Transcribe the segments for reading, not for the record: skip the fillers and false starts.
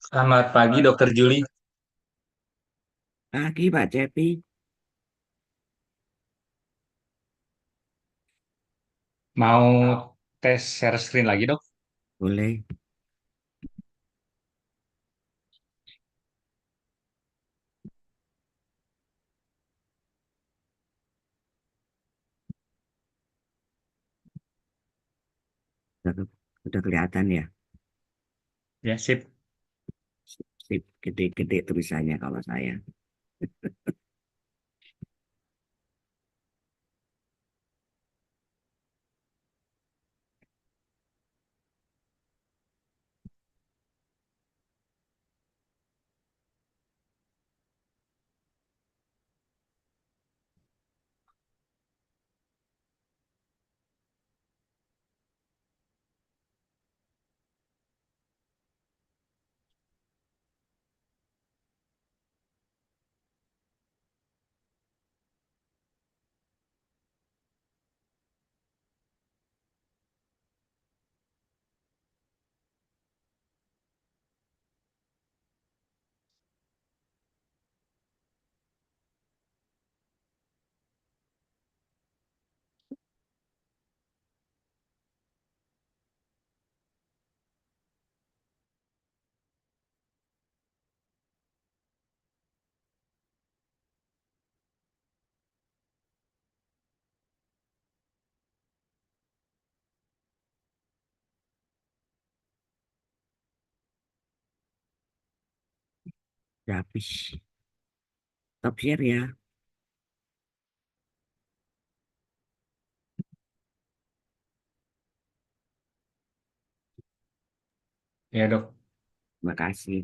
Selamat pagi, Dokter Juli. Pagi Pak Cepi, Mau tes share screen lagi, Dok? boleh. Udah, udah kelihatan ya, Ya, sip. sip, gede-gede tulisannya kalau saya. Udah habis. Top share ya. Ya, Dok. Terima kasih.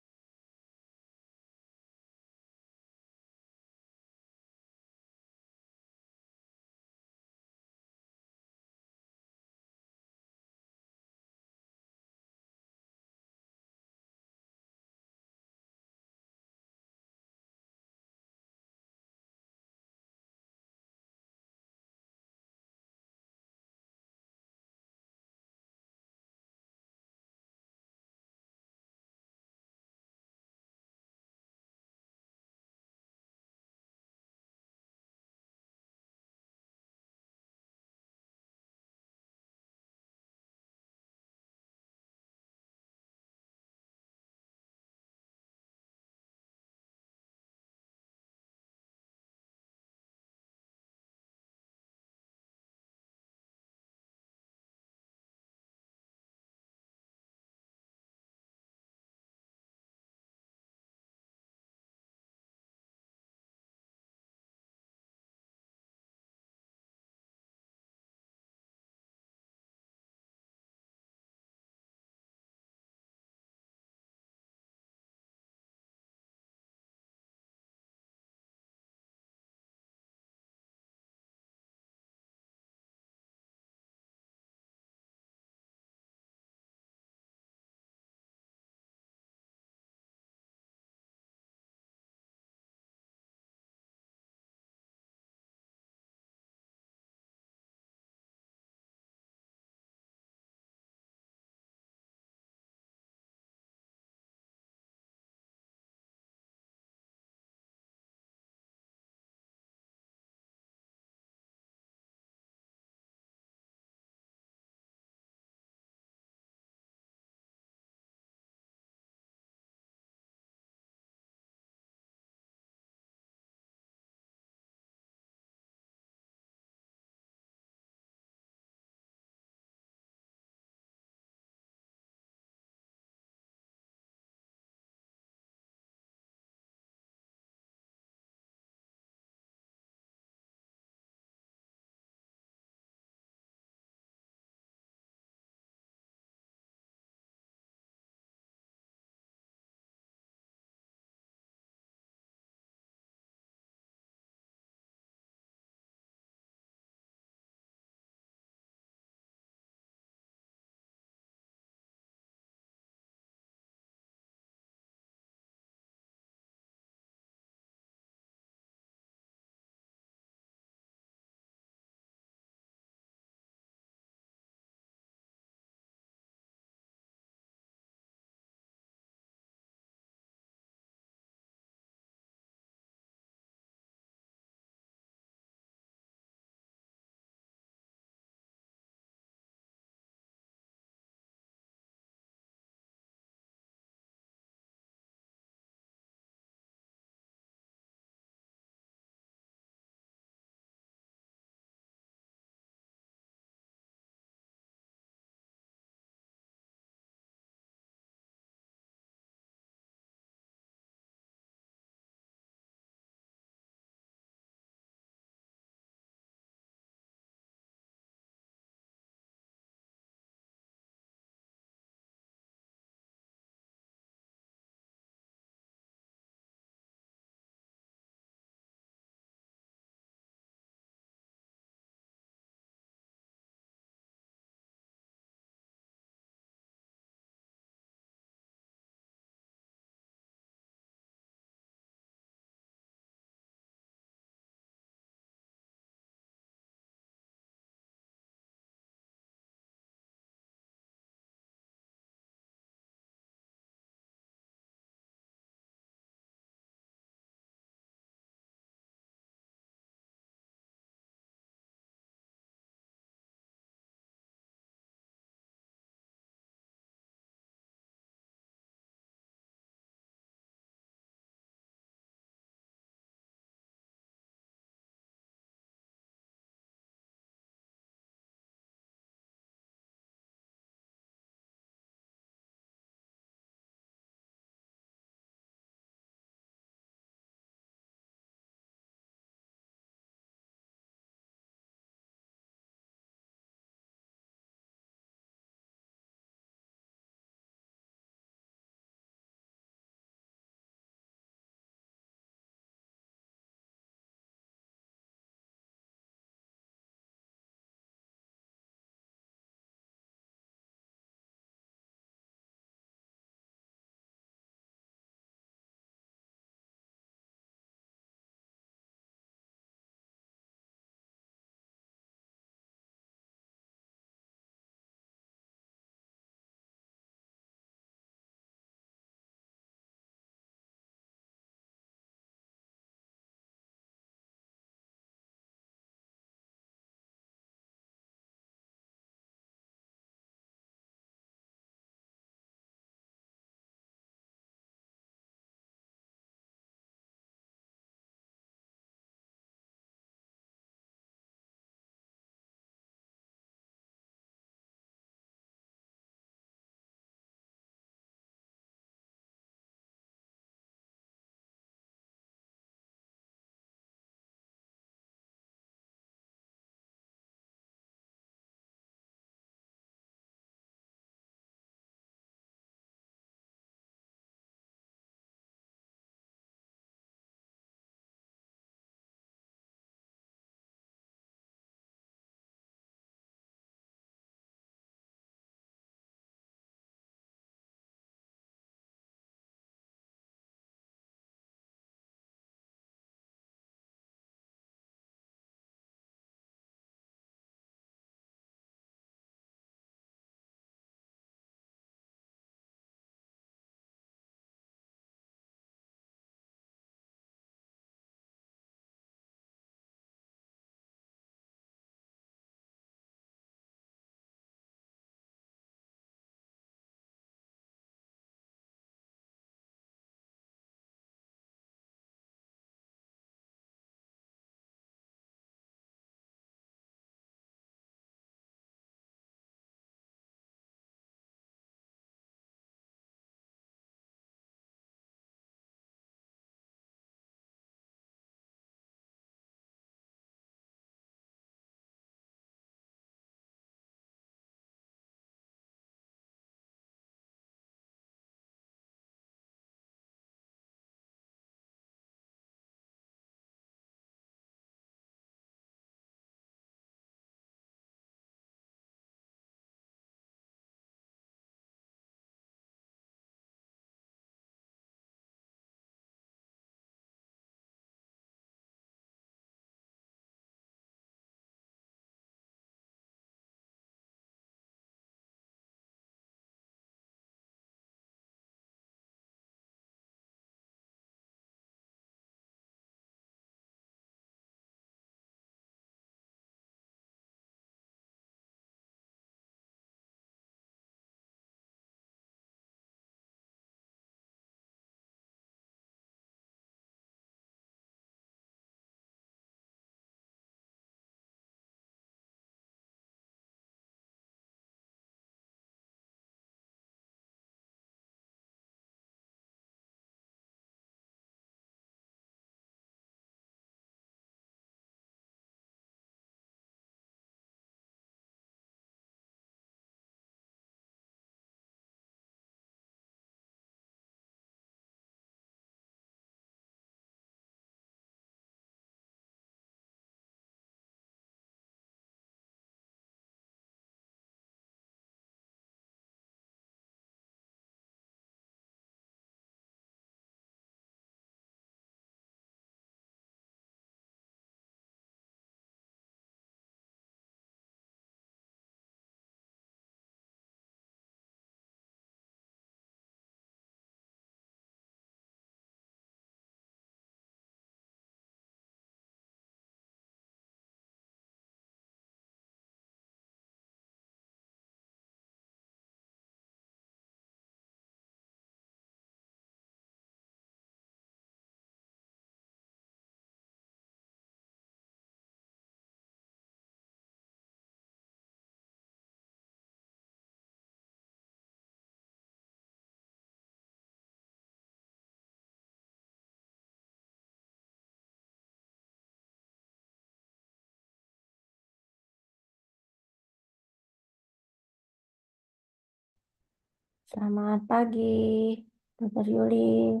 Selamat pagi, Dr. Yuli,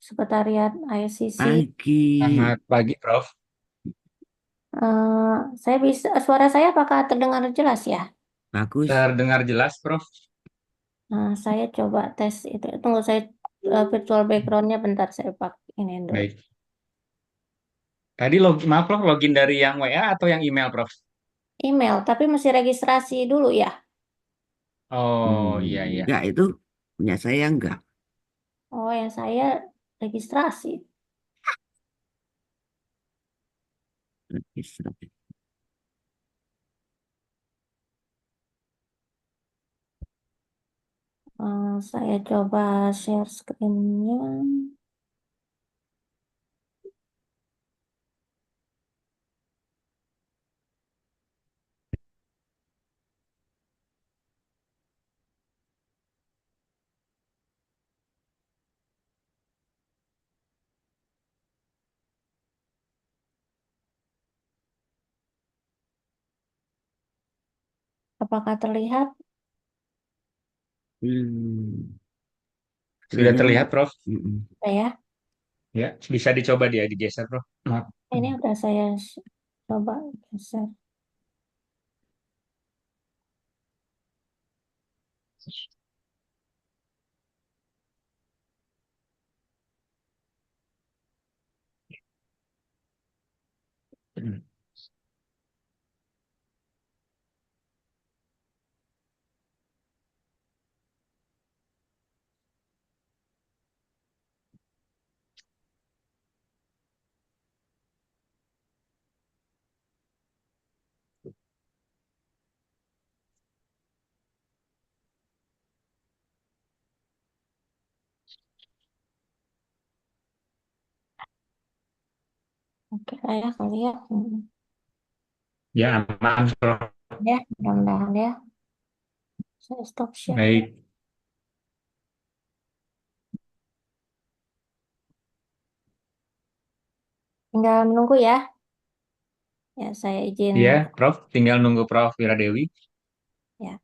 Sekretariat ISCC. Pagi. Selamat pagi, Prof. Saya bisa, suara saya apakah terdengar jelas ya? Bagus. Terdengar jelas, Prof. Saya coba tes itu. Tunggu saya virtual backgroundnya bentar saya pakai ini dulu. Baik. Tadi maaf, Prof, login dari yang WA atau yang email, Prof? Email, tapi mesti registrasi dulu ya. Oh, iya, iya. Enggak, itu punya saya enggak. Oh, yang saya registrasi. Saya coba share screen-nya. Apakah terlihat? Hmm, Sudah sepertinya terlihat, Prof? Ya, Ya, bisa dicoba dia digeser, Prof. Maaf. ini udah saya coba geser. Oke lah ya kali ya. Ya, aman, Prof. Ya, mudah-mudahan ya. Saya stop share ya. Baik. Tinggal menunggu ya. Ya, saya izin. Ya, Prof. Tinggal nunggu Prof. Wiradewi. Ya.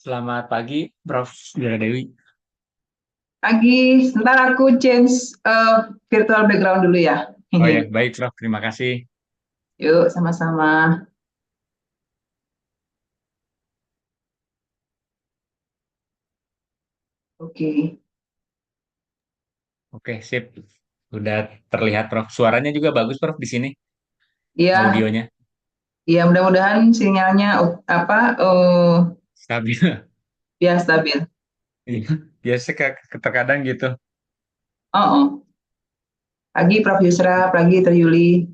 Selamat pagi, Prof. Dewi. Pagi, sebentar aku change virtual background dulu ya. Oh ya, baik, Prof. Terima kasih. Yuk, sama-sama. Oke. Oke, sip. Udah terlihat, Prof. Suaranya juga bagus, Prof, di sini. Iya, Audionya iya mudah-mudahan sinyalnya apa stabil. ya stabil. Iya, biasa terkadang gitu. Oh, oh. Pagi Prof Yusra, pagi Yuli.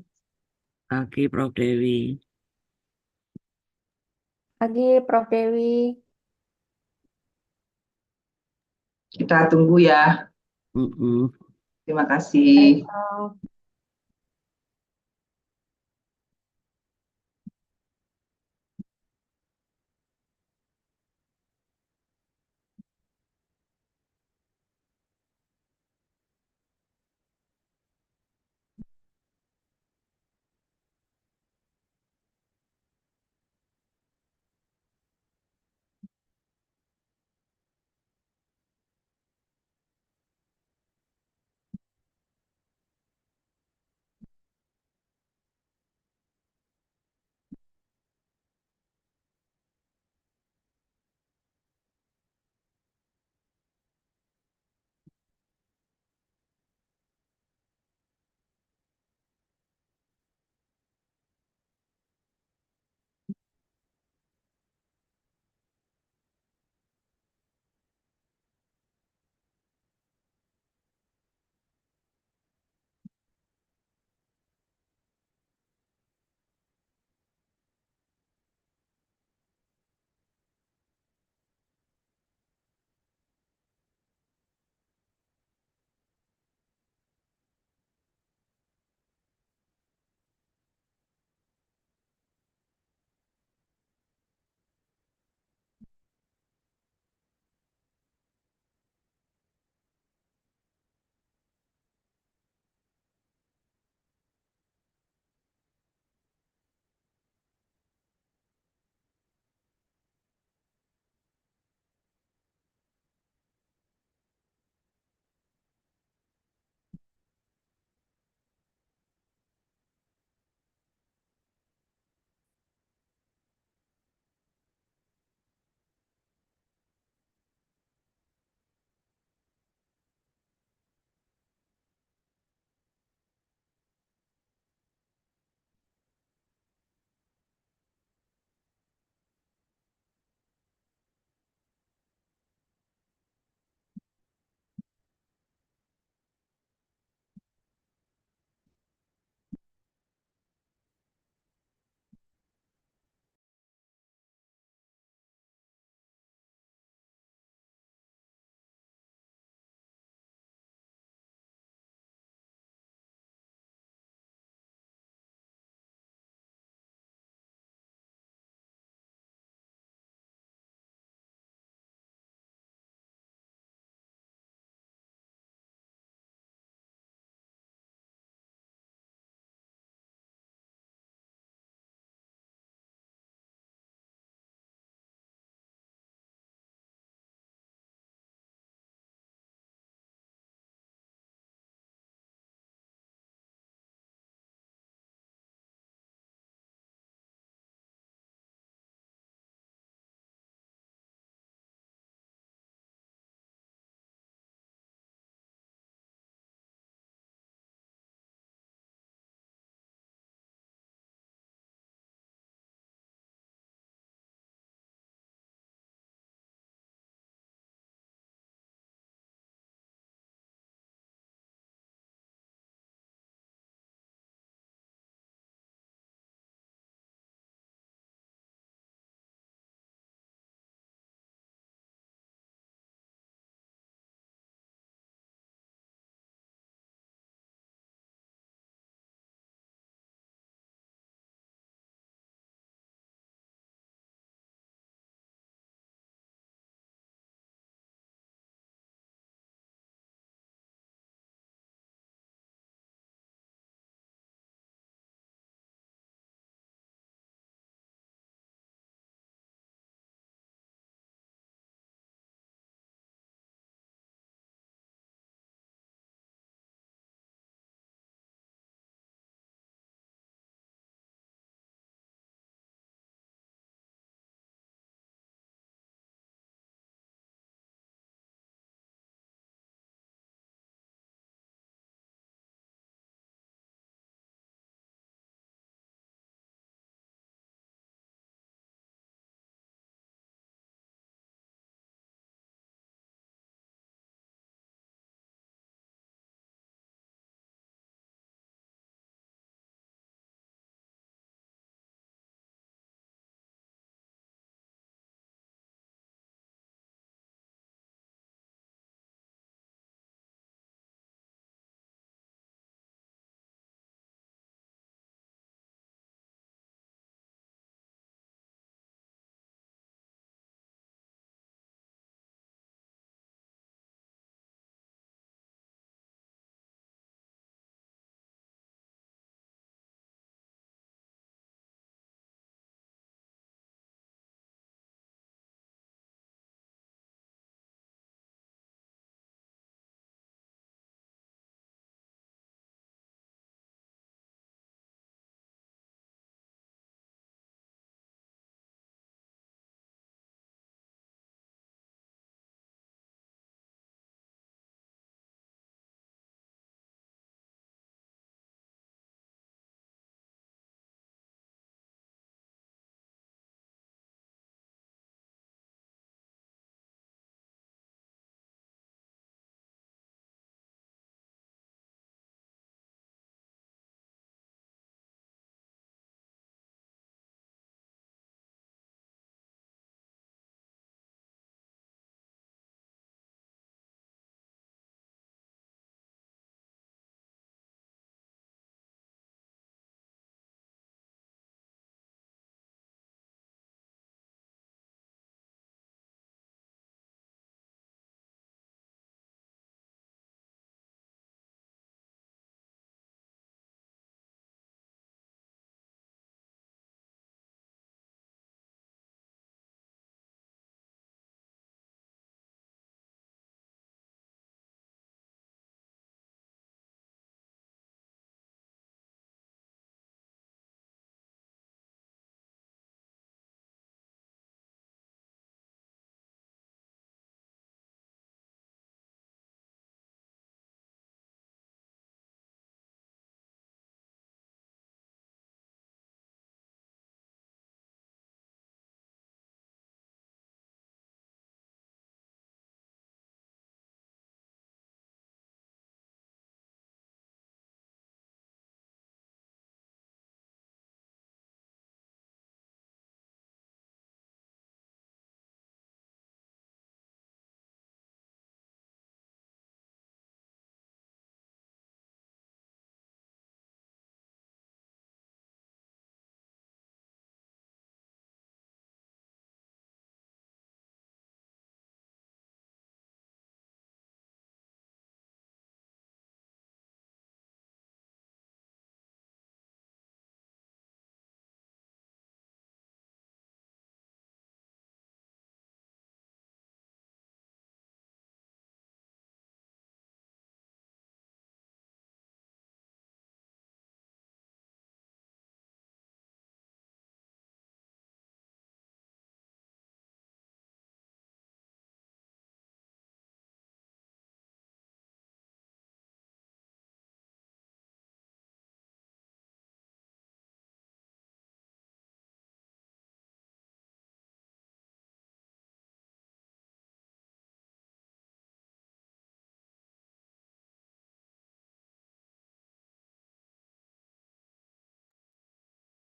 Pagi, Prof. Dewi. Pagi, Prof Dewi. Kita tunggu ya. Mm-mm. Terima Baik, kasih. Prof.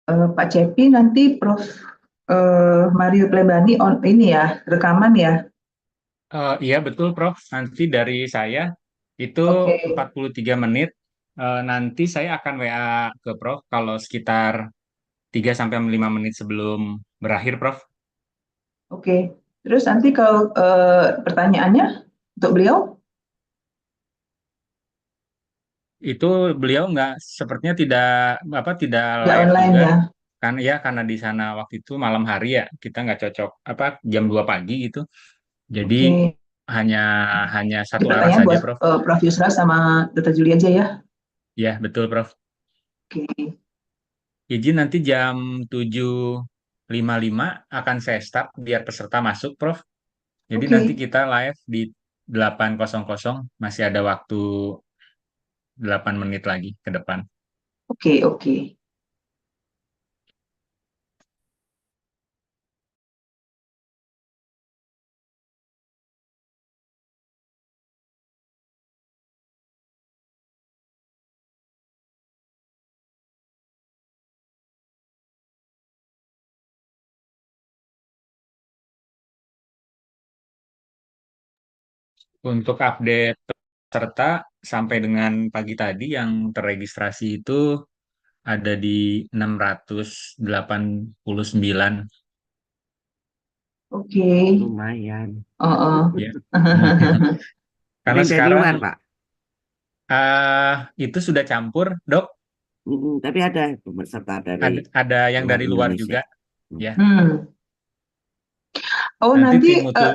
Pak Cepi nanti Prof Mario Plebani on ini ya, rekaman ya. Iya betul, Prof. Nanti dari saya itu Oke, 43 menit. Nanti saya akan WA ke Prof kalau sekitar 3 sampai 5 menit sebelum berakhir, Prof. oke. Terus nanti kalau pertanyaannya untuk beliau Itu beliau nggak sepertinya tidak nggak live online juga ya? kan ya, karena di sana waktu itu malam hari ya, kita nggak cocok jam 2 pagi gitu. Jadi Oke. hanya hanya Jadi satu arah pertanyaan saja, buat Prof. Prof Yusra sama Dr. Julie aja ya. Ya, betul, Prof. Oke, Izin nanti jam 7.55 akan saya start biar peserta masuk, Prof. Jadi nanti oke, kita live di 8.00, masih ada waktu 8 menit lagi ke depan. oke, oke. Untuk update peserta sampai dengan pagi tadi yang terregistrasi itu ada di 689 Oke. Lumayan. Oh, oh. ya. Ada Karena yang dari sekarang luar, Pak. itu sudah campur, Dok. Tapi ada peserta dari Ada yang luar dari luar Indonesia. juga, Mm. ya. Hmm. Oh, Nanti nanti tim mutu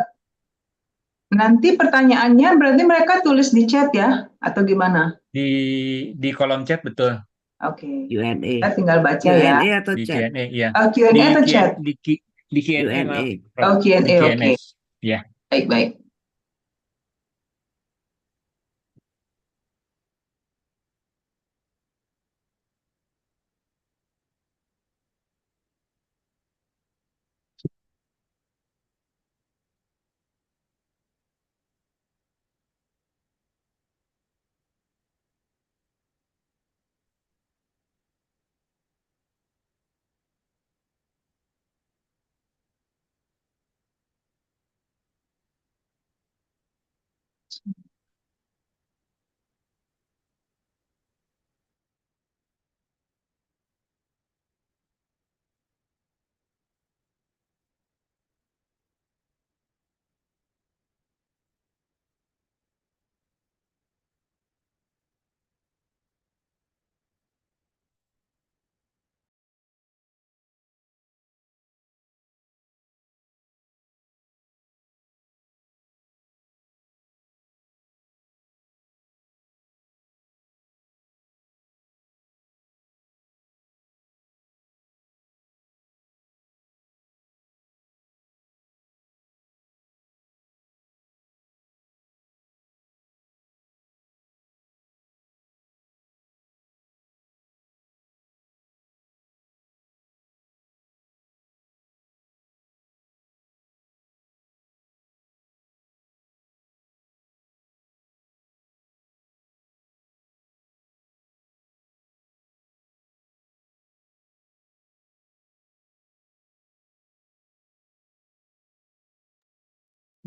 nanti pertanyaannya berarti mereka tulis di chat ya atau gimana? di kolom chat, betul. Oke. Kita Q&A. tinggal baca ya. Q&A atau Di chat? Q&A, ya. Q&A atau Q&A, chat? di Q&A, maaf, Q&A. Prof. Oh, Di Q&A, Q&A, oke. ya. Baik, baik.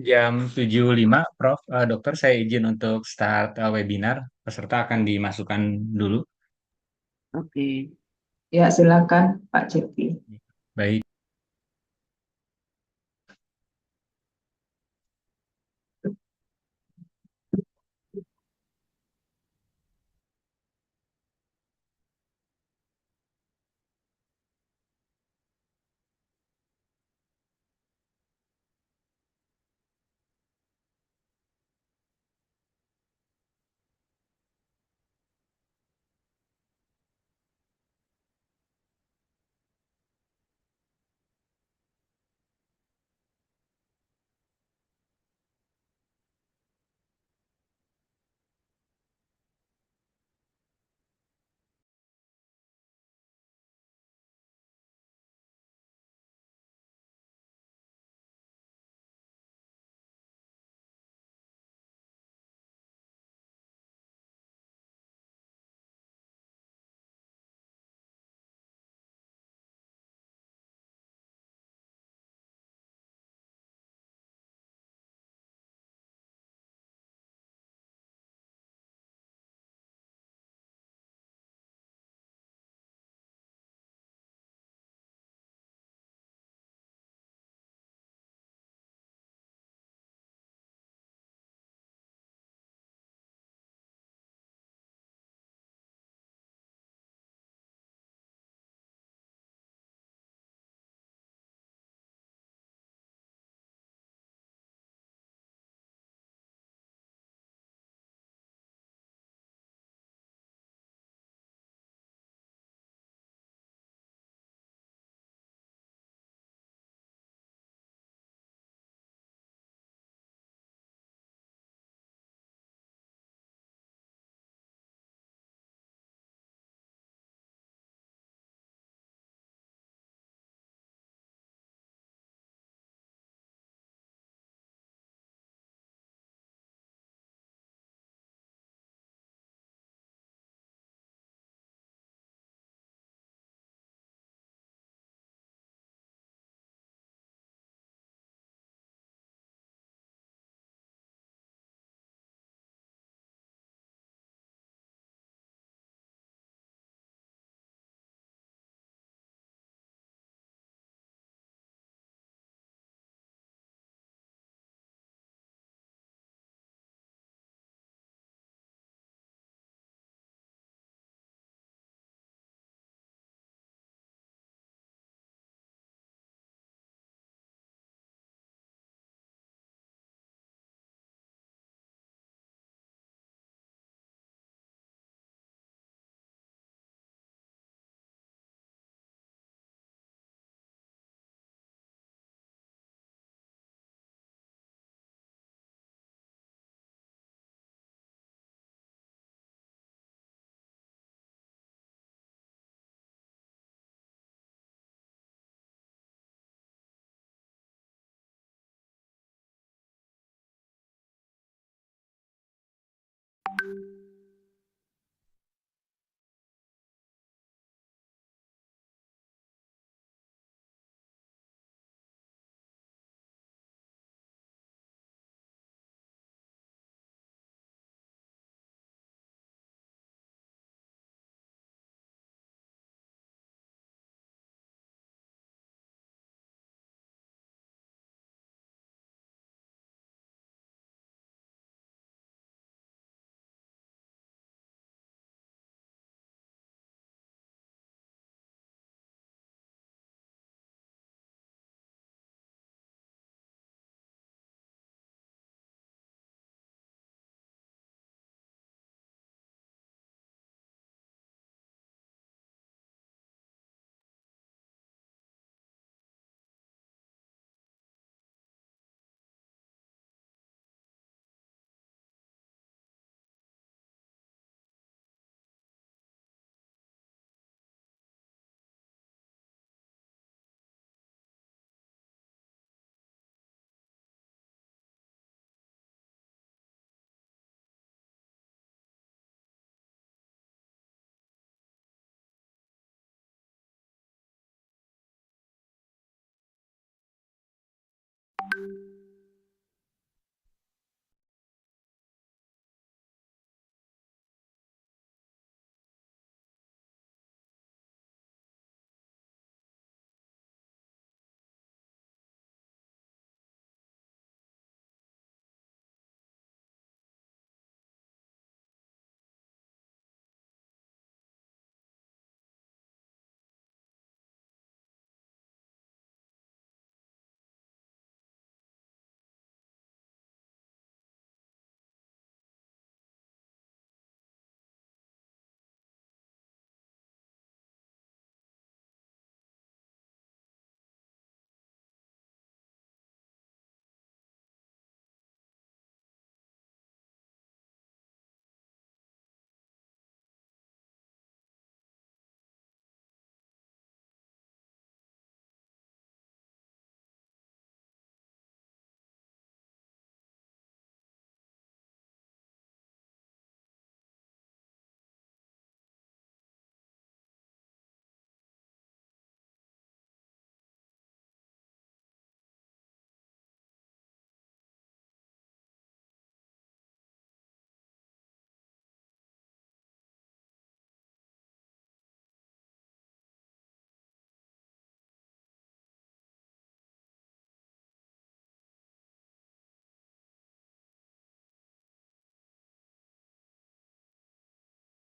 Jam 7.05, Prof. Dokter, saya izin untuk start webinar. Peserta akan dimasukkan dulu. Oke. Ya, silakan Pak Cepi. Baik.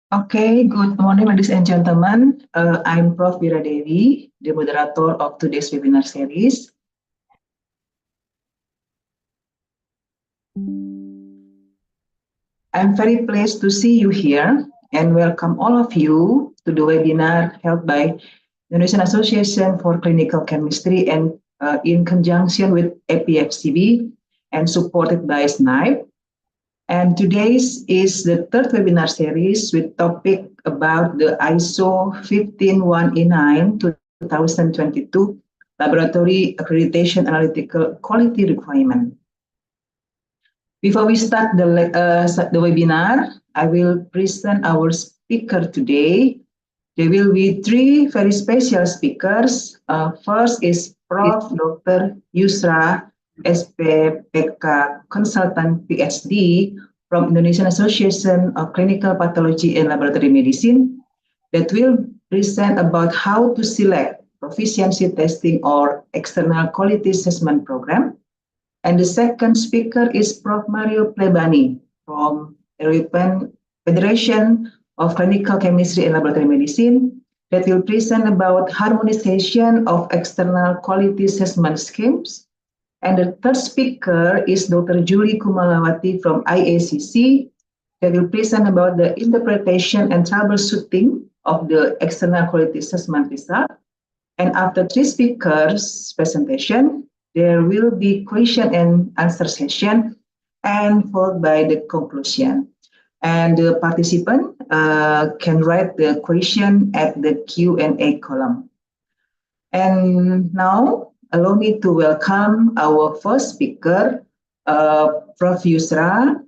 Okay, good morning, ladies and gentlemen. I'm Prof. Devi, the moderator of today's webinar series. I'm very pleased to see you here and welcome all of you to the webinar held by the Indonesian Association for Clinical Chemistry and in conjunction with APFCB and supported by SNIPE. And today's is the third webinar series with topic about the ISO 151E9 2022 Laboratory Accreditation Analytical Quality Requirement. Before we start the webinar, I will present our speaker today. There will be three very special speakers. First is Prof. Dr. Yusra, SPPK Consultant PhD from Indonesian Association of Clinical Pathology and Laboratory Medicine that will present about how to select proficiency testing or external quality assessment program. And the second speaker is Prof. Mario Plebani from European Federation of Clinical Chemistry and Laboratory Medicine that will present about harmonization of external quality assessment schemes. And the third speaker is Dr. Julie Kumalawati from IACC that will present about the interpretation and troubleshooting of the external quality assessment result. And after three speakers' presentation, there will be question and answer session and followed by the conclusion. And the participant can write the question at the Q&A column. And now, allow me to welcome our first speaker, Prof. Yusra.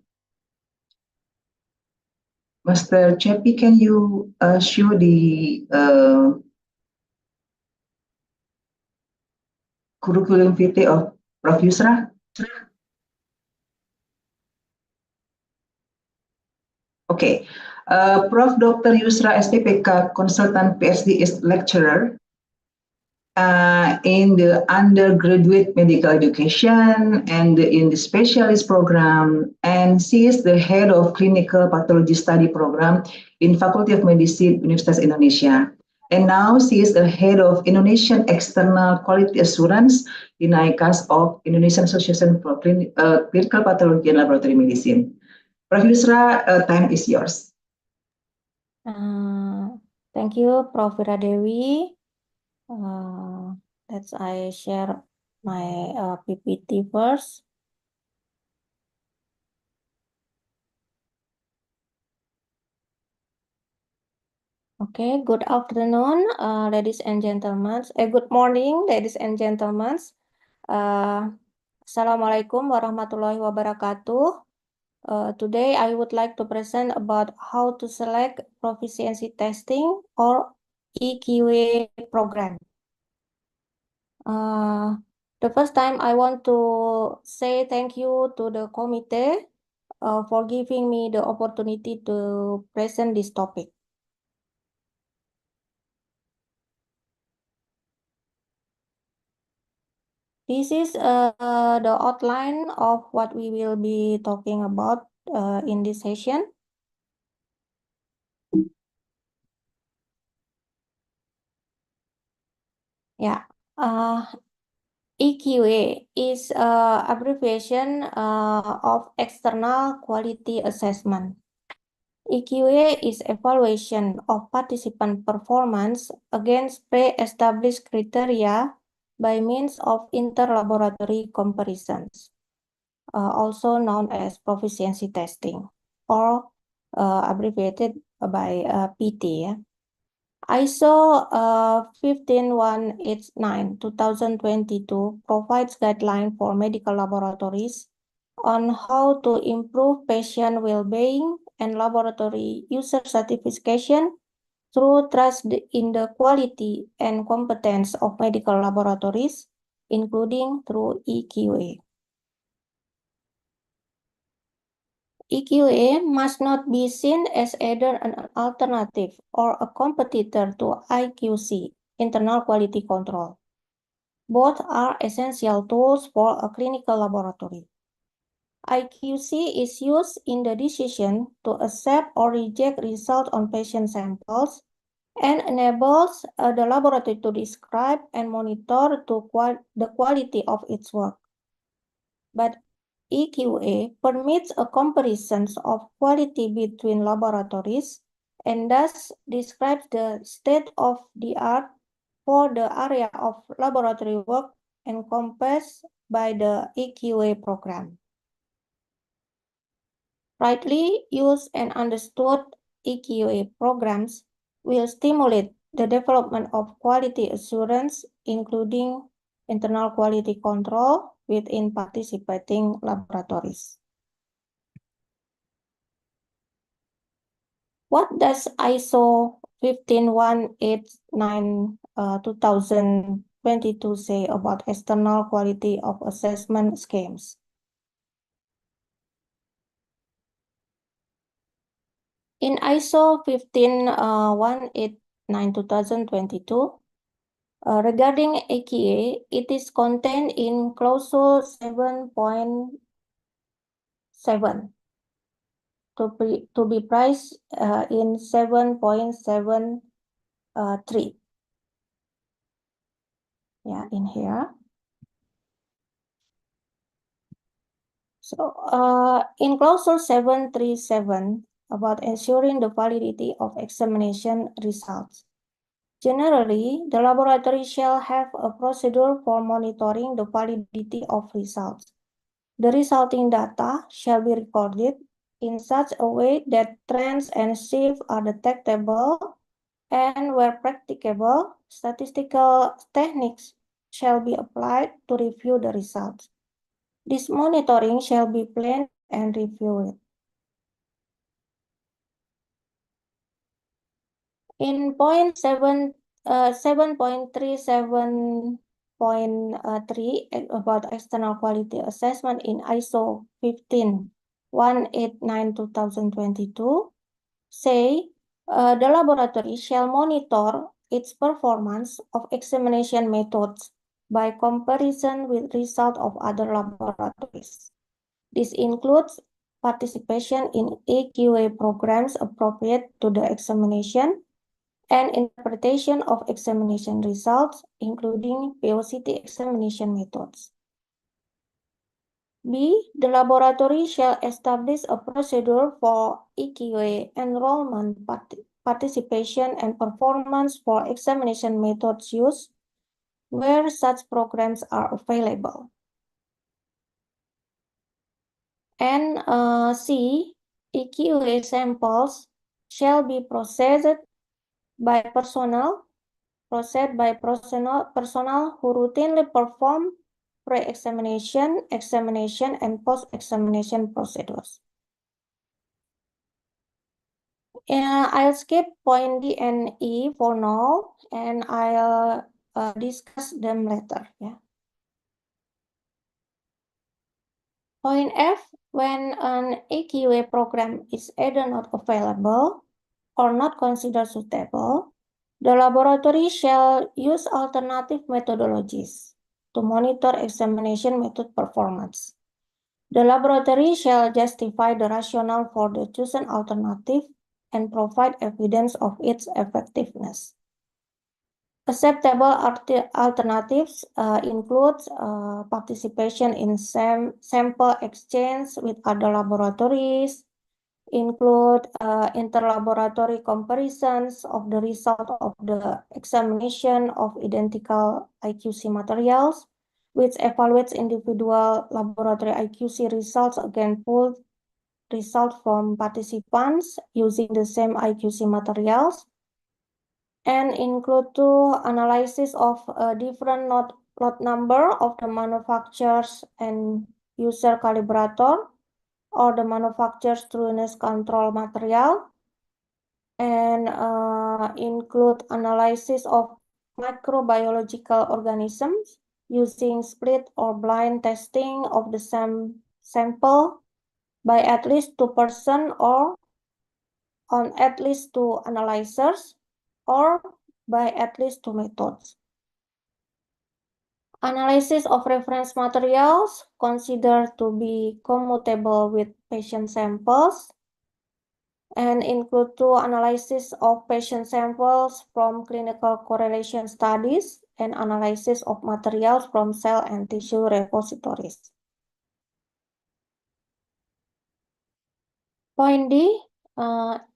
Master Chepi, can you show the curriculum vitae of Prof. Yusra? Okay. Prof. Dr. Yusra SPPK, consultant PhD, is lecturer in the undergraduate medical education and in the specialist program, and she is the head of clinical pathology study program in Faculty of Medicine, Universitas Indonesia. And now she is the head of Indonesian External Quality Assurance in ICAS of Indonesian Association for Clinical Pathology and Laboratory Medicine. Prof. Yusra, time is yours. Thank you, Prof. Wiradewi. Let's I share my PPT first. Okay, good afternoon, ladies and gentlemen. Good morning, ladies and gentlemen. Assalamualaikum warahmatullahi wabarakatuh. Today, I would like to present about how to select proficiency testing or EQA program. The first time I want to say thank you to the committee for giving me the opportunity to present this topic. This is the outline of what we will be talking about in this session. Yeah, EQA is abbreviation of external quality assessment. EQA is evaluation of participant performance against pre-established criteria by means of interlaboratory comparisons, also known as proficiency testing, or abbreviated by PT. Yeah. ISO 15189/2022 provides guidelines for medical laboratories on how to improve patient well-being and laboratory user certification through trust in the quality and competence of medical laboratories, including through EQA. EQA must not be seen as either an alternative or a competitor to IQC, internal quality control. Both are essential tools for a clinical laboratory. IQC is used in the decision to accept or reject results on patient samples and enables the laboratory to describe and monitor the quality of its work. But EQA permits a comparison of quality between laboratories and thus describes the state of the art for the area of laboratory work encompassed by the EQA program. Rightly used and understood, EQA programs will stimulate the development of quality assurance, including internal quality control within participating laboratories. What does ISO 15189/2022 say about external quality of assessment schemes? In ISO 15189/2022, regarding EQA, it is contained in Clause 7.7 to be priced in 7.73. Yeah, in here. So in Clause 737 about ensuring the validity of examination results. Generally, the laboratory shall have a procedure for monitoring the validity of results. The resulting data shall be recorded in such a way that trends and shifts are detectable, and where practicable, statistical techniques shall be applied to review the results. This monitoring shall be planned and reviewed. In point 7.37.3 about external quality assessment in ISO 15189/2022 say the laboratory shall monitor its performance of examination methods by comparison with result of other laboratories. This includes participation in AQA programs appropriate to the examination and interpretation of examination results, including POCT examination methods. B. The laboratory shall establish a procedure for EQA enrollment, participation, and performance for examination methods used where such programs are available. And C. EQA samples shall be processed by personnel who routinely perform pre-examination, examination, and post-examination procedures. I'll skip point D and E for now, and I'll discuss them later. Yeah. Point F, when an AQA program is either not available or not considered suitable, the laboratory shall use alternative methodologies to monitor examination method performance. The laboratory shall justify the rationale for the chosen alternative and provide evidence of its effectiveness. Acceptable alternatives include participation in sample exchange with other laboratories, include interlaboratory comparisons of the result of the examination of identical IQC materials, which evaluates individual laboratory IQC results against pooled results from participants using the same IQC materials, and include analysis of different lot number of the manufacturers and user calibrator, or the manufacturer's trueness control material, and include analysis of microbiological organisms using split or blind testing of the sample by at least 2 persons or on at least 2 analyzers or by at least 2 methods. Analysis of reference materials considered to be commutable with patient samples and include analysis of patient samples from clinical correlation studies and analysis of materials from cell and tissue repositories. Point D,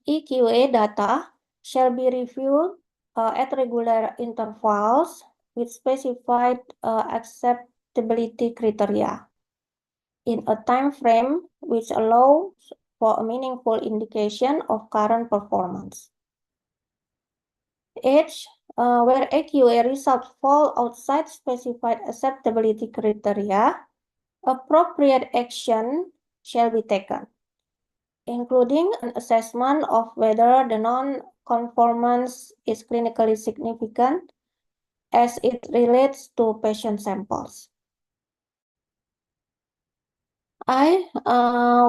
EQA data shall be reviewed at regular intervals with specified acceptability criteria in a time frame which allows for a meaningful indication of current performance. H, where AQA results fall outside specified acceptability criteria, appropriate action shall be taken, including an assessment of whether the non-conformance is clinically significant as it relates to patient samples. I,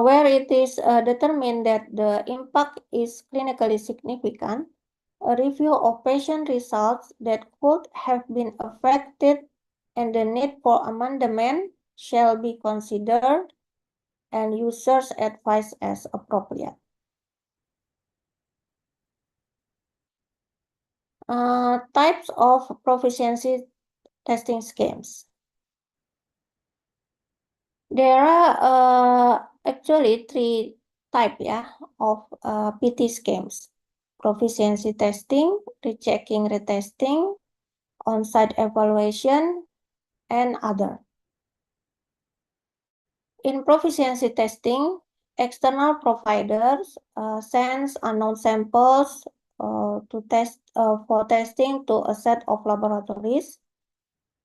where it is determined that the impact is clinically significant, a review of patient results that could have been affected and the need for amendment shall be considered and users advised as appropriate. Types of proficiency testing schemes. There are actually 3 types of PT schemes: proficiency testing, rechecking, retesting, on-site evaluation, and other. In proficiency testing, external providers send unknown samples to test for testing to a set of laboratories,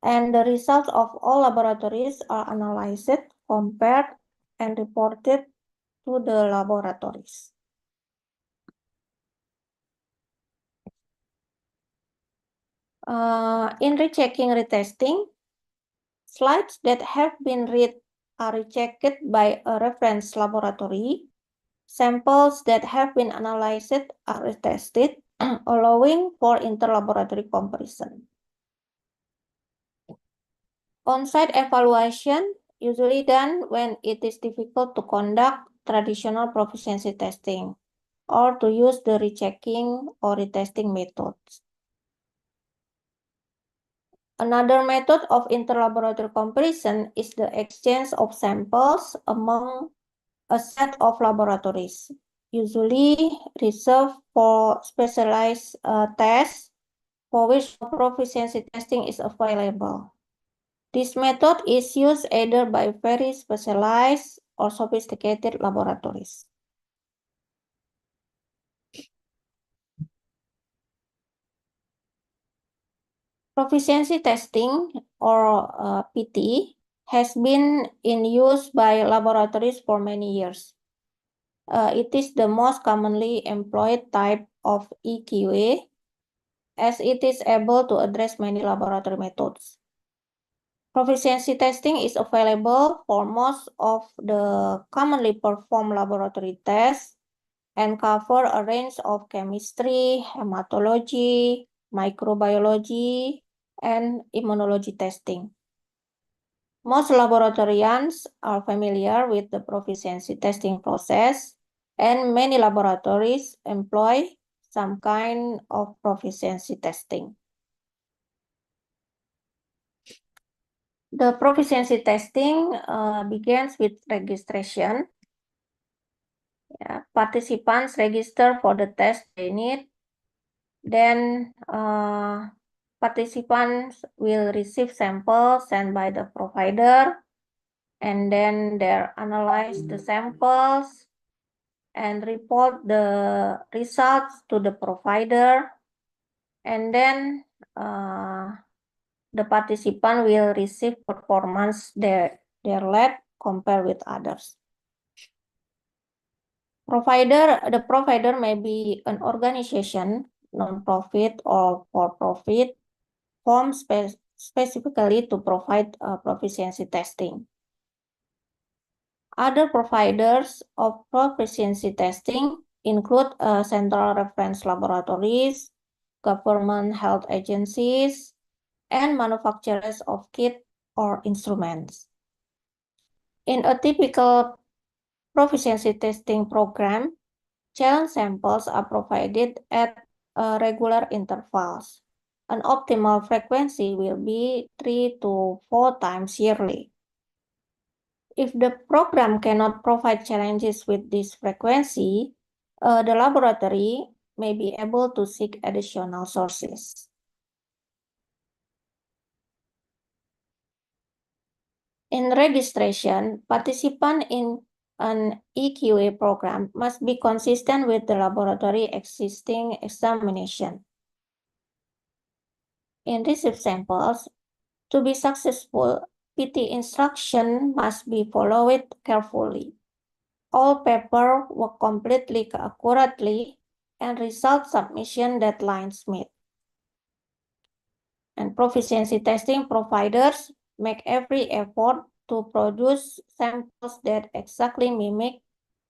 and the results of all laboratories are analyzed, compared, and reported to the laboratories. In rechecking retesting, slides that have been read are rechecked by a reference laboratory. Samples that have been analyzed are retested, allowing for interlaboratory comparison. On-site evaluation usually done when it is difficult to conduct traditional proficiency testing or to use the rechecking or retesting methods. Another method of interlaboratory comparison is the exchange of samples among a set of laboratories, usually reserved for specialized tests for which proficiency testing is available. This method is used either by very specialized or sophisticated laboratories. Proficiency testing, or PT, has been in use by laboratories for many years. It is the most commonly employed type of EQA, as it is able to address many laboratory methods. Proficiency testing is available for most of the commonly performed laboratory tests and cover a range of chemistry, hematology, microbiology, and immunology testing. Most laboratorians are familiar with the proficiency testing process, and many laboratories employ some kind of proficiency testing. The proficiency testing begins with registration. Participants register for the test they need. Then participants will receive samples sent by the provider, and then they analyze the samples and report the results to the provider, and then the participant will receive performance their lab compared with others. The provider may be an organization, non-profit or for-profit, formed specifically to provide proficiency testing. Other providers of proficiency testing include central reference laboratories, government health agencies, and manufacturers of kits or instruments. In a typical proficiency testing program, challenge samples are provided at regular intervals. An optimal frequency will be 3 to 4 times yearly. If the program cannot provide challenges with this frequency, the laboratory may be able to seek additional sources. In registration, participants in an EQA program must be consistent with the laboratory existing examination. In received samples, to be successful, PT instruction must be followed carefully. All paperwork completely accurately, and result submission deadlines met. And proficiency testing providers make every effort to produce samples that exactly mimic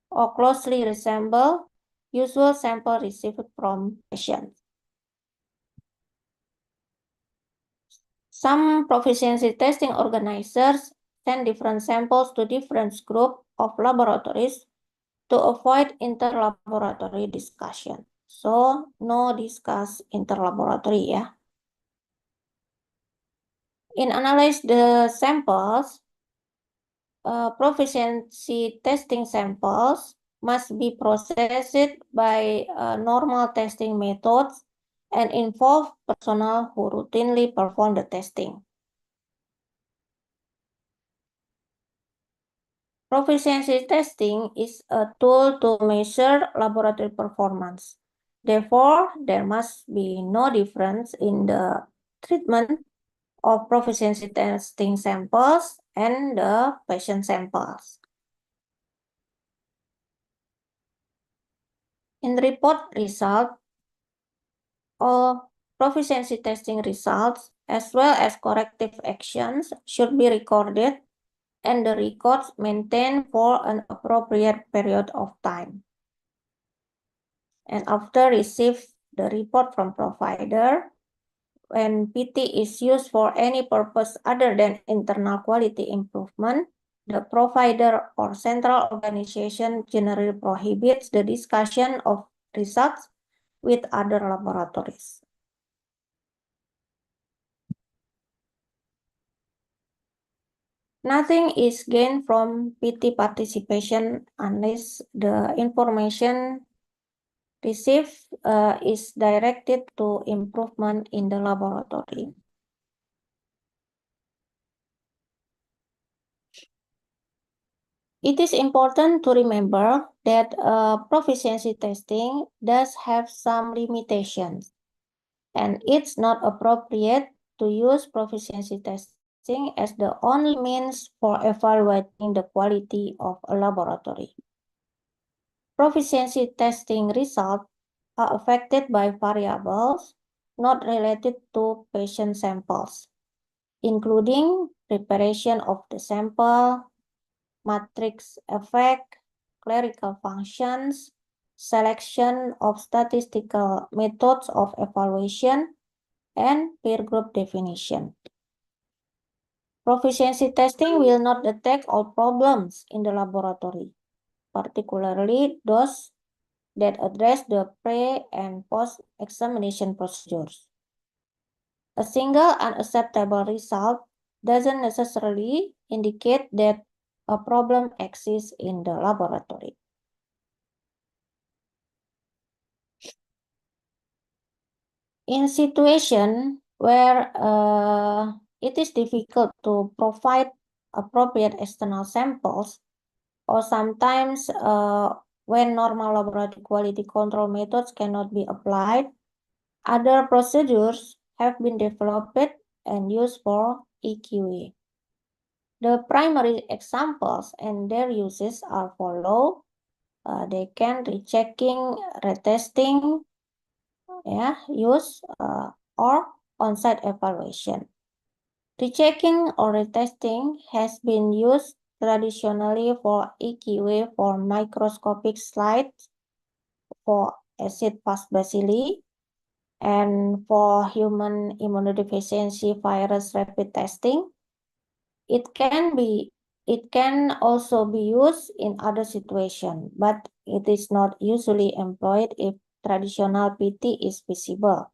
or closely resemble usual sample received from patients. Some proficiency testing organizers send different samples to different groups of laboratories to avoid interlaboratory discussion. So, no discuss interlaboratory, ya. In analyze the samples, proficiency testing samples must be processed by normal testing methods and involve personnel who routinely perform the testing. Proficiency testing is a tool to measure laboratory performance. Therefore, there must be no difference in the treatment of proficiency testing samples and the patient samples. In report result, all proficiency testing results as well as corrective actions should be recorded and the records maintained for an appropriate period of time. And after receive the report from provider, when PT is used for any purpose other than internal quality improvement, the provider or central organization generally prohibits the discussion of results with other laboratories. Nothing is gained from PT participation unless the information received is directed to improvement in the laboratory. It is important to remember that proficiency testing does have some limitations, and it's not appropriate to use proficiency testing as the only means for evaluating the quality of a laboratory. Proficiency testing results are affected by variables not related to patient samples, including preparation of the sample, matrix effect, clerical functions, selection of statistical methods of evaluation, and peer group definition. Proficiency testing will not detect all problems in the laboratory, particularly those that address the pre- and post-examination procedures. A single unacceptable result doesn't necessarily indicate that a problem exists in the laboratory. In situation where it is difficult to provide appropriate external samples, or sometimes when normal laboratory quality control methods cannot be applied, other procedures have been developed and used for EQA. The primary examples and their uses are follow. They can rechecking, retesting, use or on-site evaluation. Rechecking or retesting has been used traditionally for EQA for microscopic slides for acid fast bacilli and for human immunodeficiency virus rapid testing. It can also be used in other situations, but it is not usually employed if traditional PT is visible.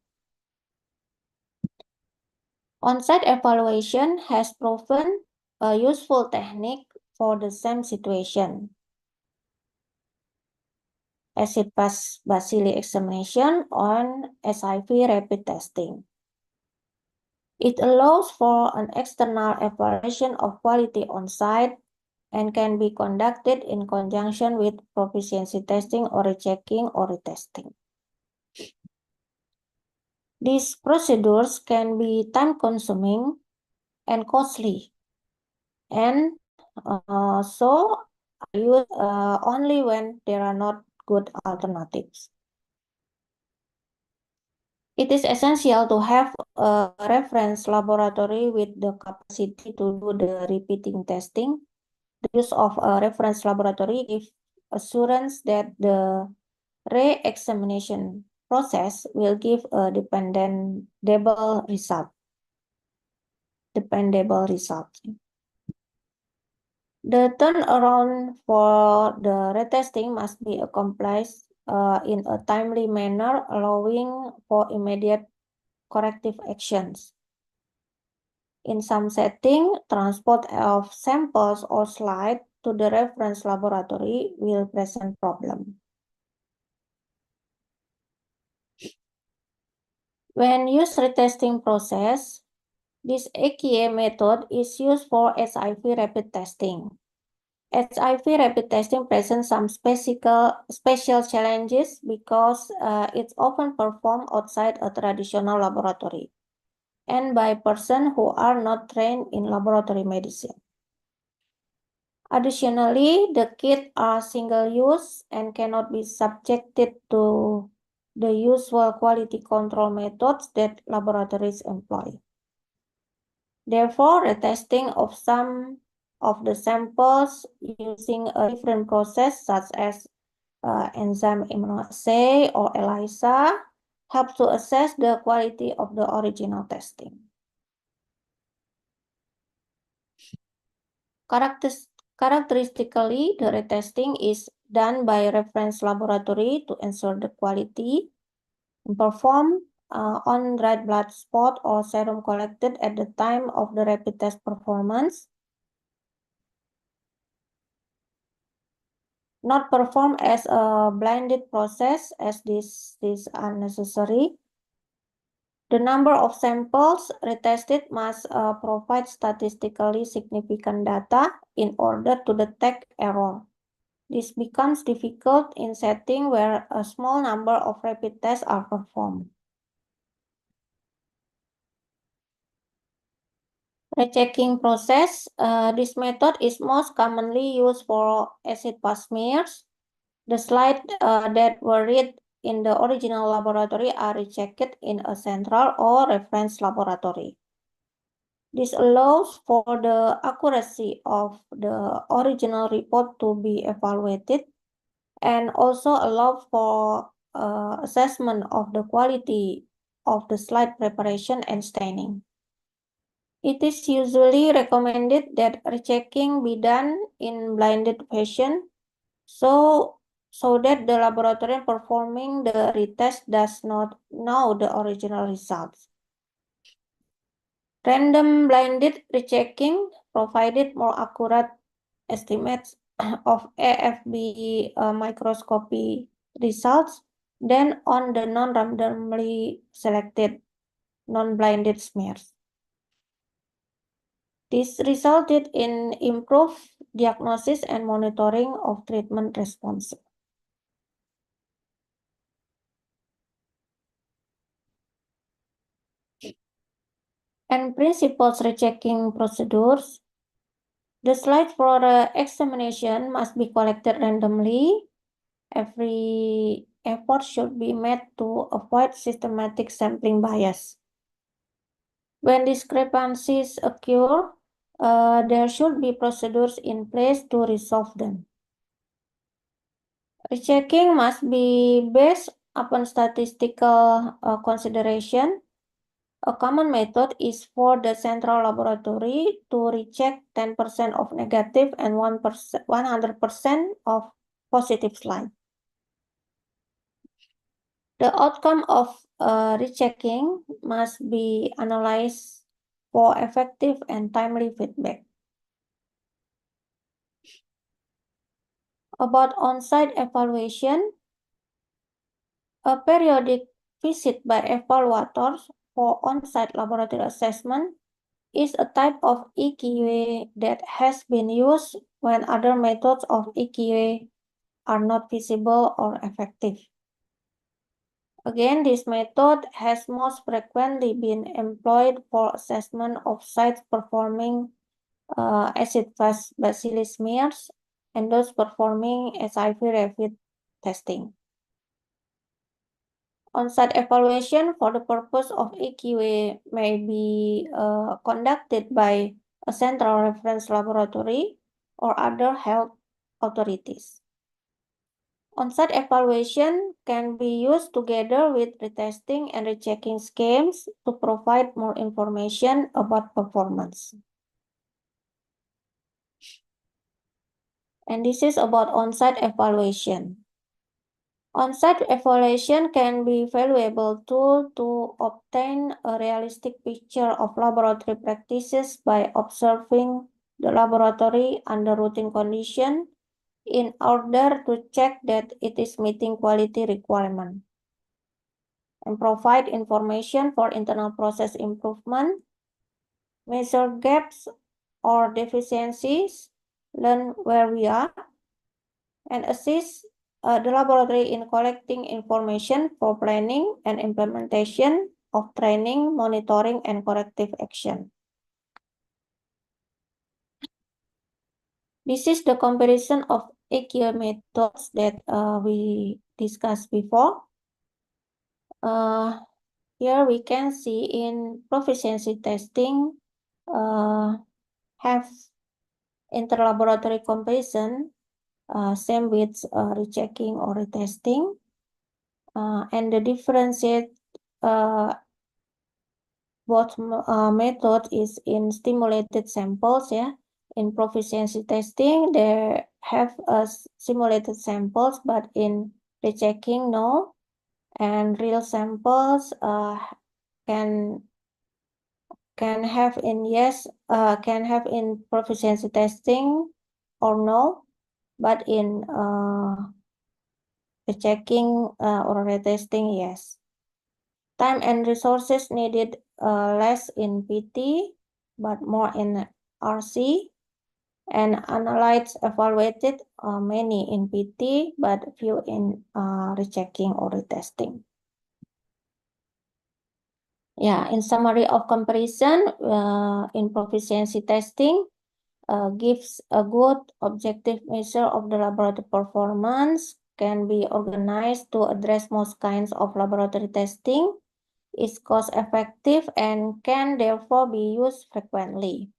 On-site evaluation has proven a useful technique for the same situation. Acid fast bacilli examination on SIV rapid testing. It allows for an external evaluation of quality on-site and can be conducted in conjunction with proficiency testing or rechecking or retesting. These procedures can be time-consuming and costly, and so are used only when there are not good alternatives. It is essential to have a reference laboratory with the capacity to do the repeating testing. The use of a reference laboratory gives assurance that the re-examination process will give a dependable result. The turnaround for the retesting must be accomplished in a timely manner, allowing for immediate corrective actions. In some settings, transport of samples or slides to the reference laboratory will present problem. When used retesting process, this EQA method is used for SIV rapid testing. SIV rapid testing presents some special challenges because it's often performed outside a traditional laboratory and by persons who are not trained in laboratory medicine. Additionally, the kits are single-use and cannot be subjected to the usual quality control methods that laboratories employ. Therefore, retesting of some of the samples using a different process such as enzyme immunoassay or ELISA helps to assess the quality of the original testing. Characteristically, the retesting is done by reference laboratory to ensure the quality and perform on red blood spot or serum collected at the time of the rapid test performance. Not performed as a blinded process, as this is unnecessary. The number of samples retested must provide statistically significant data in order to detect error. This becomes difficult in setting where a small number of rapid tests are performed. Rechecking process. This method is most commonly used for acid pass smears. The slides that were read in the original laboratory are rechecked in a central or reference laboratory. This allows for the accuracy of the original report to be evaluated and also allows for assessment of the quality of the slide preparation and staining. It is usually recommended that rechecking be done in blinded fashion so that the laboratory performing the retest does not know the original results. Random blinded rechecking provided more accurate estimates of AFB microscopy results than on the non-randomly selected non-blinded smears. This resulted in improved diagnosis and monitoring of treatment response. And principles rechecking procedures. The slides for the examination must be collected randomly. Every effort should be made to avoid systematic sampling bias. When discrepancies occur, there should be procedures in place to resolve them. Rechecking must be based upon statistical consideration. A common method is for the central laboratory to recheck 10% of negative and 100% of positive slides. The outcome of rechecking must be analyzed for effective and timely feedback. About on-site evaluation, a periodic visit by evaluators for on-site laboratory assessment is a type of EQA that has been used when other methods of EQA are not feasible or effective. Again, this method has most frequently been employed for assessment of sites performing acid-fast bacillus smears and those performing HIV rapid testing. On-site evaluation for the purpose of EQA may be conducted by a central reference laboratory or other health authorities. On-site evaluation can be used together with retesting and rechecking schemes to provide more information about performance. And this is about on-site evaluation. On-site evaluation can be a valuable tool to obtain a realistic picture of laboratory practices by observing the laboratory under routine conditions in order to check that it is meeting quality requirements and provide information for internal process improvement, measure gaps or deficiencies, learn where we are, and assist the laboratory in collecting information for planning and implementation of training, monitoring, and corrective action. This is the comparison of EQA methods that we discussed before. Here we can see in proficiency testing have interlaboratory comparison, same with rechecking or retesting, and the differentiate both method is in stimulated samples. Yeah, in proficiency testing they have simulated samples, but in rechecking no, and real samples can have in can have in proficiency testing or no, but in rechecking or retesting yes. Time and resources needed less in PT, but more in RC. And analytes evaluated many in PT, but few in rechecking or retesting. Yeah, in summary of comparison, in proficiency testing, gives a good objective measure of the laboratory performance, can be organized to address most kinds of laboratory testing, is cost effective, and can therefore be used frequently.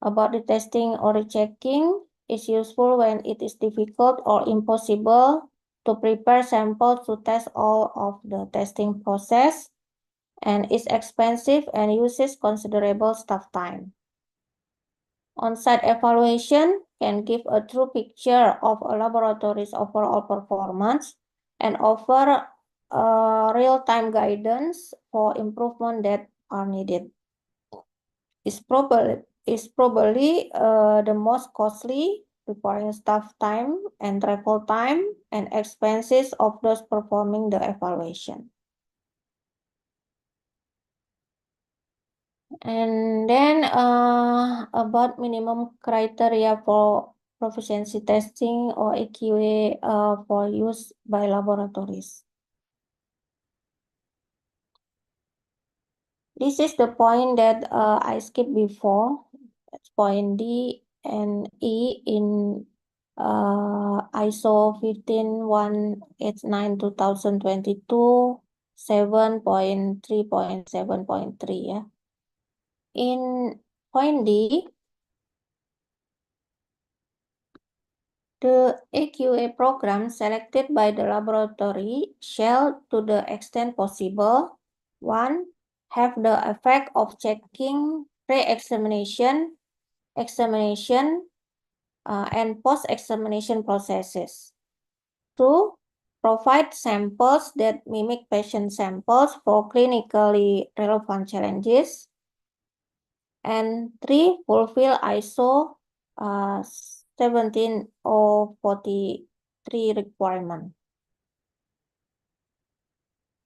About the testing or rechecking, is useful when it is difficult or impossible to prepare samples to test all of the testing process, and is expensive and uses considerable staff time. On-site evaluation can give a true picture of a laboratory's overall performance and offer real-time guidance for improvement that are needed. Is probably the most costly, requiring staff time and travel time and expenses of those performing the evaluation. And then about minimum criteria for proficiency testing or AQA for use by laboratories. This is the point that I skipped before. That's point D and E in ISO 15189-2022 7.3.7.3 ya. In point D, the AQA program selected by the laboratory shall, to the extent possible, 1. Have the effect of checking pre-examination, examination, and post-examination processes. 2. Provide samples that mimic patient samples for clinically relevant challenges. And 3. Fulfill ISO 17043 requirement.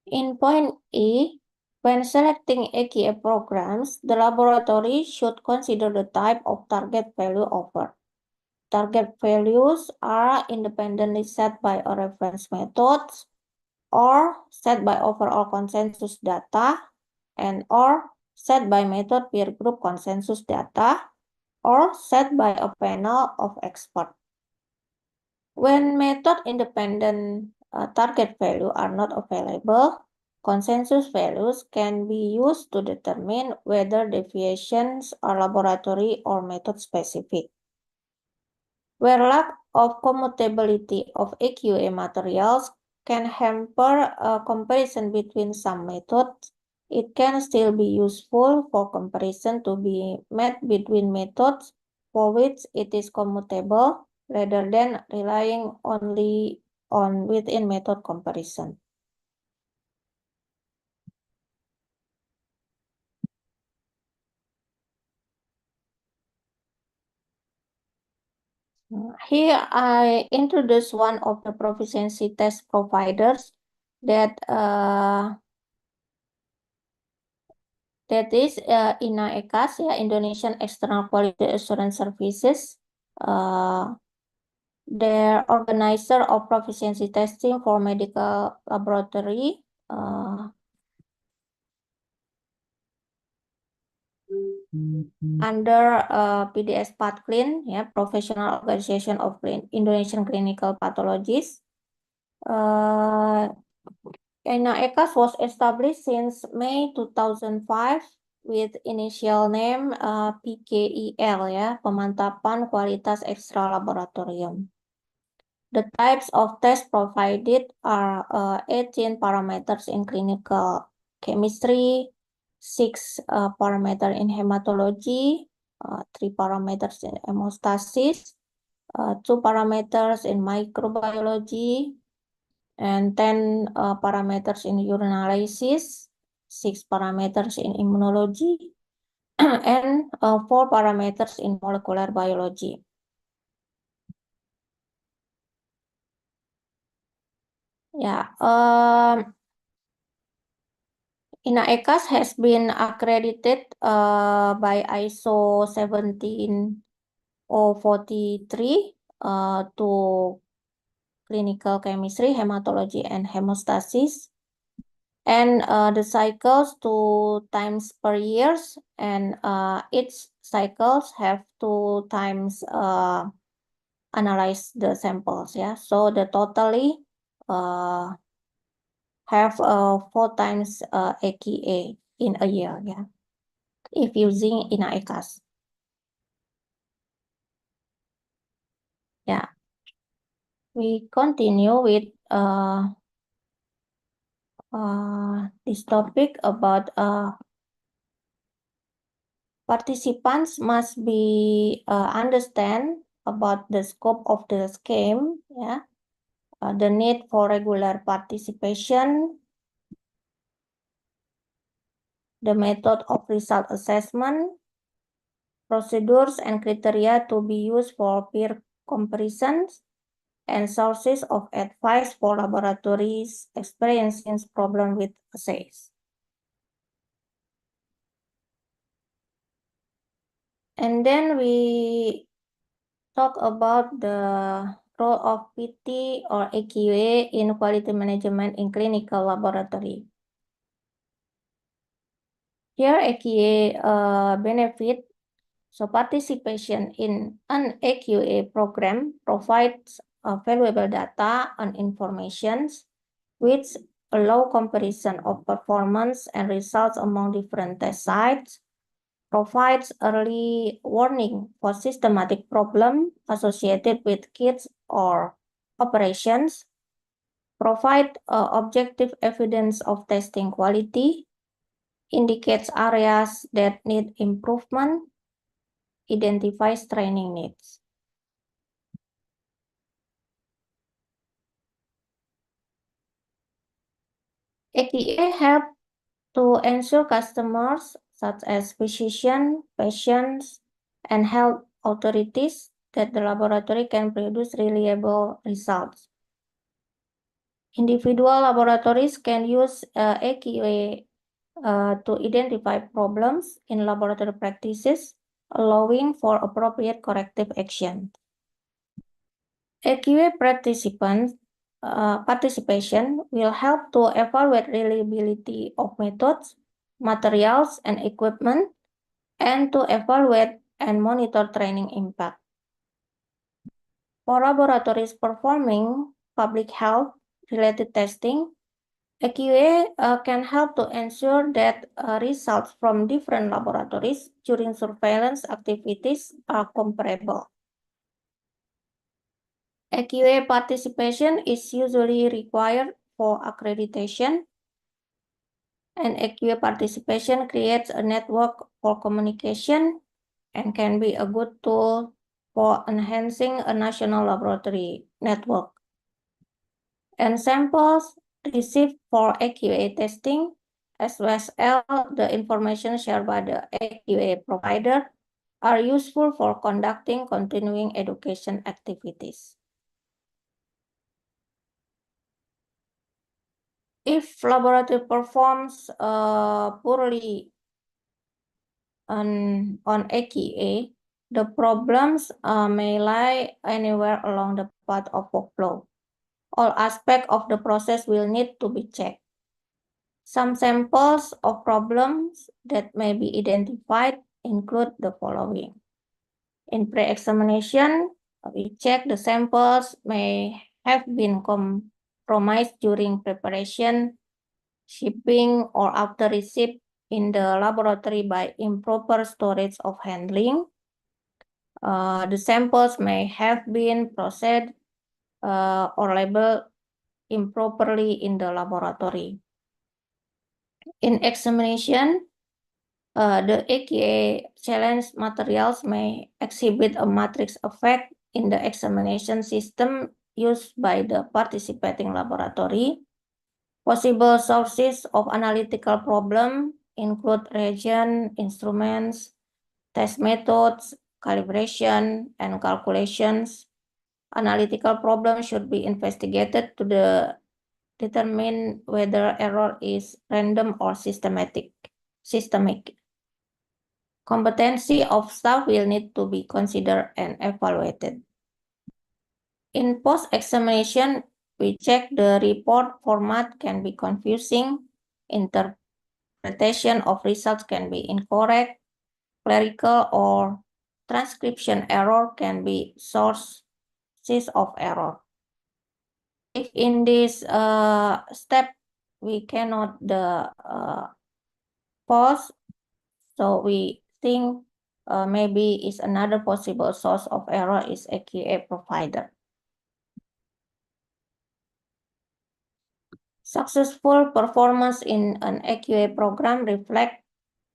In point E, when selecting AQA programs, the laboratory should consider the type of target value offered. Target values are independently set by a reference method or set by overall consensus data and or set by method peer group consensus data or set by a panel of experts. When method independent target value are not available, consensus values can be used to determine whether deviations are laboratory or method specific. Where lack of commutability of AQA materials can hamper a comparison between some methods, it can still be useful for comparison to be made between methods for which it is commutable rather than relying only on within method comparison. Here I introduce one of the proficiency test providers that is INAECAS, ya, Indonesian External Quality Assurance Services. Their organizer of proficiency testing for medical laboratory. Under PDS PATCLIN, ya, Professional Organization of Indonesian Clinical Pathologists. NAECAS was established since May 2005 with initial name PKIL ya, Pemantapan Kualitas Ekstra Laboratorium. The types of tests provided are 18 parameters in clinical chemistry, 6 parameters in hematology, 3 parameters in hemostasis, 2 parameters in microbiology, and 10 parameters in urinalysis, 6 parameters in immunology, and 4 parameters in molecular biology. Yeah, NAECAS has been accredited by ISO 17043 to clinical chemistry, hematology, and hemostasis. And the cycles 2 times per year, and each cycles have 2 times analyze the samples. Yeah, so the totally have 4 times AKA in a year. Yeah, if using NAECAS. Yeah, we continue with this topic about participants must be understand about the scope of the scheme, yeah, the need for regular participation, the method of result assessment, procedures and criteria to be used for peer comparisons, and sources of advice for laboratories experiencing problem with assays. And then we talk about the role of PT or AQA in quality management in clinical laboratory. Here, AQA benefit. So participation in an AQA program provides valuable data and information which allow comparison of performance and results among different test sites, provides early warning for systematic problem associated with kits or operations, provide objective evidence of testing quality, indicates areas that need improvement, identifies training needs. AQA help to ensure customers such as physicians, patients, and health authorities that the laboratory can produce reliable results. Individual laboratories can use AQA to identify problems in laboratory practices, allowing for appropriate corrective action. AQA participation will help to evaluate reliability of methods, materials, and equipment, and to evaluate and monitor training impact. For laboratories performing public health related testing, AQA can help to ensure that results from different laboratories during surveillance activities are comparable. AQA participation is usually required for accreditation, and AQA participation creates a network for communication and can be a good tool for enhancing a national laboratory network. And samples received for AQA testing, as well as the information shared by the AQA provider, are useful for conducting continuing education activities. If laboratory performs poorly on AQA, the problems may lie anywhere along the path of workflow. All aspects of the process will need to be checked. Some samples of problems that may be identified include the following. In pre-examination, we check the samples may have been compromised during preparation shipping, or after receipt in the laboratory by improper storage of handling. The samples may have been processed or labeled improperly in the laboratory. In examination, the AQA challenge materials may exhibit a matrix effect in the examination system used by the participating laboratory. Possible sources of analytical problem include reagent, instruments, test methods, calibration, and calculations. Analytical problems should be investigated to determine whether error is random or systemic. Competency of staff will need to be considered and evaluated. In post-examination, we check the report format can be confusing, interpretation of results can be incorrect, clerical or transcription error can be sources of error. If in this step we cannot pause, so we think maybe is another possible source of error is AQA provider. Successful performance in an AQA program reflect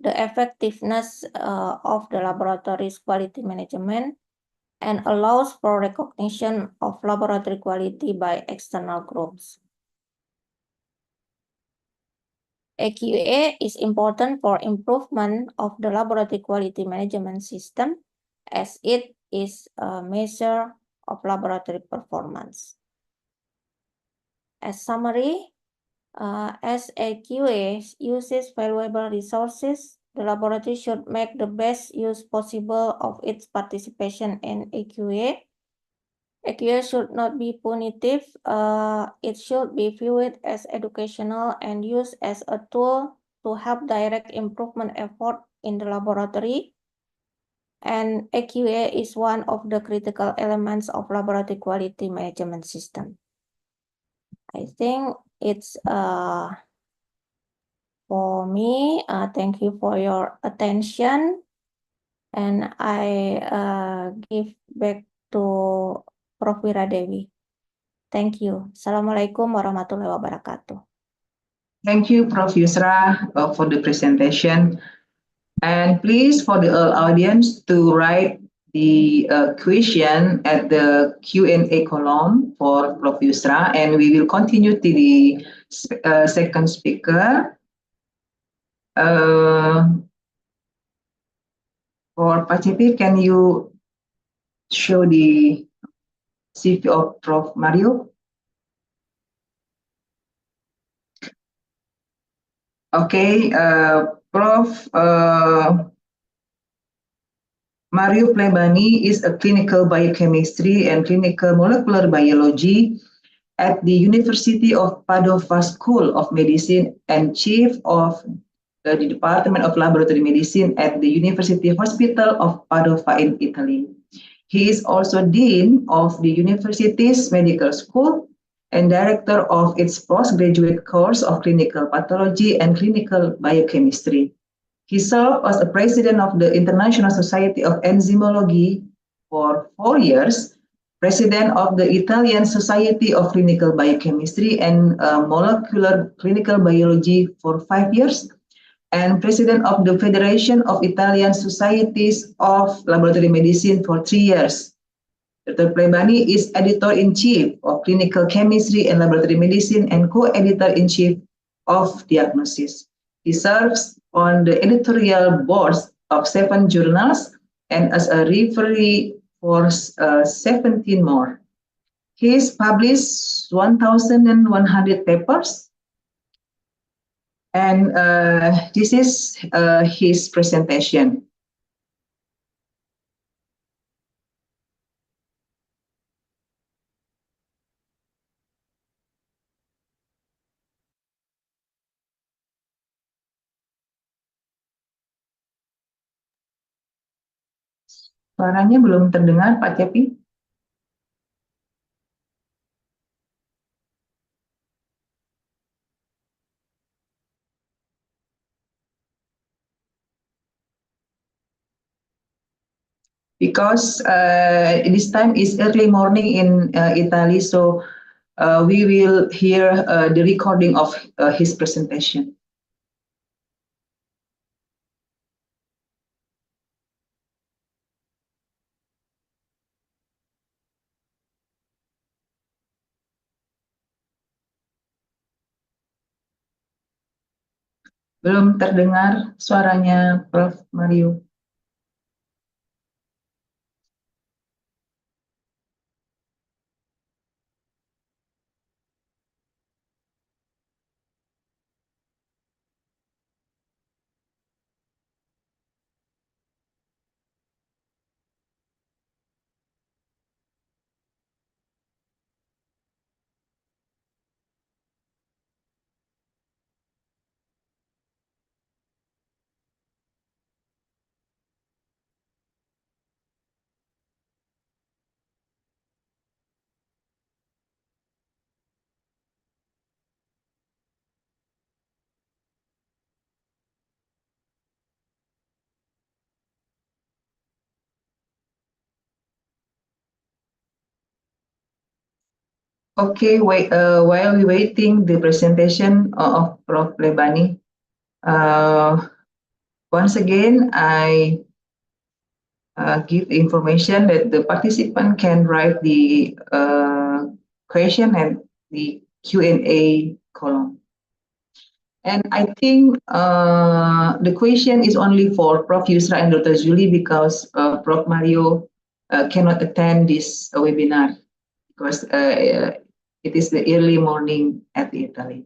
the effectiveness of the laboratory's quality management and allows for recognition of laboratory quality by external groups. AQA is important for improvement of the laboratory quality management system as it is a measure of laboratory performance. As summary, as AQA uses valuable resources, the laboratory should make the best use possible of its participation in AQA. AQA should not be punitive. It should be viewed as educational and used as a tool to help direct improvement effort in the laboratory. And AQA is one of the critical elements of laboratory quality management system. I think it's for me. Thank you for your attention. And I give back to Prof. Wiradewi. Thank you. Assalamualaikum warahmatullahi wabarakatuh. Thank you, Prof. Yusra, for the presentation. And please, for the audience, to write the question at the Q&A column for Prof. Yusra, and we will continue to the second speaker. For Pacific, can you show the CV of Prof. Mario? Okay, Prof. Mario Plebani is a clinical biochemistry and clinical molecular biology at the University of Padova School of Medicine and Chief of the Department of Laboratory Medicine at the University Hospital of Padova in Italy. He is also Dean of the university's medical school and director of its postgraduate course of clinical pathology and clinical biochemistry. He served as the president of the International Society of Enzymology for 4 years, president of the Italian Society of Clinical Biochemistry and Molecular Clinical Biology for 5 years, and president of the Federation of Italian Societies of Laboratory Medicine for 3 years. Dr. Plebani is editor-in-chief of Clinical Chemistry and Laboratory Medicine and co-editor-in-chief of Diagnosis. He serves on the editorial boards of 7 journals and as a referee for 17 more. He has published 1,100 papers, and this is his presentation. Suaranya belum terdengar, Pak Cepi. because this time is early morning in Italy, so we will hear the recording of his presentation. Belum terdengar suaranya Prof. Mario. Okay, while we waiting the presentation of Prof. Lebani, once again, I give information that the participant can write the question and the Q&A column. And I think the question is only for Prof. Yusra and Dr. Julie because Prof. Mario cannot attend this webinar because it is the early morning at Italy.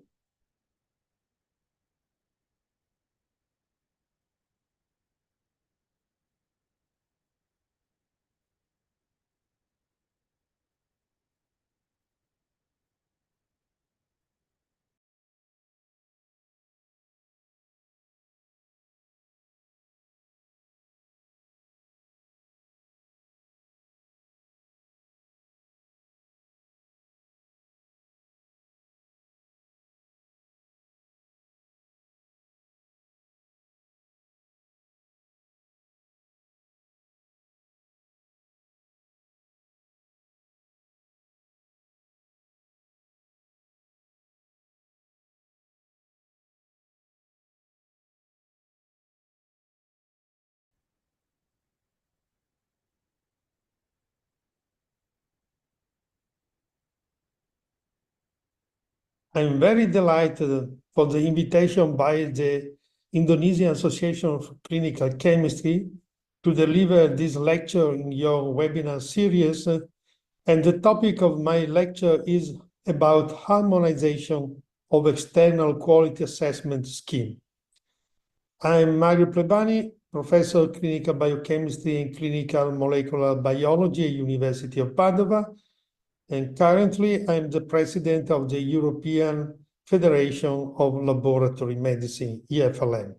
I'm very delighted for the invitation by the Indonesian Association of Clinical Chemistry to deliver this lecture in your webinar series. And the topic of my lecture is about harmonization of external quality assessment scheme. I'm Mario Plebani, Professor of Clinical Biochemistry and Clinical Molecular Biology at University of Padova. And currently, I'm the president of the European Federation of Laboratory Medicine, EFLM.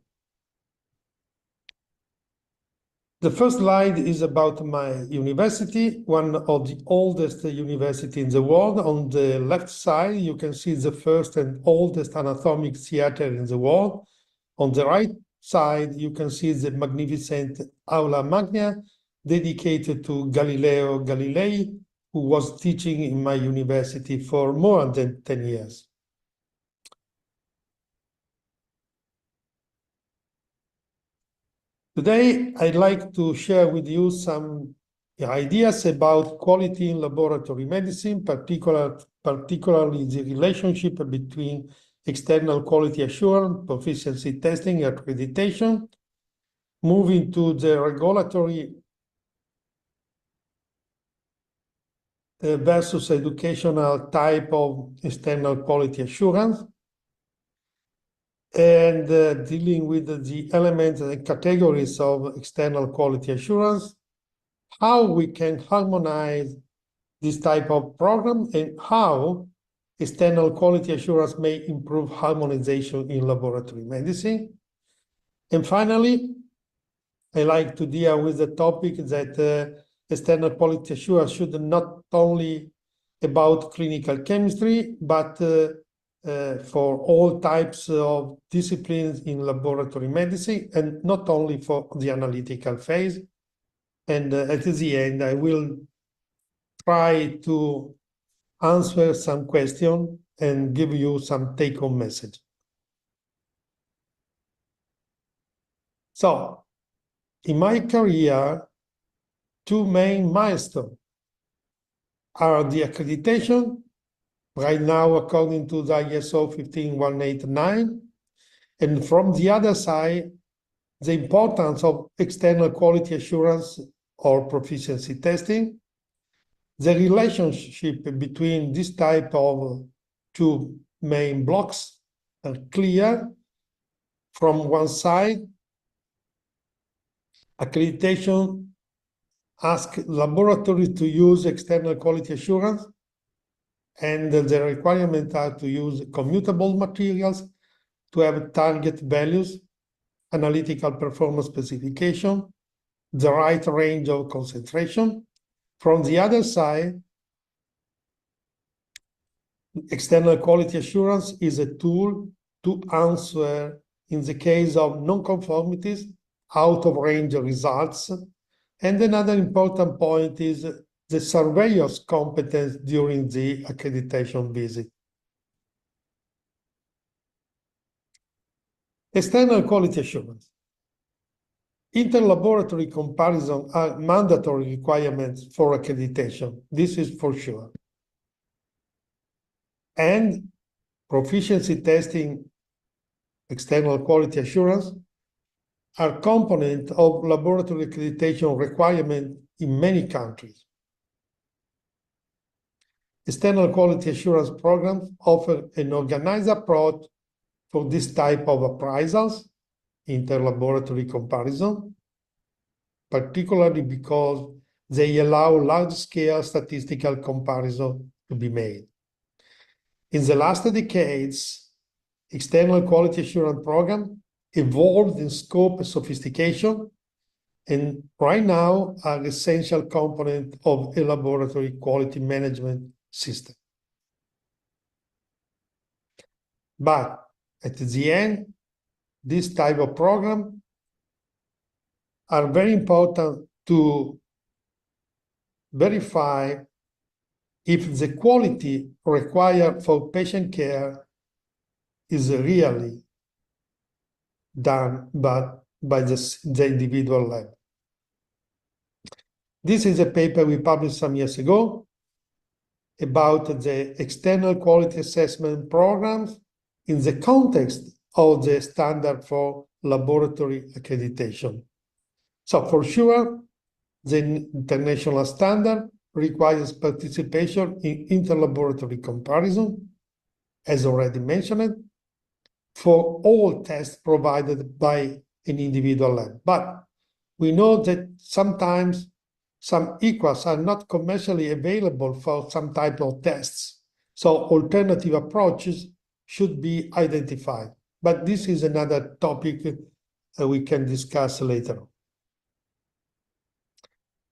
The first slide is about my university, one of the oldest universities in the world. On the left side, you can see the first and oldest anatomic theater in the world. On the right side, you can see the magnificent Aula Magna, dedicated to Galileo Galilei, who was teaching in my university for more than 10 years. Today, I'd like to share with you some ideas about quality in laboratory medicine, particularly the relationship between external quality assurance, proficiency testing, accreditation, moving to the regulatory versus educational type of external quality assurance, and dealing with the elements and categories of external quality assurance, how we can harmonize this type of program, and how external quality assurance may improve harmonization in laboratory medicine. And finally, I like to deal with the topic that external quality assurance should not only about clinical chemistry, but for all types of disciplines in laboratory medicine, and not only for the analytical phase. and at the end, I will try to answer some questions and give you some take-home message. So, in my career, two main milestones are the accreditation, right now according to the ISO 15189, and from the other side, the importance of external quality assurance or proficiency testing. The relationship between this type of two main blocks are clear. From one side, accreditation asks laboratories to use external quality assurance, and the requirements are to use commutable materials, to have target values, analytical performance specification, the right range of concentration. From the other side, external quality assurance is a tool to answer in the case of non-conformities, out-of-range results. And another important point is the surveyor's competence during the accreditation visit. External quality assurance. Interlaboratory comparison are mandatory requirements for accreditation. This is for sure. And proficiency testing, external quality assurance, are components of laboratory accreditation requirement in many countries. External quality assurance programs offer an organized approach for this type of appraisals, interlaboratory comparison, particularly because they allow large-scale statistical comparison to be made. In the last decades, external quality assurance programs evolved in scope and sophistication, and right now are an essential component of a laboratory quality management system. But at the end, this type of program are very important to verify if the quality required for patient care is really done by the individual lab. This is a paper we published some years ago about the external quality assessment programs in the context of the standard for laboratory accreditation. So for sure, the international standard requires participation in interlaboratory comparison, as already mentioned, for all tests provided by an individual lab. But we know that sometimes some equals are not commercially available for some type of tests. So alternative approaches should be identified. But this is another topic that we can discuss later on.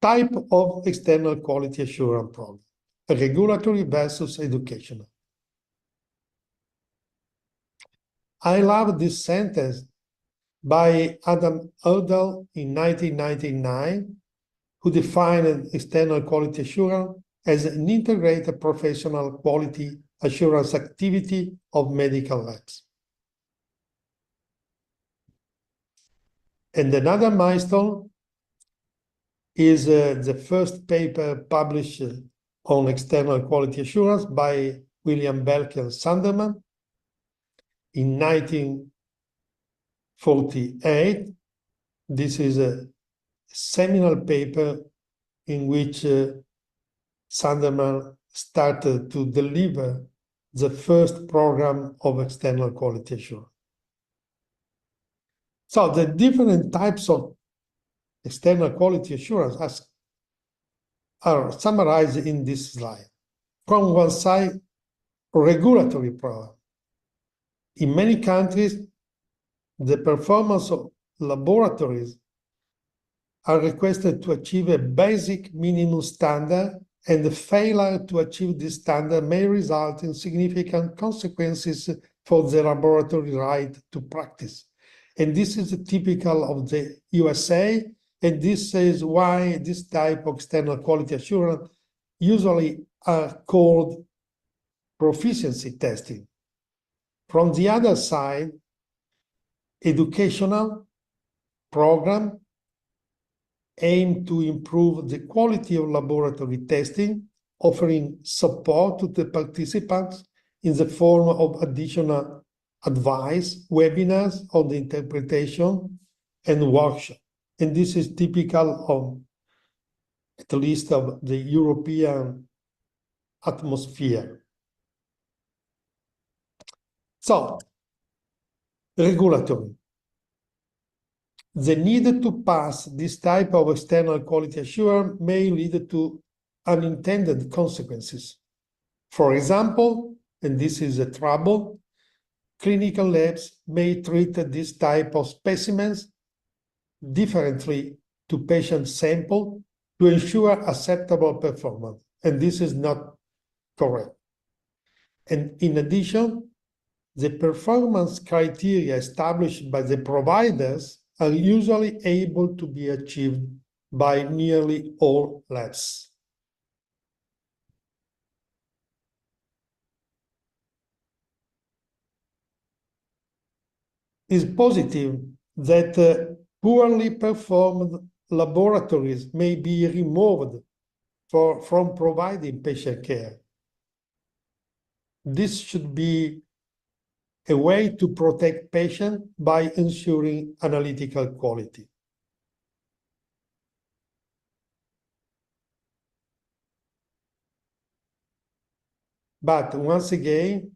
Type of external quality assurance program: regulatory versus educational. I love this sentence by Adam Erdel in 1999, who defined external quality assurance as an integrated professional quality assurance activity of medical labs. And another milestone is the first paper published on external quality assurance by William Belk and Sanderman in 1948. This is a seminal paper in which Sanderman started to deliver the first program of external quality assurance. So the different types of external quality assurance are summarized in this slide. From one side, regulatory program. In many countries, the performance of laboratories are requested to achieve a basic minimum standard, and the failure to achieve this standard may result in significant consequences for the laboratory right to practice. And this is typical of the USA And this is why this type of external quality assurance usually are called proficiency testing. From the other side, educational program aim to improve the quality of laboratory testing, offering support to the participants in the form of additional advice, webinars on the interpretation, and workshop. And this is typical of, at least, of the European atmosphere. So, regulatory. The need to pass this type of external quality assurance may lead to unintended consequences. For example, and this is a trouble, clinical labs may treat this type of specimens differently to patient sample to ensure acceptable performance, and this is not correct. And in addition, the performance criteria established by the providers are usually able to be achieved by nearly all labs. It's positive that poorly performed laboratories may be removed from providing patient care. This should be a way to protect patients by ensuring analytical quality. But once again,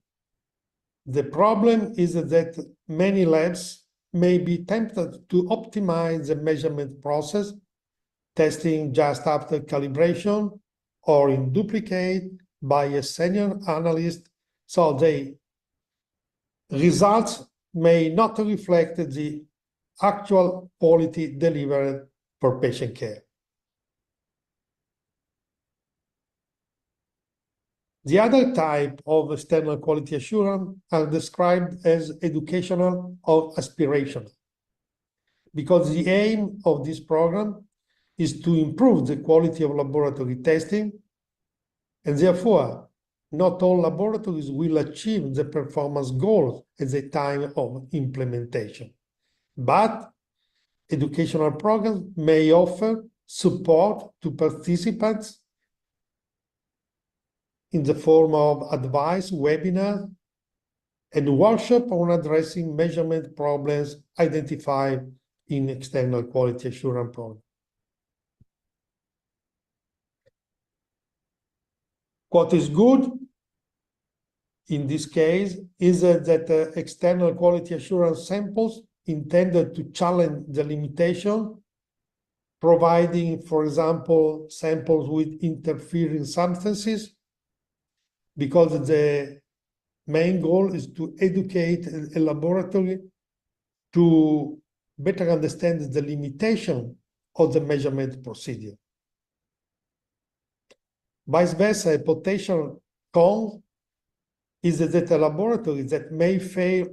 the problem is that many labs may be tempted to optimize the measurement process, testing just after calibration or in duplicate by a senior analyst, so the results may not reflect the actual quality delivered for patient care. The other type of external quality assurance are described as educational or aspirational, because the aim of this program is to improve the quality of laboratory testing, and therefore not all laboratories will achieve the performance goals at the time of implementation. But educational programs may offer support to participants in the form of advice, webinars, and workshop on addressing measurement problems identified in external quality assurance program. What is good in this case is that external quality assurance samples intended to challenge the limitation, providing, for example, samples with interfering substances, because the main goal is to educate a laboratory to better understand the limitation of the measurement procedure. Vice versa, a potential con is that a laboratory that may fail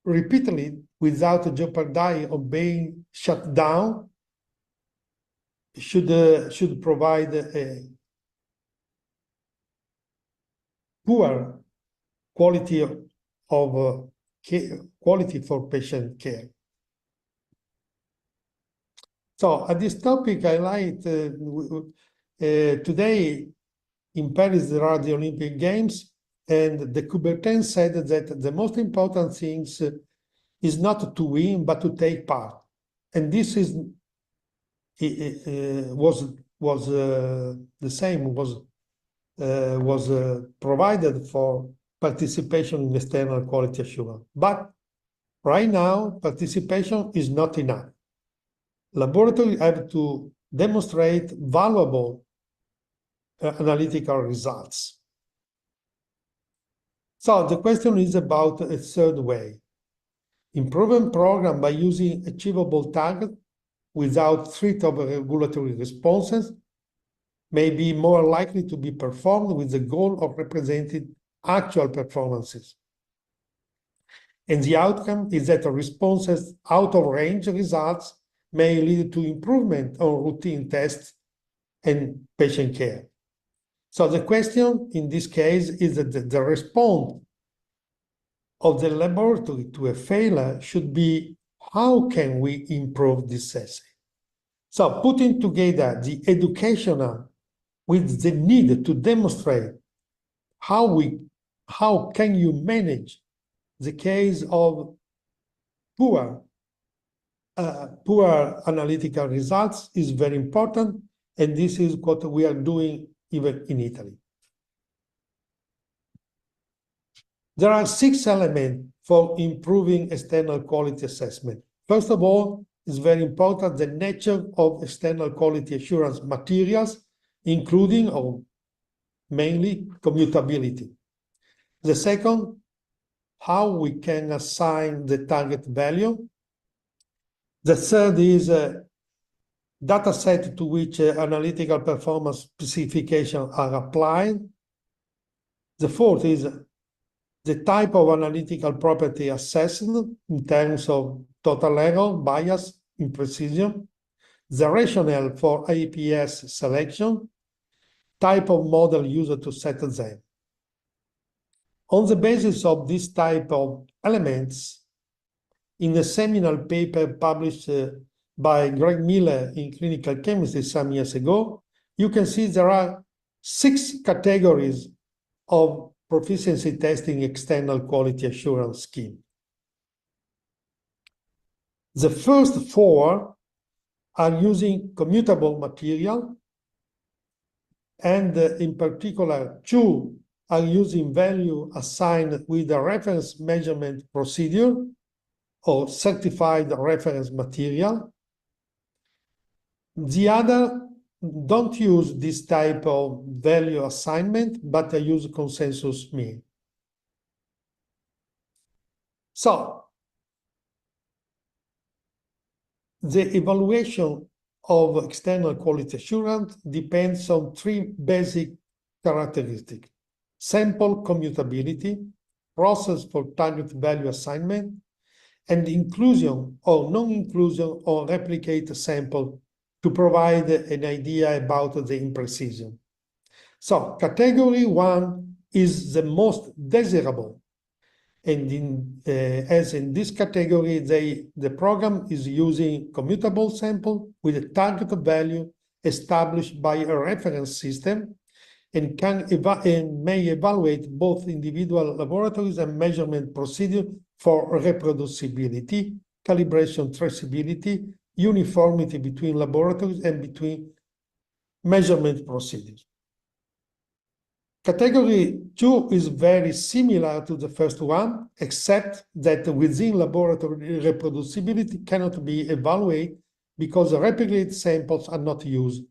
repeatedly without jeopardizing of being shut down should provide a poor quality of care, quality for patient care. So at this topic, I like today in Paris there are the Olympic Games, and the Coubertin said that the most important things is not to win but to take part, and this is was the same was provided for participation in external quality assurance. But right now, participation is not enough. Laboratories have to demonstrate valuable analytical results. So the question is about a third way. Improving program by using achievable targets without threat of regulatory responses may be more likely to be performed with the goal of representing actual performances. And the outcome is that responses out of range results may lead to improvement on routine tests and patient care. So the question in this case is that the response of the laboratory to a failure should be, how can we improve this assay? So putting together the educational with the need to demonstrate how can you manage the case of poor analytical results is very important, and this is what we are doing even in Italy. There are 6 elements for improving external quality assessment. First of all, it's very important the nature of external quality assurance materials, including or mainly commutability. The second, how we can assign the target value. The third is a data set to which analytical performance specifications are applied. The fourth is the type of analytical property assessed in terms of total error, bias, imprecision, the rationale for IPS selection, type of model used to set them. On the basis of this type of elements, in a seminal paper published by Greg Miller in Clinical Chemistry some years ago, you can see there are 6 categories of proficiency testing external quality assurance scheme. The first 4 are using commutable material, and in particular 2 are using value assigned with a reference measurement procedure or certified reference material. The other don't use this type of value assignment, but they use consensus mean. So, the evaluation of external quality assurance depends on 3 basic characteristics: sample commutability, process for target value assignment, and inclusion or non-inclusion or replicate sample to provide an idea about the imprecision. So category 1 is the most desirable. And as in this category, the program is using commutable sample with a target value established by a reference system and may evaluate both individual laboratories and measurement procedure for reproducibility, calibration traceability, uniformity between laboratories and between measurement procedures. Category 2 is very similar to the first one, except that within laboratory reproducibility cannot be evaluated because replicate samples are not used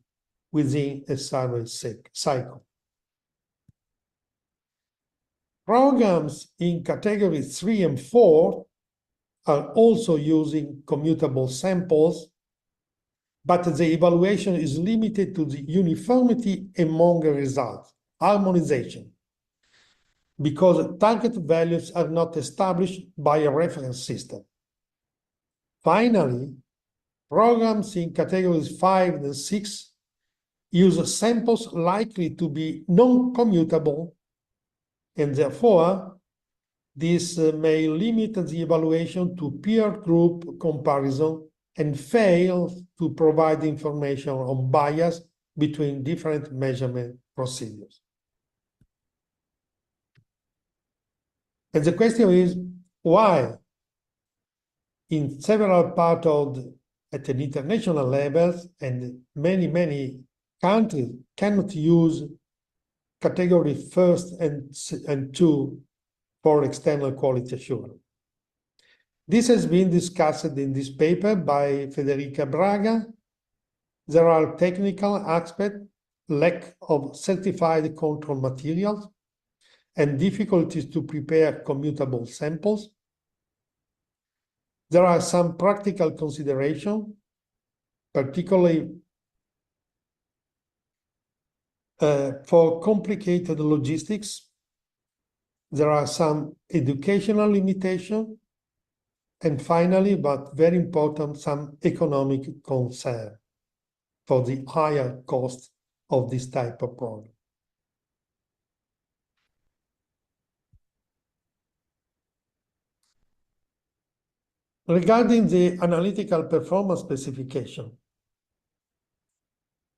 within a survey cycle. Programs in category 3 and 4 are also using commutable samples, but the evaluation is limited to the uniformity among the results, harmonization, because target values are not established by a reference system. Finally, programs in categories 5 and 6 use samples likely to be non-commutable, and therefore, this may limit the evaluation to peer group comparison and fail to provide information on bias between different measurement procedures. And the question is, why in several parts at an international level and many countries cannot use category 1 and 2 for external quality assurance? This has been discussed in this paper by Federica Braga. There are technical aspects, lack of certified control materials, and difficulties to prepare commutable samples. There are some practical considerations, particularly for complicated logistics. There are some educational limitations, And finally, but very important, some economic concern for the higher cost of this type of program. Regarding the analytical performance specification,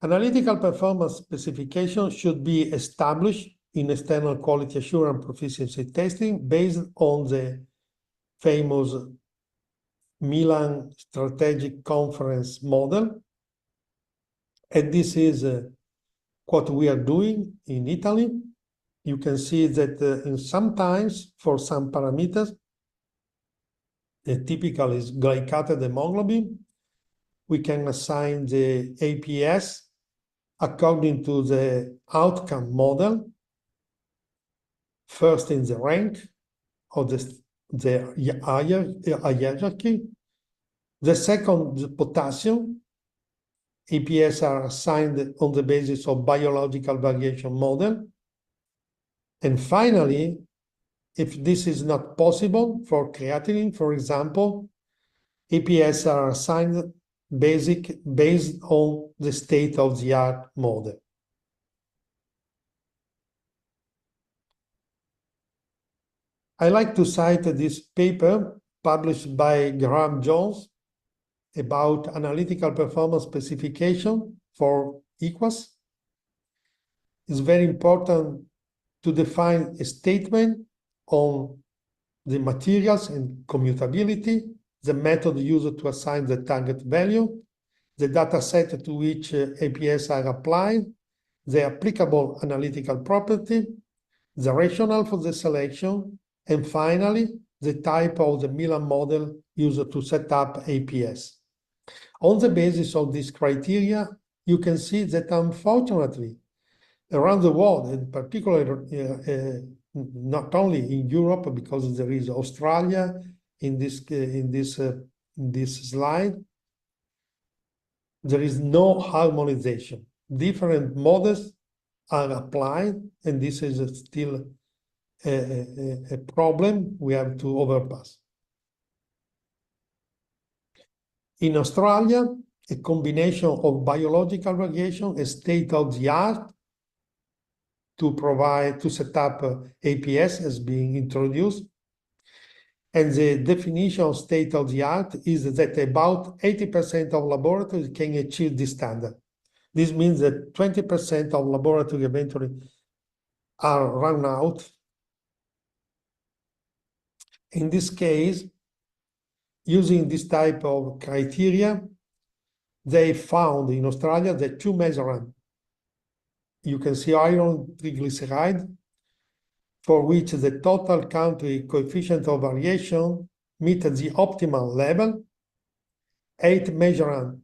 analytical performance specification should be established in external quality assurance proficiency testing based on the famous Milan Strategic Conference model. And this is what we are doing in Italy. You can see that in sometimes for some parameters, the typical is glycated hemoglobin, we can assign the APS according to the outcome model, first in the rank of the hierarchy. The second, the potassium. APS are assigned on the basis of biological variation model. And finally, if this is not possible for creatinine, for example, APS are assigned based on the state-of-the-art model. I like to cite this paper published by Graham Jones about analytical performance specification for EQUAS. It's very important to define a statement on the materials and commutability, the method used to assign the target value, the data set to which APS are applied, the applicable analytical property, the rationale for the selection, and finally, the type of the Milan model used to set up APS. On the basis of these criteria, you can see that unfortunately, around the world, in particular, not only in Europe, because there is Australia in this slide, there is no harmonization. Different models are applied, and this is still a problem we have to overpass. In Australia, a combination of biological variation and state-of-the-art to set up APS as being introduced. And the definition of state-of-the-art is that about 80% of laboratories can achieve this standard. This means that 20% of laboratories eventually are run out. In this case, using this type of criteria, they found in Australia that two measurements, you can see iron triglyceride, for which the total country coefficient of variation meet the optimal level. 8 measurements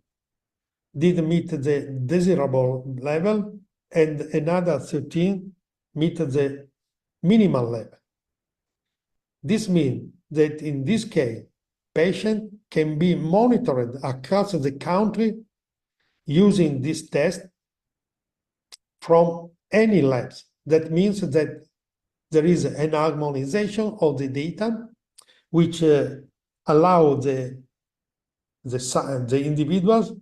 did meet the desirable level, and another 13 meet the minimal level. This means that in this case, patients can be monitored across the country using this test from any labs. That means that there is an harmonization of the data, which allow the individuals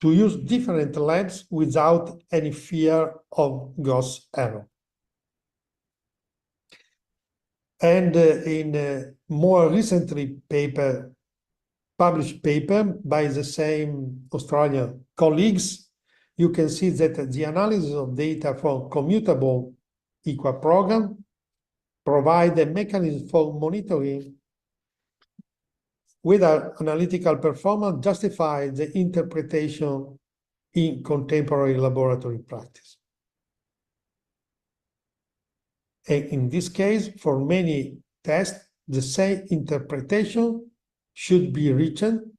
to use different labs without any fear of gross error. And in a more recently published paper by the same Australian colleagues, you can see that the analysis of data from commutable EQUA program provide a mechanism for monitoring whether analytical performance justifies the interpretation in contemporary laboratory practice. And in this case, for many tests, the same interpretation should be written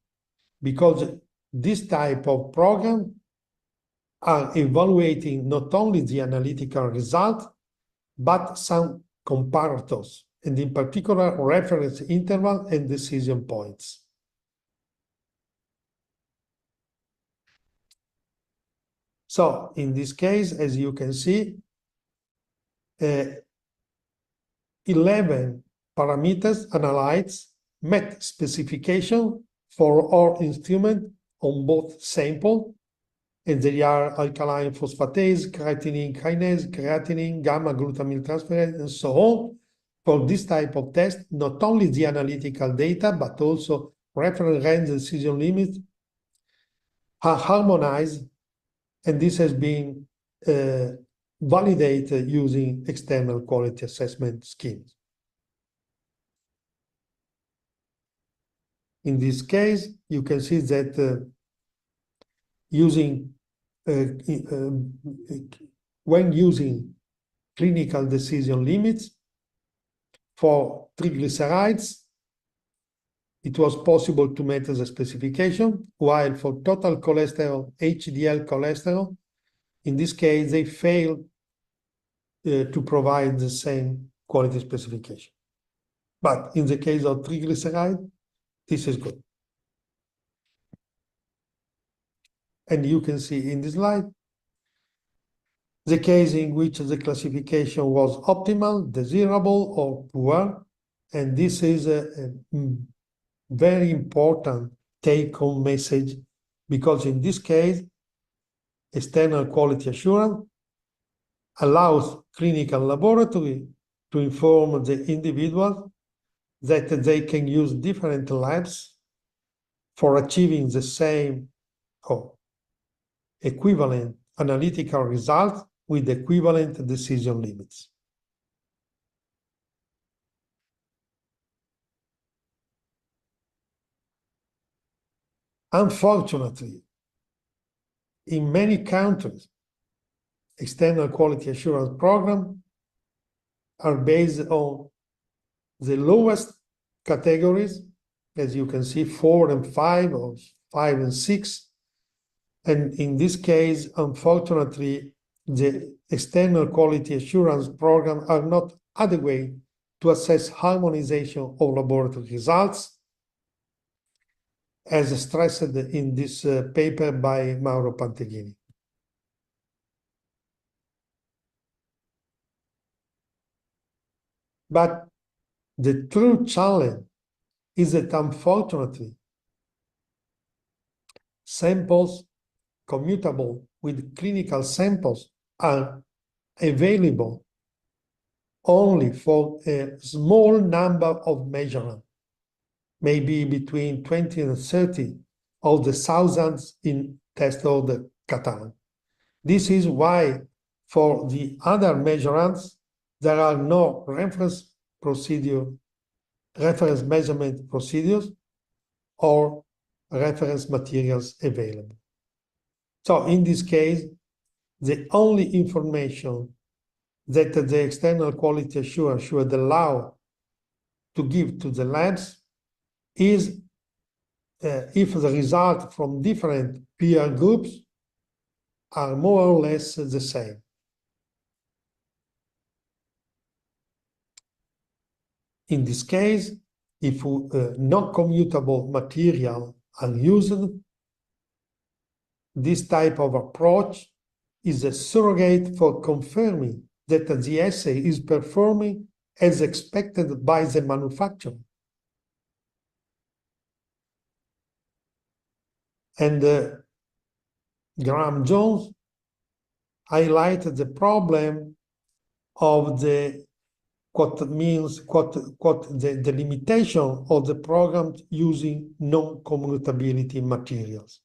because this type of program are evaluating not only the analytical result, but some comparators, and in particular, reference interval and decision points. So in this case, as you can see, 11 parameters analyzed met specification for our instrument on both sample, and they are alkaline phosphatase, creatinine kinase, creatinine, gamma glutamyl transferase, and so on. For this type of test, not only the analytical data, but also reference range and decision limits are harmonized, and this has been validated using external quality assessment schemes. In this case, you can see that when using clinical decision limits for triglycerides, it was possible to meet the specification, while for total cholesterol, HDL cholesterol, in this case, they failed to provide the same quality specification. But in the case of triglyceride, this is good. And you can see in this slide the case in which the classification was optimal, desirable, or poor. And this is a very important take-home message, because in this case, external quality assurance allows clinical laboratory to inform the individual that they can use different labs for achieving the same or equivalent analytical results with equivalent decision limits. Unfortunately, in many countries, external quality assurance programs are based on the lowest categories, as you can see, 4 and 5 or 5 and 6. And in this case, unfortunately, the external quality assurance programs are not adequate to assess harmonization of laboratory results, as stressed in this paper by Mauro Panteghini. But the true challenge is that, unfortunately, samples commutable with clinical samples are available only for a small number of measurements, maybe between 20 and 30 of the thousands in test of the catalog. This is why for the other measurements, there are no reference measurement procedures or reference materials available. So in this case, the only information that the external quality assurance should allow to give to the labs is if the results from different peer groups are more or less the same. In this case, if non-commutable material are used, this type of approach is a surrogate for confirming that the assay is performing as expected by the manufacturer. And Graham Jones highlighted the problem of the the limitation of the program using non-commutability materials.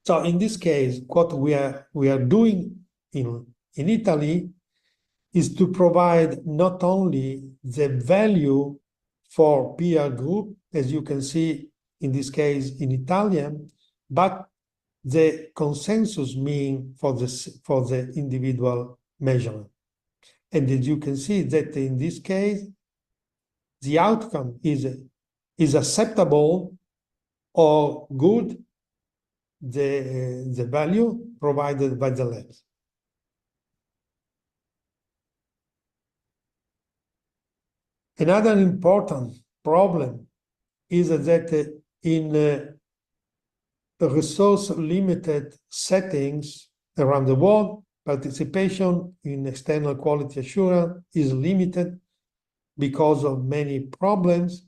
So in this case, what we are doing in Italy is to provide not only the value for peer group, as you can see in this case in Italian, but the consensus mean for the individual measurement. And as you can see that in this case, the outcome is acceptable or good, the value provided by the labs. Another important problem is that in resource-limited settings around the world, participation in external quality assurance is limited because of many problems.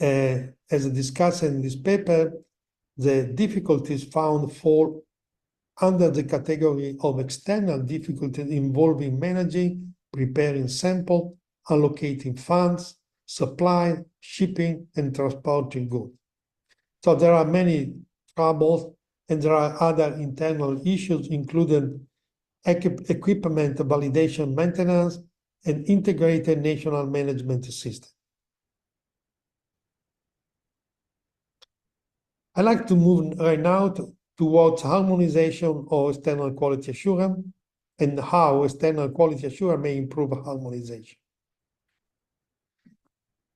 As discussed in this paper, the difficulties found fall under the category of external difficulties involving managing, preparing sample, allocating funds, supply, shipping, and transporting goods. So there are many troubles, and there are other internal issues, including equipment validation maintenance and integrated national management system. I'd like to move right now towards harmonization of external quality assurance and how external quality assurance may improve harmonization.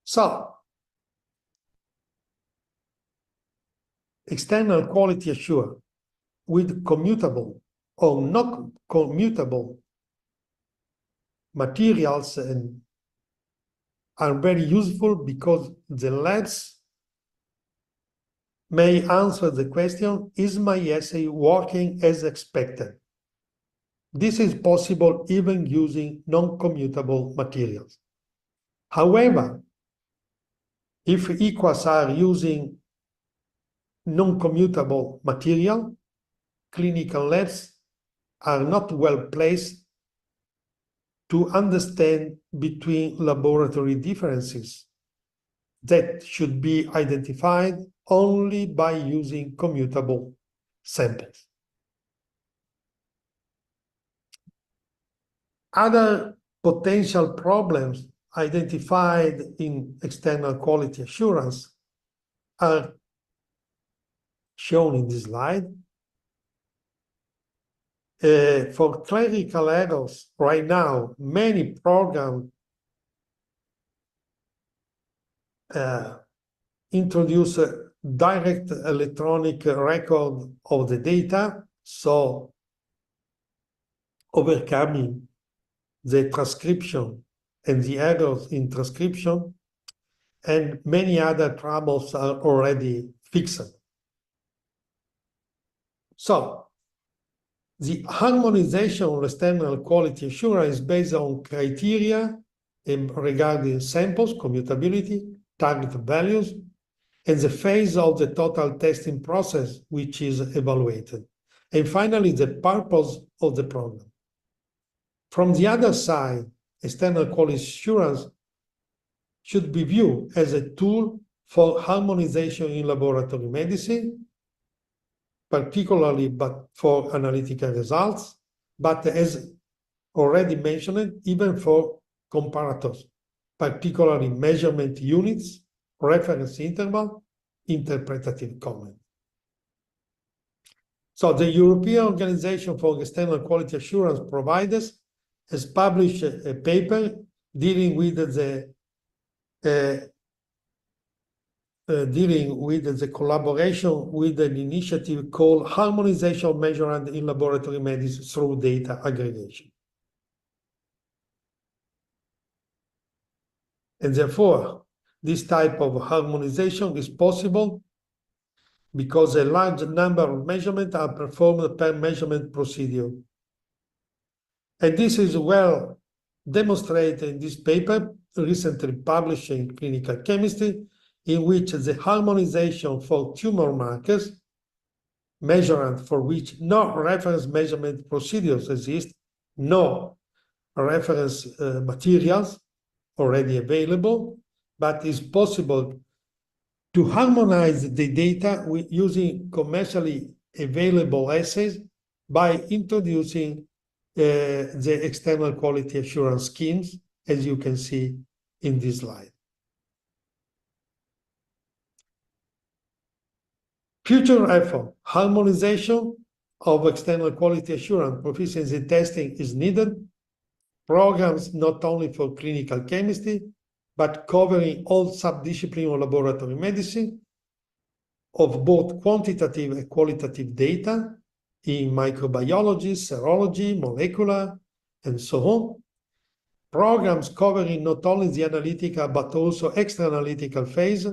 So, external quality assurance with commutable or not commutable materials and are very useful because the labs may answer the question, is my assay working as expected? This is possible even using non-commutable materials. However, if EQUAs are using non-commutable material, clinical labs are not well placed to understand between laboratory differences that should be identified only by using commutable samples. Other potential problems identified in external quality assurance are shown in this slide. For clerical errors, right now, many programs introduce a direct electronic record of the data, so overcoming the transcription and the errors in transcription, and many other troubles are already fixed. So, the harmonization of external quality assurance is based on criteria regarding samples, commutability, target values, and the phase of the total testing process, which is evaluated. And finally, the purpose of the program. From the other side, external quality assurance should be viewed as a tool for harmonization in laboratory medicine, particularly but for analytical results, but as already mentioned, even for comparators, particularly measurement units, reference interval, interpretative comment. So the European Organization for External Quality Assurance Providers has published a paper dealing with the collaboration with an initiative called Harmonization of Measurement in Laboratory Medicine through Data Aggregation. And therefore, this type of harmonization is possible because a large number of measurements are performed per measurement procedure. And this is well demonstrated in this paper recently published in Clinical Chemistry, in which the harmonization for tumor markers, measurement for which no reference measurement procedures exist, no reference materials already available, but it's possible to harmonize the data using commercially available assays by introducing the external quality assurance schemes, as you can see in this slide. Future effort, harmonization of external quality assurance proficiency testing is needed. Programs not only for clinical chemistry, but covering all subdisciplines of laboratory medicine, of both quantitative and qualitative data in microbiology, serology, molecular, and so on. Programs covering not only the analytical, but also extra-analytical phase.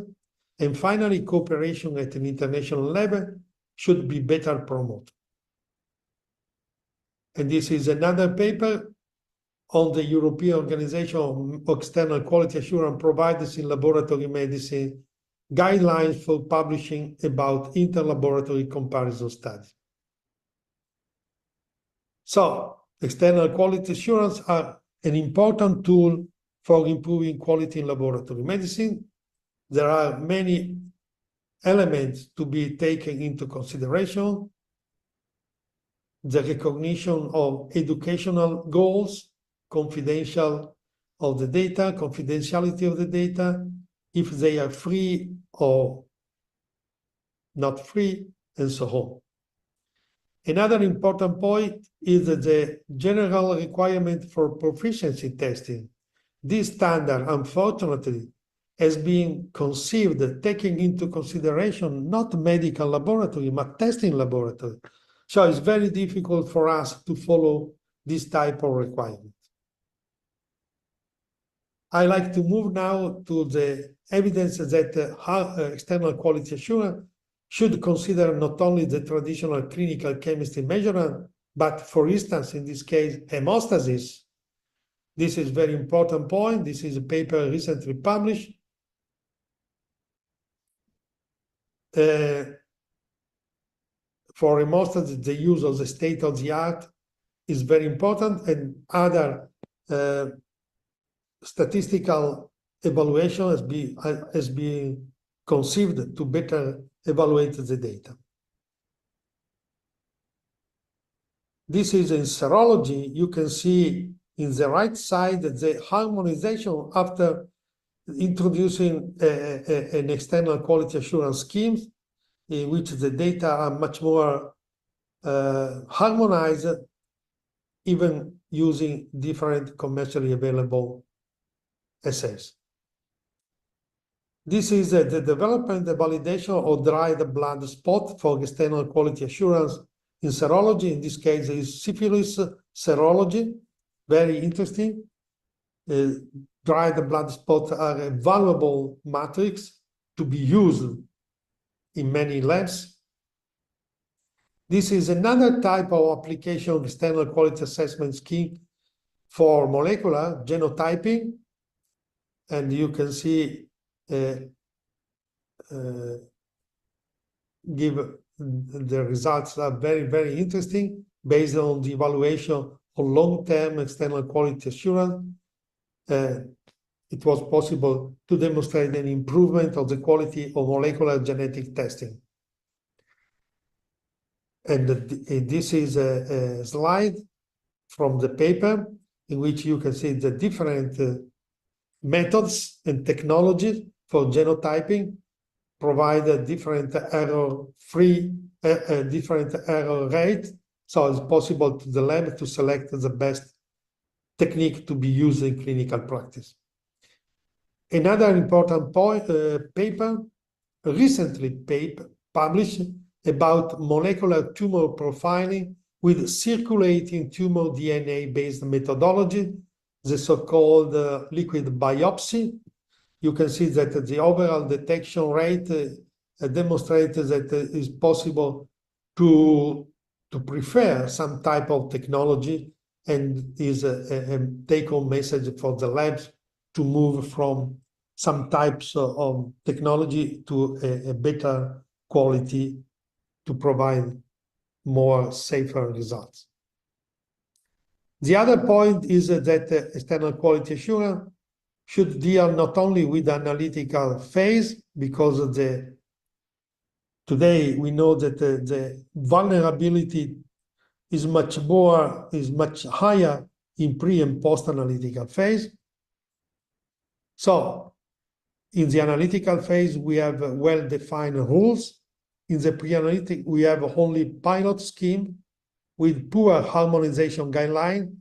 And finally, cooperation at an international level should be better promoted. And this is another paper on the European Organization of External Quality Assurance providers in laboratory medicine guidelines for publishing about interlaboratory comparison studies. So, external quality assurance are an important tool for improving quality in laboratory medicine. There are many elements to be taken into consideration. The recognition of educational goals, confidentiality of the data, if they are free or not free, and so on. Another important point is the general requirement for proficiency testing. This standard, unfortunately, has been conceived taking into consideration not medical laboratory, but testing laboratory. So it's very difficult for us to follow this type of requirement. I like to move now to the evidence that external quality assurance should consider not only the traditional clinical chemistry measurement, but for instance, in this case, hemostasis. This is a very important point. This is a paper recently published. For hemostasis, the use of the state-of-the-art is very important, and other statistical evaluation has been conceived to better evaluate the data. This is in serology. You can see in the right side the harmonization after introducing an external quality assurance scheme in which the data are much more harmonized, even using different commercially available assays. This is the development and validation of dried blood spot for external quality assurance in serology. In this case, is syphilis serology. Very interesting. Dried blood spots are a valuable matrix to be used in many labs. This is another type of application of external quality assessment scheme for molecular genotyping. And you can see the results are very, very interesting based on the evaluation of long-term external quality assurance. It was possible to demonstrate an improvement of the quality of molecular genetic testing. And this is a slide from the paper in which you can see the different methods and technologies for genotyping provide a different error-free, different error rate. So it's possible to the lab to select the best technique to be used in clinical practice. Another important point, paper recently published about molecular tumor profiling with circulating tumor DNA-based methodology, the so-called liquid biopsy. You can see that the overall detection rate demonstrates that it is possible to prefer some type of technology, and is a take-home message for the labs to move from some types of technology to a better quality to provide more safer results. The other point is that external quality assurance should deal not only with the analytical phase, because today we know that the vulnerability is much higher in pre and post analytical phase. So in the analytical phase, we have well-defined rules. In the pre-analytic, we have only pilot scheme with poor harmonization guideline,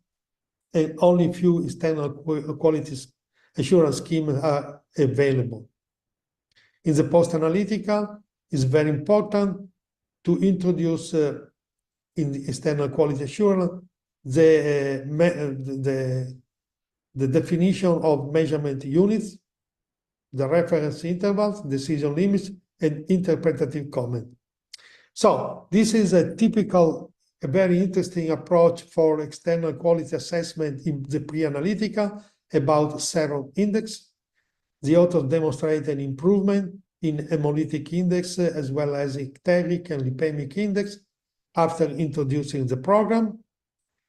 and only few external quality assurance schemes are available. In the post-analytical, it's very important to introduce in the external quality assurance the definition of measurement units, the reference intervals, decision limits, and interpretative comment. So this is a typical a very interesting approach for external quality assessment in the pre-analytical about serum index. The authors demonstrate an improvement in hemolytic index as well as icteric and lipemic index after introducing the program.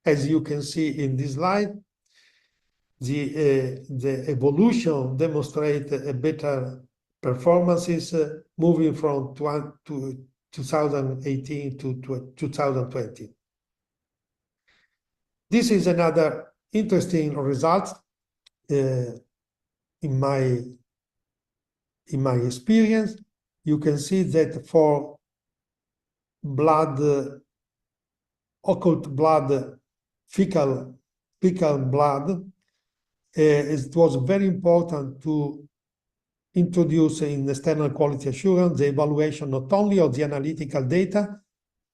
As you can see in this slide, the evolution demonstrates a better performances moving from 2018 to 2020. This is another interesting result in my experience. You can see that for blood, occult blood, fecal blood, it was very important to introduce in external quality assurance the evaluation not only of the analytical data,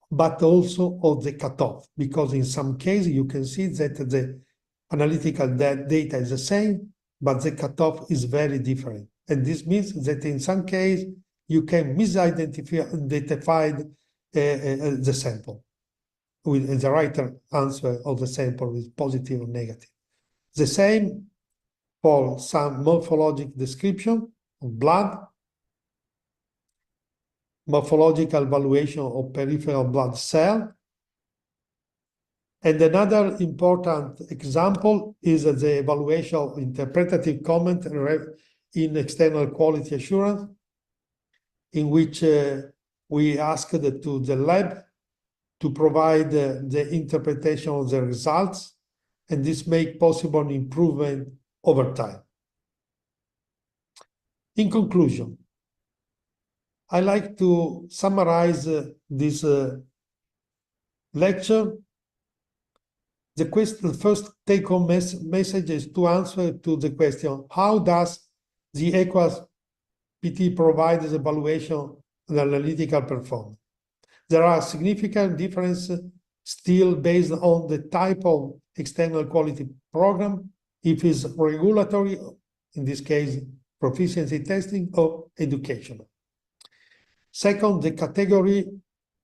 but also of the cutoff, because in some cases you can see that the analytical data is the same, but the cutoff is very different. And this means that in some cases you can misidentify the sample with the right answer of the sample is positive or negative. The same for some morphologic description of blood, morphological evaluation of peripheral blood cell. And another important example is the evaluation of interpretative comment in external quality assurance, in which we asked to the lab to provide the interpretation of the results, and this make possible an improvement over time. In conclusion, I like to summarize this lecture. The first take-home message is to answer to the question, how does the EQUAS PT provide the evaluation of analytical performance? There are significant differences still based on the type of external quality program, if it's regulatory, in this case, proficiency testing, or educational. Second, the category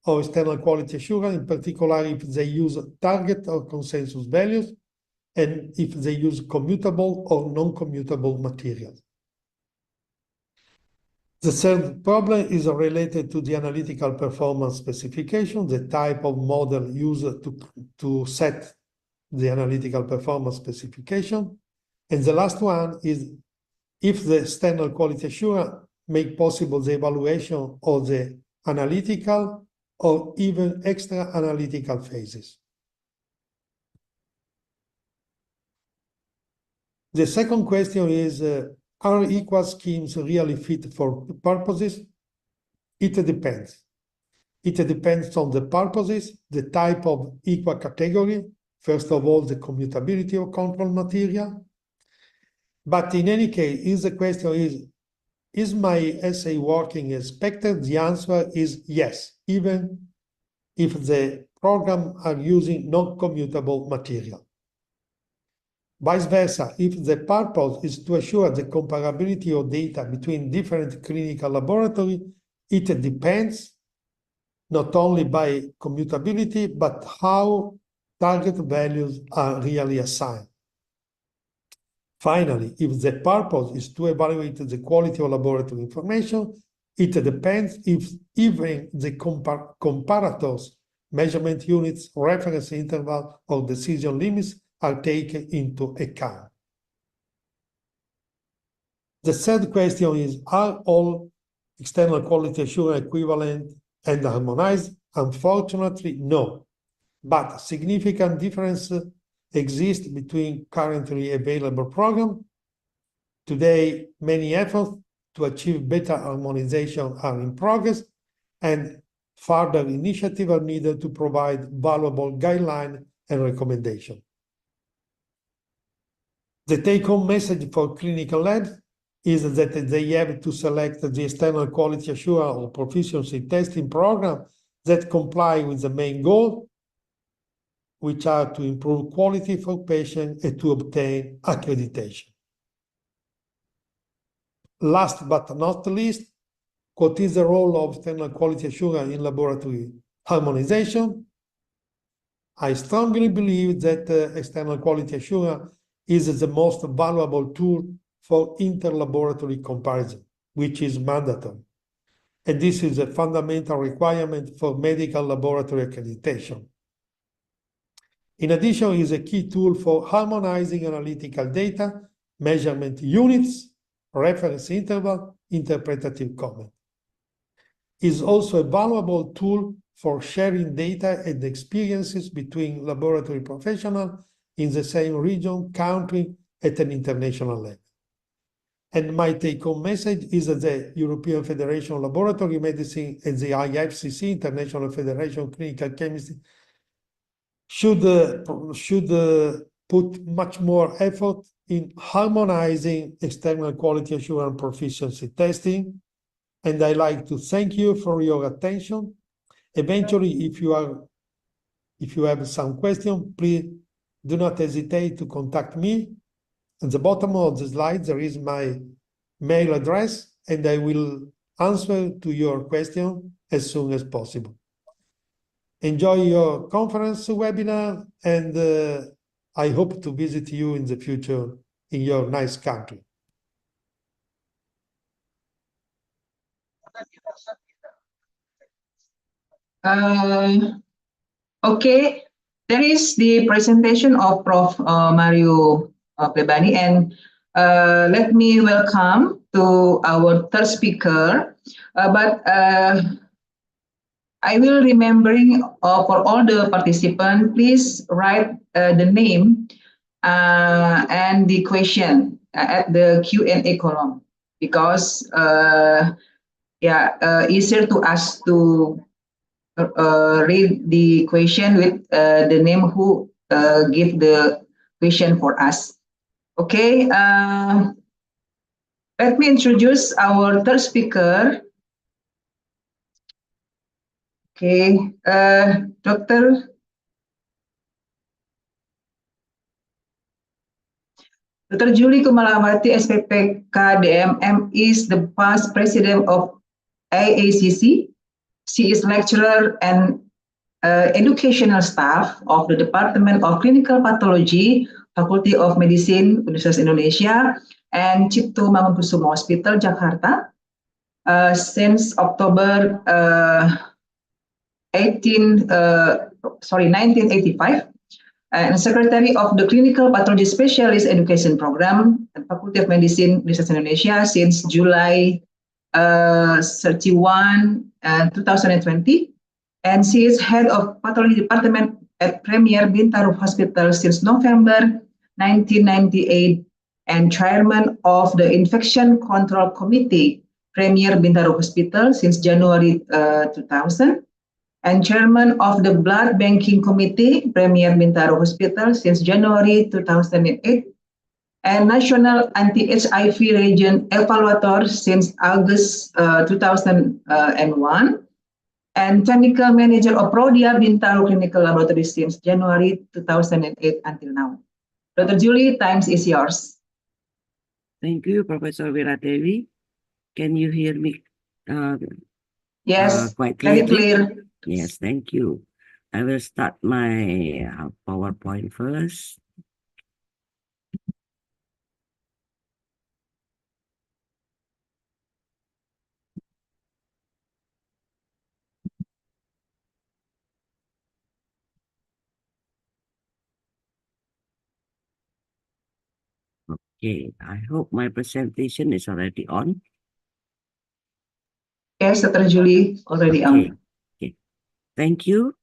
of external quality assurance, in particular if they use target or consensus values, and if they use commutable or non-commutable materials. The third problem is related to the analytical performance specification, the type of model used to set the analytical performance specification. And the last one is if the external quality assurance make possible the evaluation of the analytical or even extra analytical phases. The second question is, are EQUAS schemes really fit for purposes? It depends. It depends on the purposes, the type of EQUA category, first of all, the commutability of control material. But in any case, if the question is my assay working as expected? The answer is yes, even if the program are using non-commutable material. Vice versa, if the purpose is to assure the comparability of data between different clinical laboratories, it depends not only by commutability, but how target values are really assigned. Finally, if the purpose is to evaluate the quality of laboratory information, it depends if even the comparators, measurement units, reference interval, or decision limits are taken into account. The third question is, are all external quality assurance equivalent and harmonized? Unfortunately, no. But significant differences exist between currently available programs. Today, many efforts to achieve better harmonization are in progress, and further initiatives are needed to provide valuable guidelines and recommendations. The take-home message for clinical labs is that they have to select the external quality assurance or proficiency testing program that comply with the main goal, which are to improve quality for patients and to obtain accreditation. Last but not least, what is the role of external quality assurance in laboratory harmonization? I strongly believe that external quality assurance is the most valuable tool for interlaboratory comparison, which is mandatory. And this is a fundamental requirement for medical laboratory accreditation. In addition, it is a key tool for harmonizing analytical data, measurement units, reference interval, interpretative comment. It is also a valuable tool for sharing data and experiences between laboratory professionals in the same region, country, at an international level. And my take-home message is that the European Federation of Laboratory Medicine and the IFCC, International Federation of Clinical Chemistry, should put much more effort in harmonizing external quality assurance proficiency testing. And I'd like to thank you for your attention. Eventually, if you have some question, please do not hesitate to contact me. At the bottom of the slide, there is my mail address, and I will answer to your question as soon as possible. Enjoy your conference webinar, and I hope to visit you in the future in your nice country. Okay, there is the presentation of Prof. Mario Plebani, and let me welcome to our third speaker. But I will remembering for all the participants, please write the name and the question at the Q&A column, because easier to ask to read the question with the name who give the question for us. Okay, let me introduce our third speaker. Okay, Dr. Julie Kumalawati, SPPK DMM, is the past president of AACC. She is lecturer and educational staff of the Department of Clinical Pathology, Faculty of Medicine, Universitas Indonesia, and Cipto Mangunkusumo Hospital, Jakarta, since October 1985, and Secretary of the Clinical Pathology Specialist Education Program at Faculty of Medicine, Universitas Indonesia, since July 31, 2020. And she is head of pathology department at Premier Bintaro Hospital since November 1998, and chairman of the Infection Control Committee, Premier Bintaro Hospital since January 2000, and chairman of the Blood Banking Committee, Premier Bintaro Hospital since January 2008, and National Anti-HIV Region Evaluator since August 2001, and Technical Manager of Prodia Bintaro Clinical Laboratory since January 2008 until now. Dr. Julie, time is yours. Thank you, Professor Wiradewi. Can you hear me? Yes, quite very clearly? clear. Yes, thank you. I will start my PowerPoint first. Okay, I hope my presentation is already on. Yes, Dr. Julie, already on. Okay, thank you.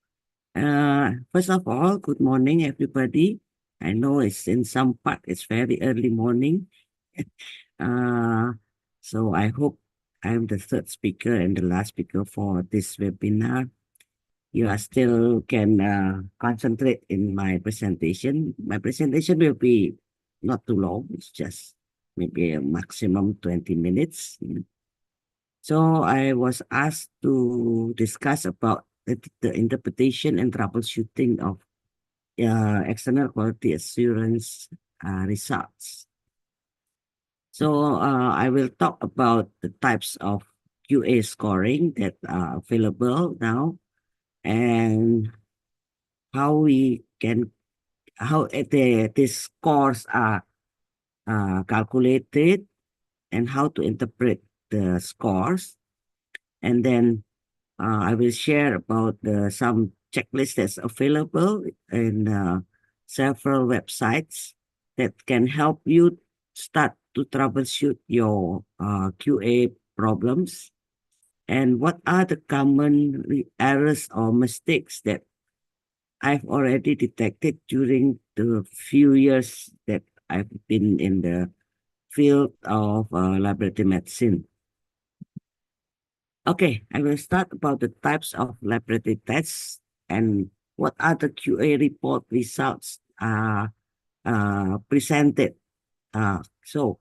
First of all, good morning, everybody. I know it's in some part, it's very early morning. So I hope I'm the third speaker and the last speaker for this webinar. You are still can concentrate in my presentation. My presentation will be not too long. It's just maybe a maximum 20 minutes. So I was asked to discuss about the interpretation and troubleshooting of external quality assurance results. So I will talk about the types of QA scoring that are available now, and how the scores are calculated and how to interpret the scores. And then I will share about some checklists that's available in several websites that can help you start to troubleshoot your QA problems. And what are the common errors or mistakes that I've already detected during the few years that I've been in the field of laboratory medicine. Okay, I will start about the types of laboratory tests and what are the QA report results presented. So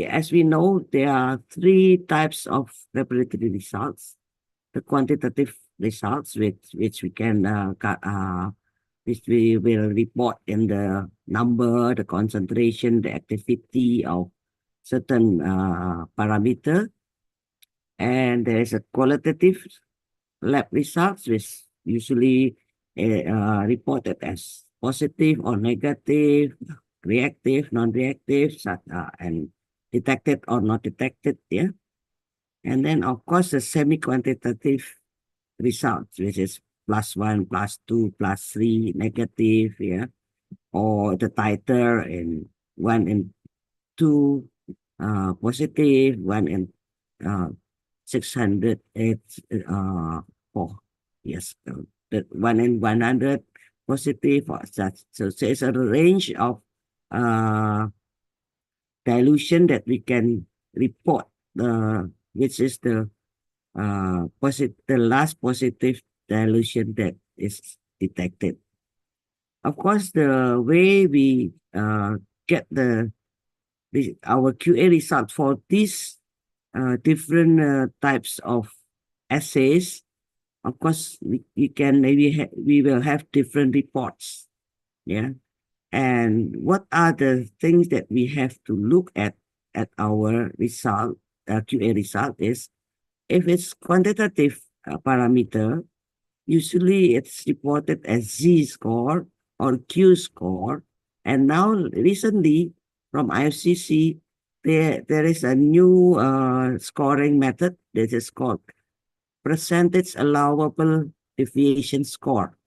as we know, there are three types of laboratory results. The quantitative results, which we will report in the number, the concentration, the activity of certain parameter. And there is a qualitative lab results, which usually reported as positive or negative, reactive, non-reactive, and detected or not detected. Yeah. And then, of course, the semi-quantitative results, which is +1, +2, +3, negative, yeah, or the titer in 1 and 2, positive, 1 and 608, 4. Yes, the 1 and 100 positive, or such. So there's a range of dilution that we can report, which is the last positive dilution that is detected. Of course, the way we get our QA result for these different types of assays, of course, we will have different reports. Yeah. And what are the things that we have to look at our result, QA result is, if it's quantitative parameter, usually it's reported as Z score or Q score. And now recently from IFCC, there is a new scoring method that is called percentage allowable deviation score.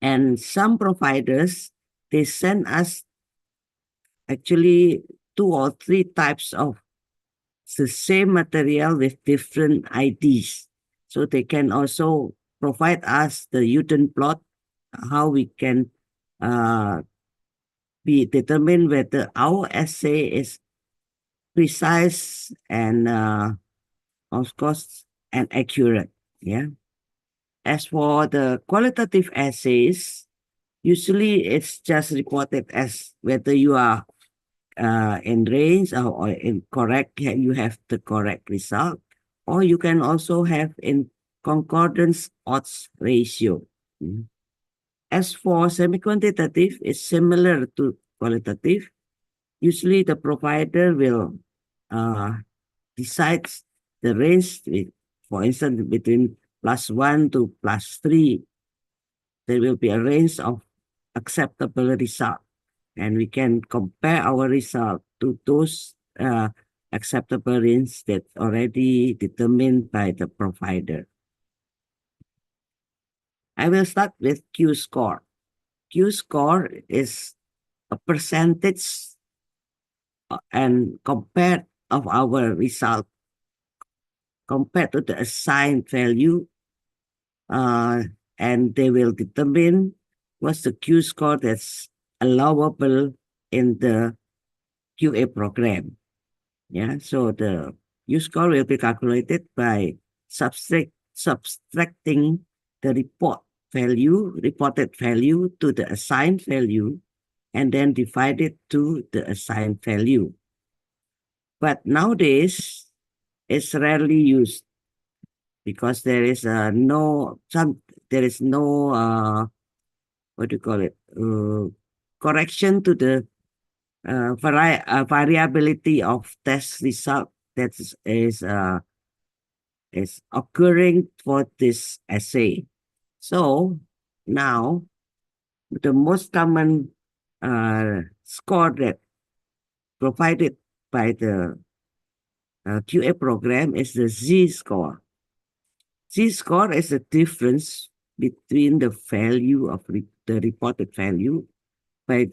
And some providers, they send us actually 2 or 3 types of the same material with different IDs. So they can also provide us the Newton plot, how we can be determine whether our assay is precise and of course and accurate. Yeah. As for the qualitative assays, usually it's just reported as whether you are in range or in correct, you have the correct result, or you can also have in concordance odds ratio. As for semi-quantitative, it's similar to qualitative. Usually the provider will decide the range, for instance, between +1 to +3. There will be a range of acceptable result. And we can compare our result to those acceptable range that already determined by the provider. I will start with Q score. Q score is a percentage and compared of our result compared to the assigned value, and they will determine what's the Q score that's allowable in the QA program. Yeah, so the Q score will be calculated by subtracting the reported value to the assigned value, and then divide it to the assigned value. But nowadays, it's rarely used because there is no what do you call it, correction to the variability of test result that is occurring for this assay. So now, the most common score that provided by the QA program is the Z-score. Z-score is the difference between the value of the reported value to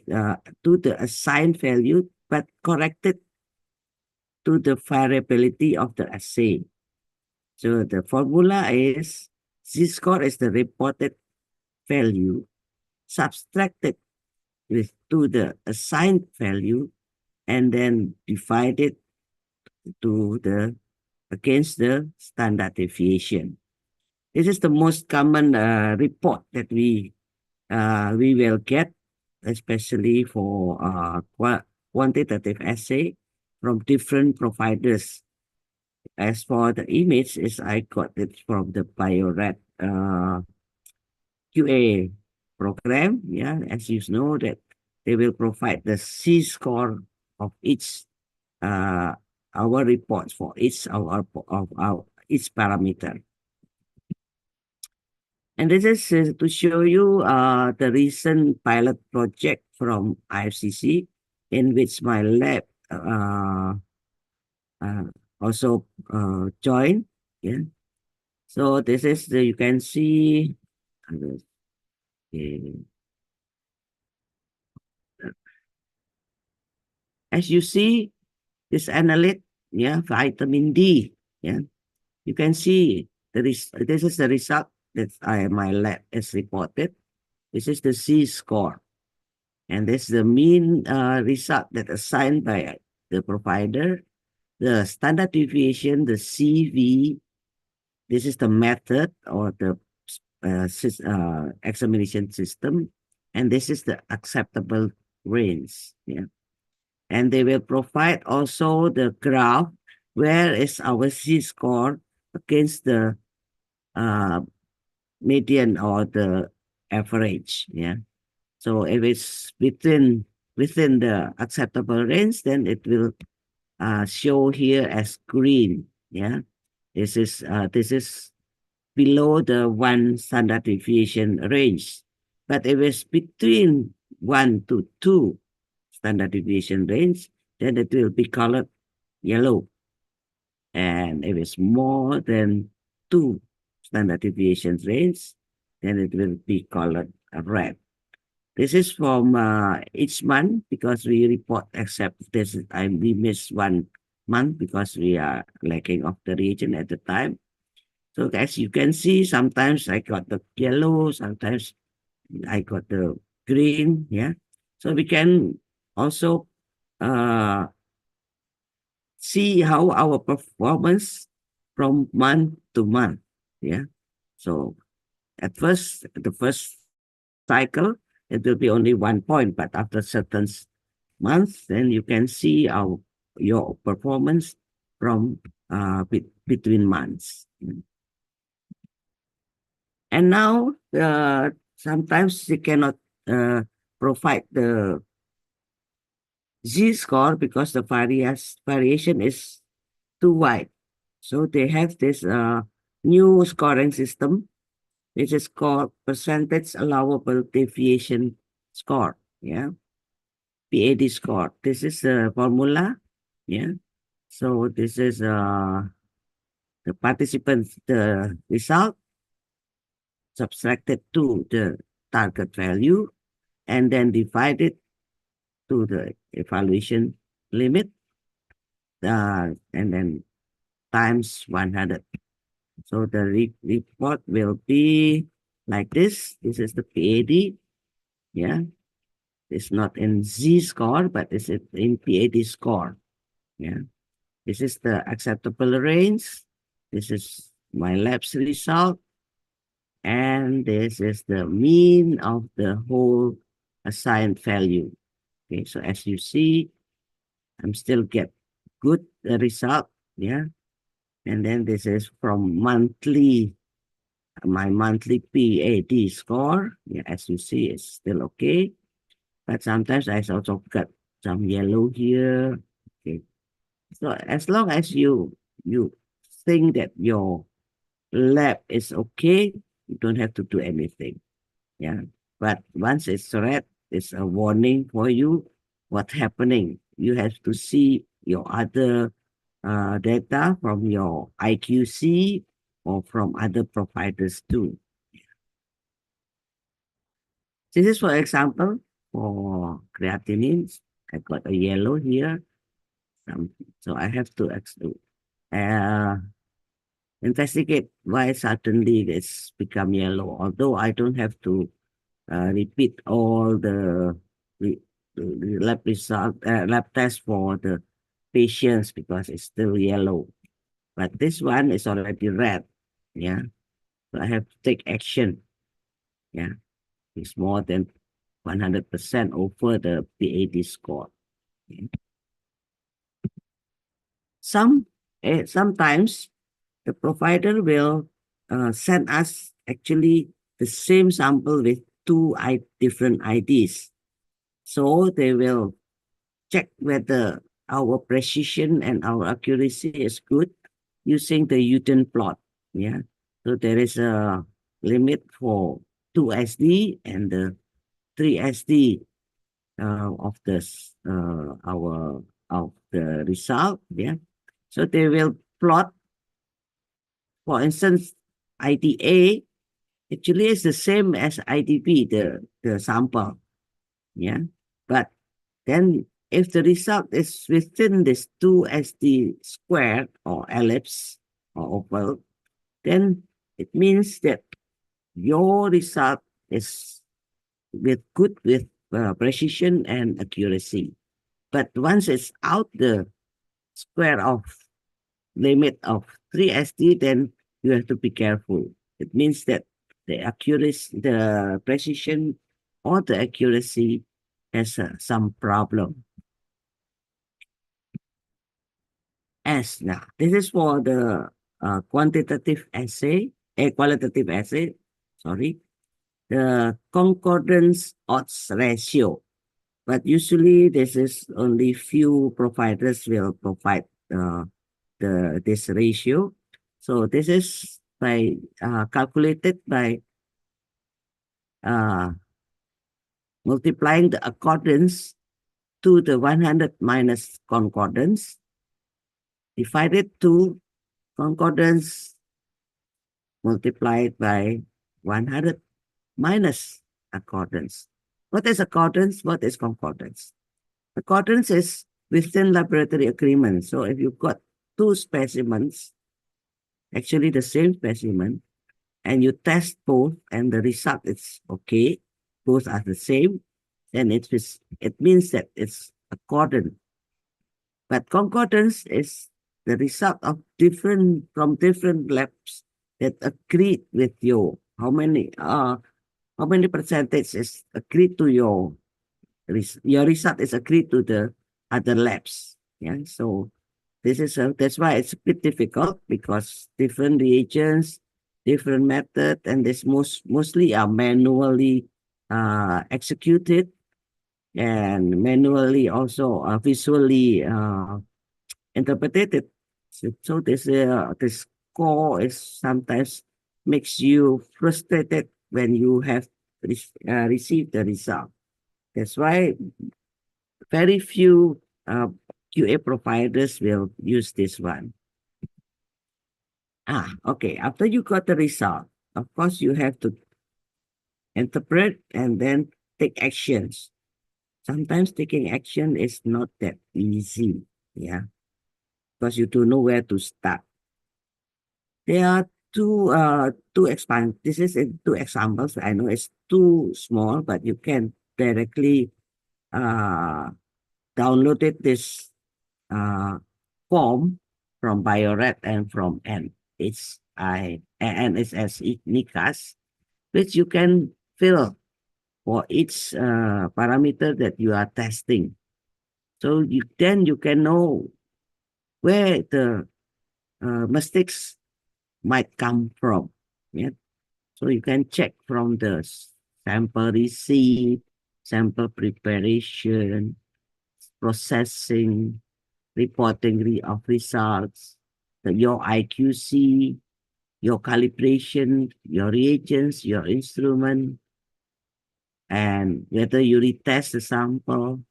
the assigned value, but corrected to the variability of the assay. So the formula is Z-score is the reported value subtracted to the assigned value and then divided against the standard deviation. This is the most common report that we will get, especially for quantitative assay from different providers. As for the image, I got it from the Biorat QA program. Yeah, as you know that they will provide the Z-score of each our reports for each of our each parameter. And this is to show you the recent pilot project from IFCC in which my lab also joined. Yeah. So this is you can see. As you see, this analyte, yeah, vitamin D, yeah, you can see this is the result that my lab has reported. This is the Z-score, and this is the mean result that assigned by the provider. The standard deviation, the CV, this is the method or the examination system, and this is the acceptable range. Yeah. And they will provide also the graph where is our Z-score against the median or the average. Yeah. So if it's within the acceptable range, then it will show here as green. Yeah. This is below the 1 standard deviation range. But if it's between 1 to 2 standard deviation range, then it will be colored yellow. And if it's more than 2 standard deviation range, then it will be colored red. This is from each month because we report except this time we miss 1 month because we are lacking of the reagent at the time. So as you can see, sometimes I got the yellow, sometimes I got the green, yeah. So we can also see how our performance from month to month, yeah. So at first, the first cycle, it will be only 1 point, but after certain months, then you can see your performance from between months. And now, sometimes they cannot provide the Z-score because the variation is too wide. So they have this new scoring system, which is called percentage allowable deviation score. Yeah, PAD score. This is the formula. Yeah. So this is the participants, the result subtracted to the target value and then divided to the evaluation limit and then times 100. So the report will be like this. This is the PAD. Yeah. It's not in Z-score, but it's in PAD score. Yeah. This is the acceptable range. This is my lab's result. And this is the mean of the whole assigned value. Okay, so as you see, I'm still get good result. Yeah. And then this is from my monthly PAD score. Yeah, as you see, it's still okay. But sometimes I also got some yellow here. Okay. So as long as you think that your lab is okay, you don't have to do anything. Yeah. But once it's red, it's a warning for you what's happening. You have to see your other data from your IQC or from other providers too. This is, for example, for creatinine. I got a yellow here. So I have to investigate why suddenly it's become yellow. Although I don't have to repeat all the lab result, lab test for the patients because it's still yellow. But this one is already red. Yeah. So I have to take action. Yeah. It's more than 100% over the PAD score. Okay. Sometimes the provider will send us actually the same sample with two different IDs. So they will check whether our precision and our accuracy is good using the Newton plot. Yeah. So there is a limit for 2SD and the 3SD of the result. Yeah. So they will plot, for instance, IDA actually is the same as IDB, the sample. Yeah. But then if the result is within this 2SD squared or ellipse or oval, then it means that your result is good with precision and accuracy. But once it's out the square of limit of 3SD, then you have to be careful. It means that the accuracy, the precision or the accuracy has some problem. Now, this is for the qualitative assay, sorry, the concordance odds ratio. But usually this is only few providers will provide this ratio. So this is by calculated by multiplying the accordance to the 100 minus concordance divided to concordance multiplied by 100 minus accordance. What is accordance? What is concordance? Accordance is within laboratory agreement. So if you've got two specimens, actually the same specimen, and you test both and the result is okay, both are the same, then it means that it's accordant. But concordance is the result of different labs that agree with you. How many percentage is agreed to your result is agreed to the other labs. Yeah, so that's why it's a bit difficult because different reagents, different method, and this mostly are manually executed and manually also visually interpreted. So this score is sometimes makes you frustrated when you have received the result. That's why very few QA providers will use this one. Okay. After you got the result, of course, you have to interpret and then take actions. Sometimes taking action is not that easy, yeah, because you don't know where to start. There are two examples. This is in two examples. I know it's too small, but you can directly downloaded this form from Bioret and from NSS NICAS, which you can fill for each parameter that you are testing. So you can know where the mistakes might come from. Yeah. So you can check from the sample receipt, sample preparation, processing, reporting of results, your IQC, your calibration, your reagents, your instrument, and whether you retest the sample,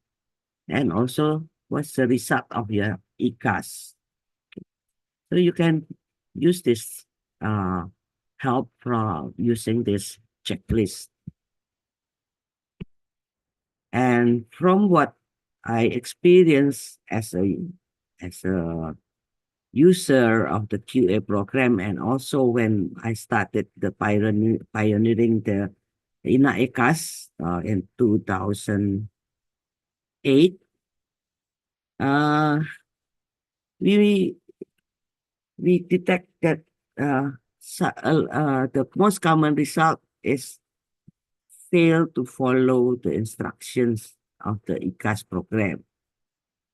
and also what's the result of your ECAS. So you can use this help from using this checklist. And from what I experienced as a user of the QA program, and also when I started the pioneering the INA-ECAS in 2008, we detect that the most common result is fail to follow the instructions of the ICAS program.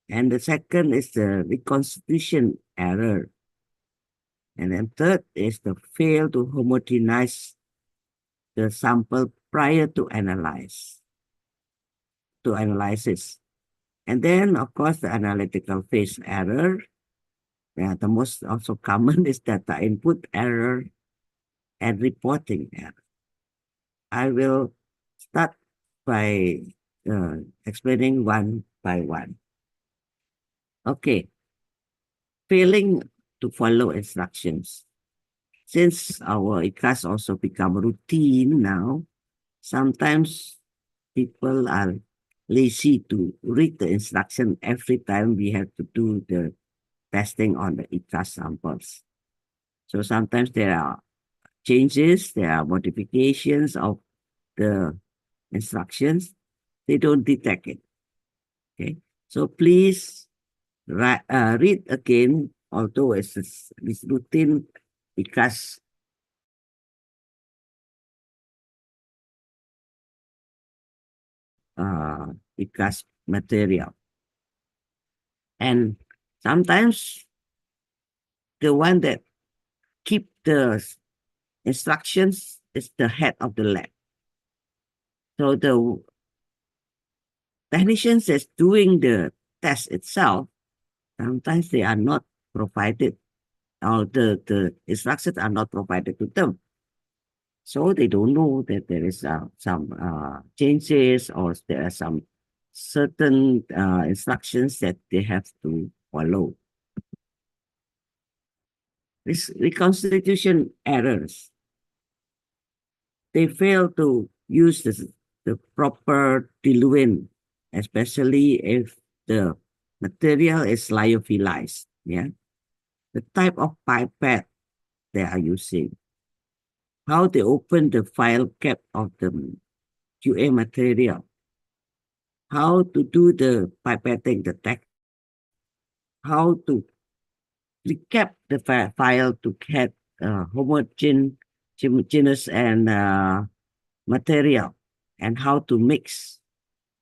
And the second is the reconstitution error. And then third is the fail to homogenize the sample prior to analysis. And then, of course, the analytical phase error. Yeah, the most also common is data input error and reporting error. I will start by explaining one by one. Okay, failing to follow instructions. Since our ICAS also become routine now, sometimes people are lazy to read the instruction every time we have to do the testing on the ICAS samples. So sometimes there are changes, there are modifications of the instructions, they don't detect it. Okay, so please read again, although it's routine because ICAS material. And sometimes the one that keep the instructions is the head of the lab. So the technicians that's doing the test itself, sometimes they are not provided, or the instructions are not provided to them. So they don't know that there is some changes, or there are some certain instructions that they have to follow. This reconstitution errors, they fail to use the proper diluent, especially if the material is lyophilized. Yeah, the type of pipette they are using, how they open the file cap of the QA material, how to do the pipetting, the tech, how to recap the file to get homogeneous and material, and how to mix.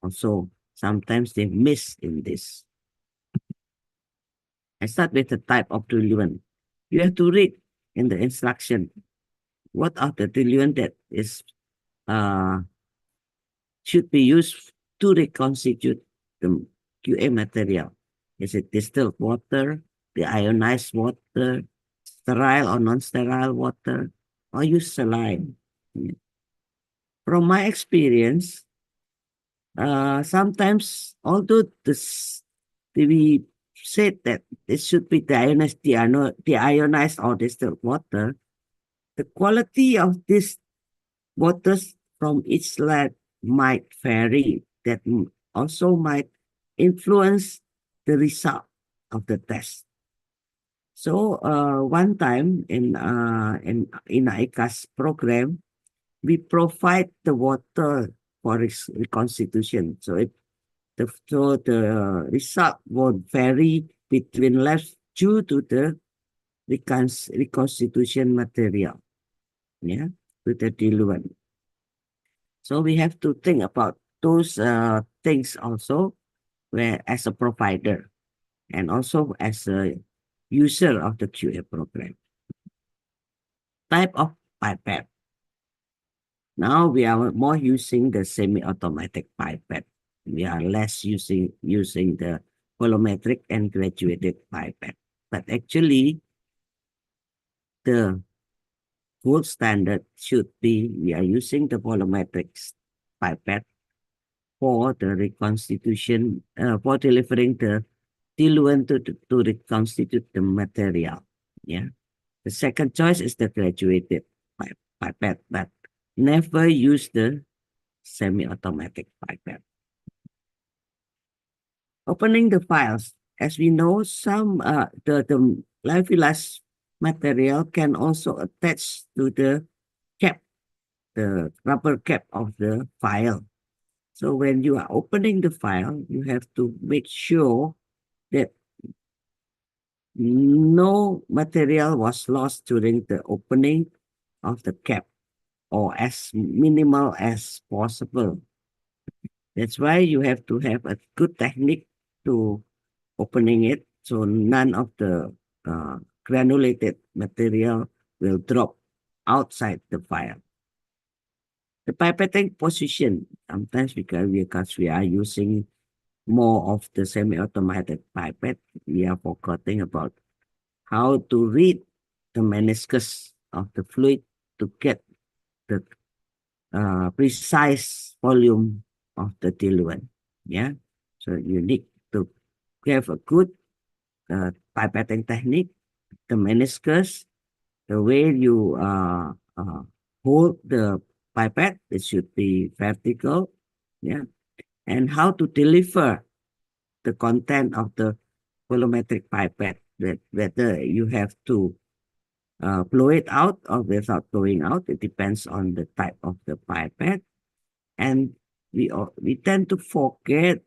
Also, sometimes they miss in this. I start with the type of diluent. You have to read in the instruction what are the diluent that is should be used to reconstitute the QA material. Is it distilled water, the ionized water, sterile or non-sterile water, or use saline? From my experience, sometimes, although we said that it should be deionized or distilled water, the quality of this waters from each lab might vary. That also might influence the result of the test. So one time in ICAS program, we provide the water for reconstitution. So the result will vary between labs due to the reconstitution material, yeah, with the diluent. So we have to think about those things also, where as a provider and also as a user of the QA program. Type of pipette. Now we are more using the semi-automatic pipette. We are less using the volumetric and graduated pipette. But actually, the gold standard should be we are using the volumetric pipette for the reconstitution, for delivering the diluent to reconstitute the material. Yeah. The second choice is the graduated pipette, but never use the semi-automatic pipette. Opening the files, as we know, some the lyophilized material can also attach to the cap, the rubber cap of the file. So when you are opening the file, you have to make sure that no material was lost during the opening of the cap, or as minimal as possible. That's why you have to have a good technique to opening it, so none of the granulated material will drop outside the file. The pipetting position, sometimes because we are using more of the semi-automatic pipette, we are forgetting about how to read the meniscus of the fluid to get the precise volume of the diluent. Yeah, so you need to have a good pipetting technique, the meniscus, the way you hold the pipette, it should be vertical, yeah, and how to deliver the content of the volumetric pipette, whether you have to blow it out or without blowing out. It depends on the type of the pipette. And we tend to forget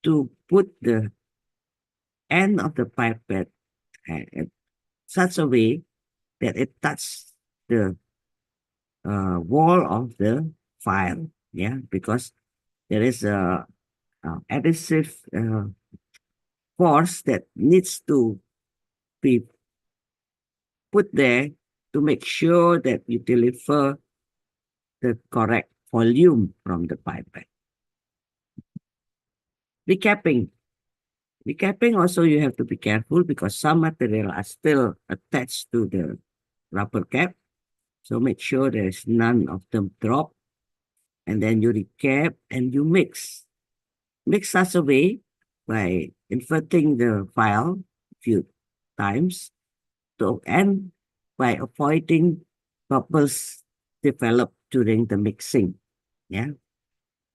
to put the end of the pipette in such a way that it touches the wall of the file, yeah, because there is a adhesive force that needs to be put there to make sure that you deliver the correct volume from the pipette. Recapping. Recapping also you have to be careful because some material are still attached to the rubber cap. So make sure there's none of them drop. And then you recap and you mix. Mix such a way by inverting the file a few times and by avoiding bubbles developed during the mixing. Yeah.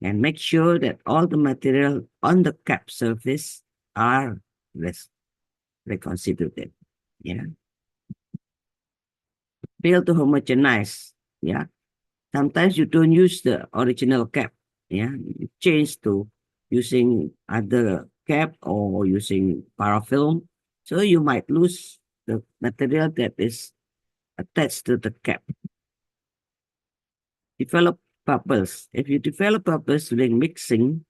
And make sure that all the material on the cap surface are reconstituted. Yeah. Fail to homogenize. Yeah. Sometimes you don't use the original cap. Yeah. You change to using other cap or using parafilm. So you might lose the material that is attached to the cap. Develop bubbles. If you develop bubbles during mixing,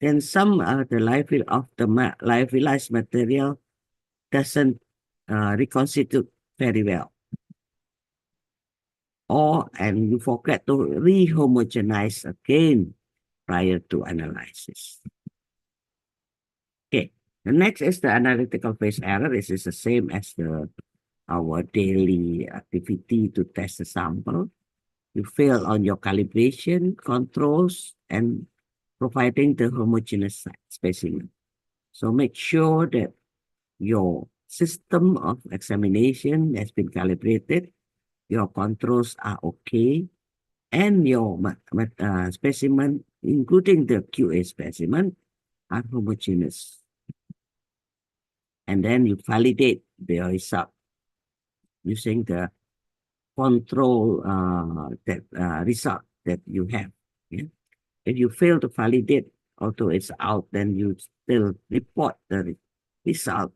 then some of the lyophilized material doesn't reconstitute very well. And you forget to rehomogenize again prior to analysis. Okay, the next is the analytical phase error. This is the same as our daily activity to test the sample. You fail on your calibration, controls, and providing the homogeneous specimen. So make sure that your system of examination has been calibrated, your controls are okay, and your specimen, including the QA specimen, are homogeneous. And then you validate the result using the control result that you have. Yeah? If you fail to validate, although it's out, then you still report the result,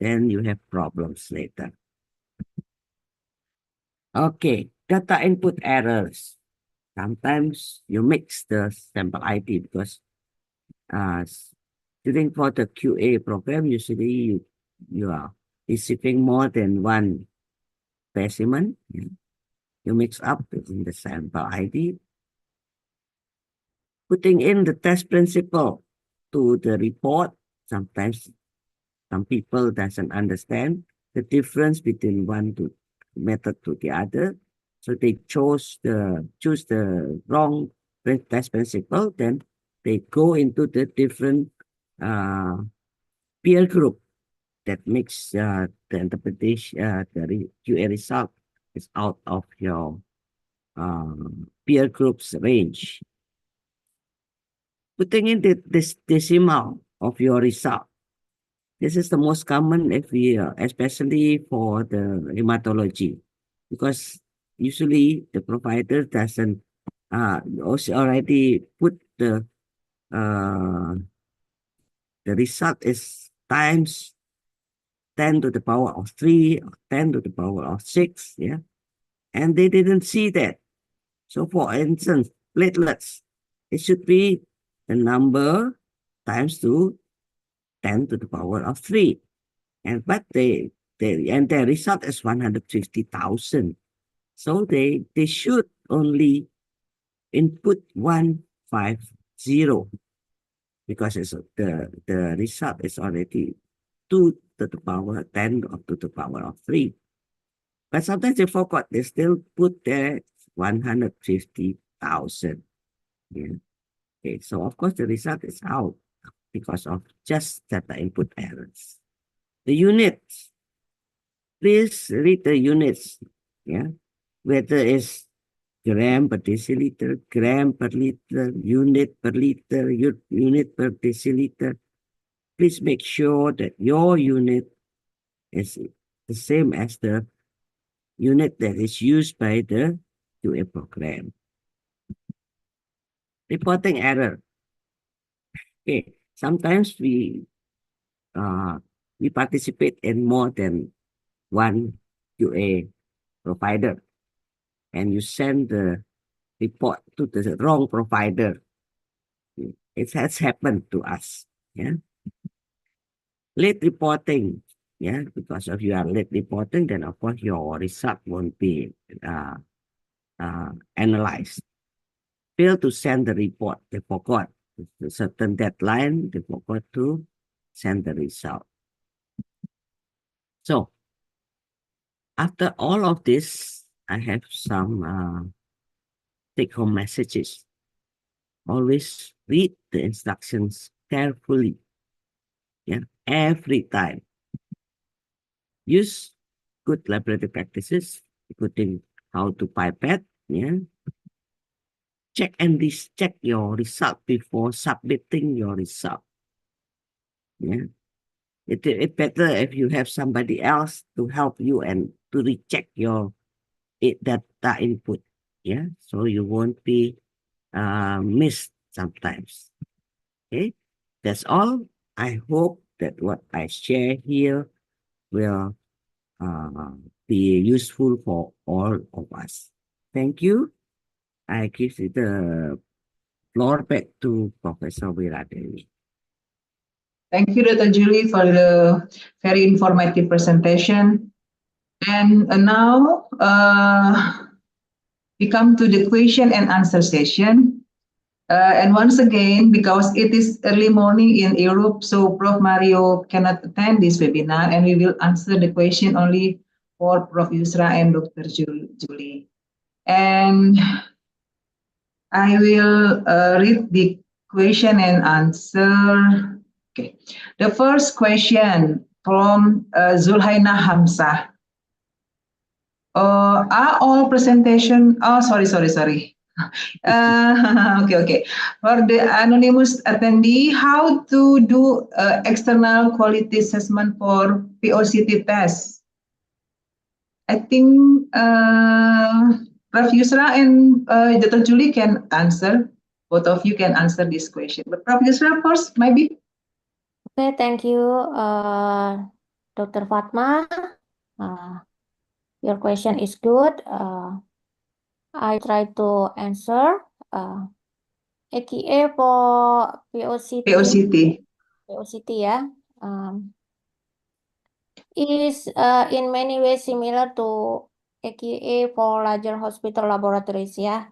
then you have problems later. Okay, data input errors. Sometimes you mix the sample ID because during for the QA program, usually you are receiving more than one specimen. You mix up in the sample ID. Putting in the test principle to the report, sometimes some people doesn't understand the difference between one method to the other. So they choose the wrong test principle, then they go into the different peer group that makes the interpretation, the QA result is out of your peer group's range. Putting in this decimal of your result. This is the most common if we, especially for the hematology, because usually the provider doesn't also already put the result is times 10 to the power of 3, or 10 to the power of 6, yeah, and they didn't see that. So for instance, platelets, it should be the number times 10 to the power of 3. But their result is 150,000. So they should only input 150 because it's the result is already 2 to the power 10 or to the power of 3. But sometimes they forgot, they still put there 150,000. Yeah. Okay, so of course the result is out because of just data input errors. The units, please read the units, yeah, whether it's gram per deciliter, gram per liter, unit per liter, unit per deciliter. Please make sure that your unit is the same as the unit that is used by the QA program. Reporting error. Okay, sometimes we participate in more than one QA provider, and you send the report to the wrong provider. It has happened to us. Yeah. Late reporting. Yeah, because if you are late reporting, then of course your result won't be analyzed. Fail to send the report. They forgot a certain deadline. They forgot to send the result. So after all of this, I have some take-home messages. Always read the instructions carefully. Yeah, every time. Use good laboratory practices, including how to pipette. Yeah. Check and check your result before submitting your result. Yeah. It's better if you have somebody else to help you and to recheck your data input. Yeah. So you won't be missed sometimes. Okay. That's all. I hope that what I share here will be useful for all of us. Thank you. I give the floor back to Professor Wiradewi. Thank you, Dr. Julie, for the very informative presentation. And now we come to the question and answer session. And once again, because it is early morning in Europe, so Prof. Mario cannot attend this webinar, and we will answer the question only for Prof. Yusra and Dr. Julie. And I will read the question and answer. Okay. The first question from Zulhaina Hamzah. Are all presentation? Oh, sorry. Okay. For the anonymous attendee, how to do external quality assessment for POCT test? I think Prof. Yusra and Dr. Julie can answer. Both of you can answer this question. But Prof. Yusra first, maybe. Okay, thank you, Dr. Fatma. Your question is good. I try to answer. AQA for POCT ya, is in many ways similar to AQA for larger hospital laboratories ya.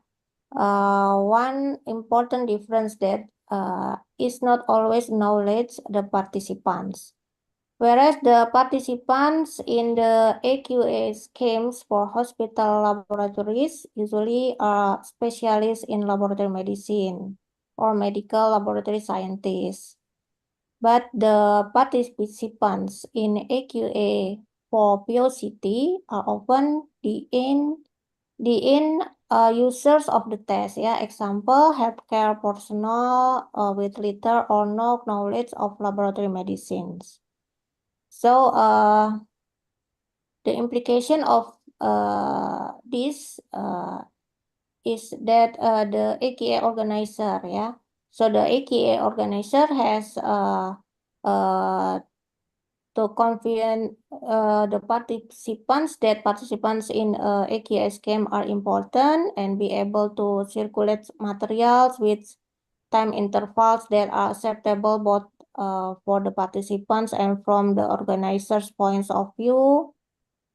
One important difference that is not always knowledge the participants. Whereas the participants in the AQA schemes for hospital laboratories usually are specialists in laboratory medicine or medical laboratory scientists. But the participants in AQA for POCT are often the users of the test. Yeah, example, healthcare personnel with little or no knowledge of laboratory medicines. So the implication of this is that the AQA organizer, yeah. So the AQA organizer has to convince the participants that participants in AQA scheme are important and be able to circulate materials with time intervals that are acceptable both for the participants and from the organizer's points of view,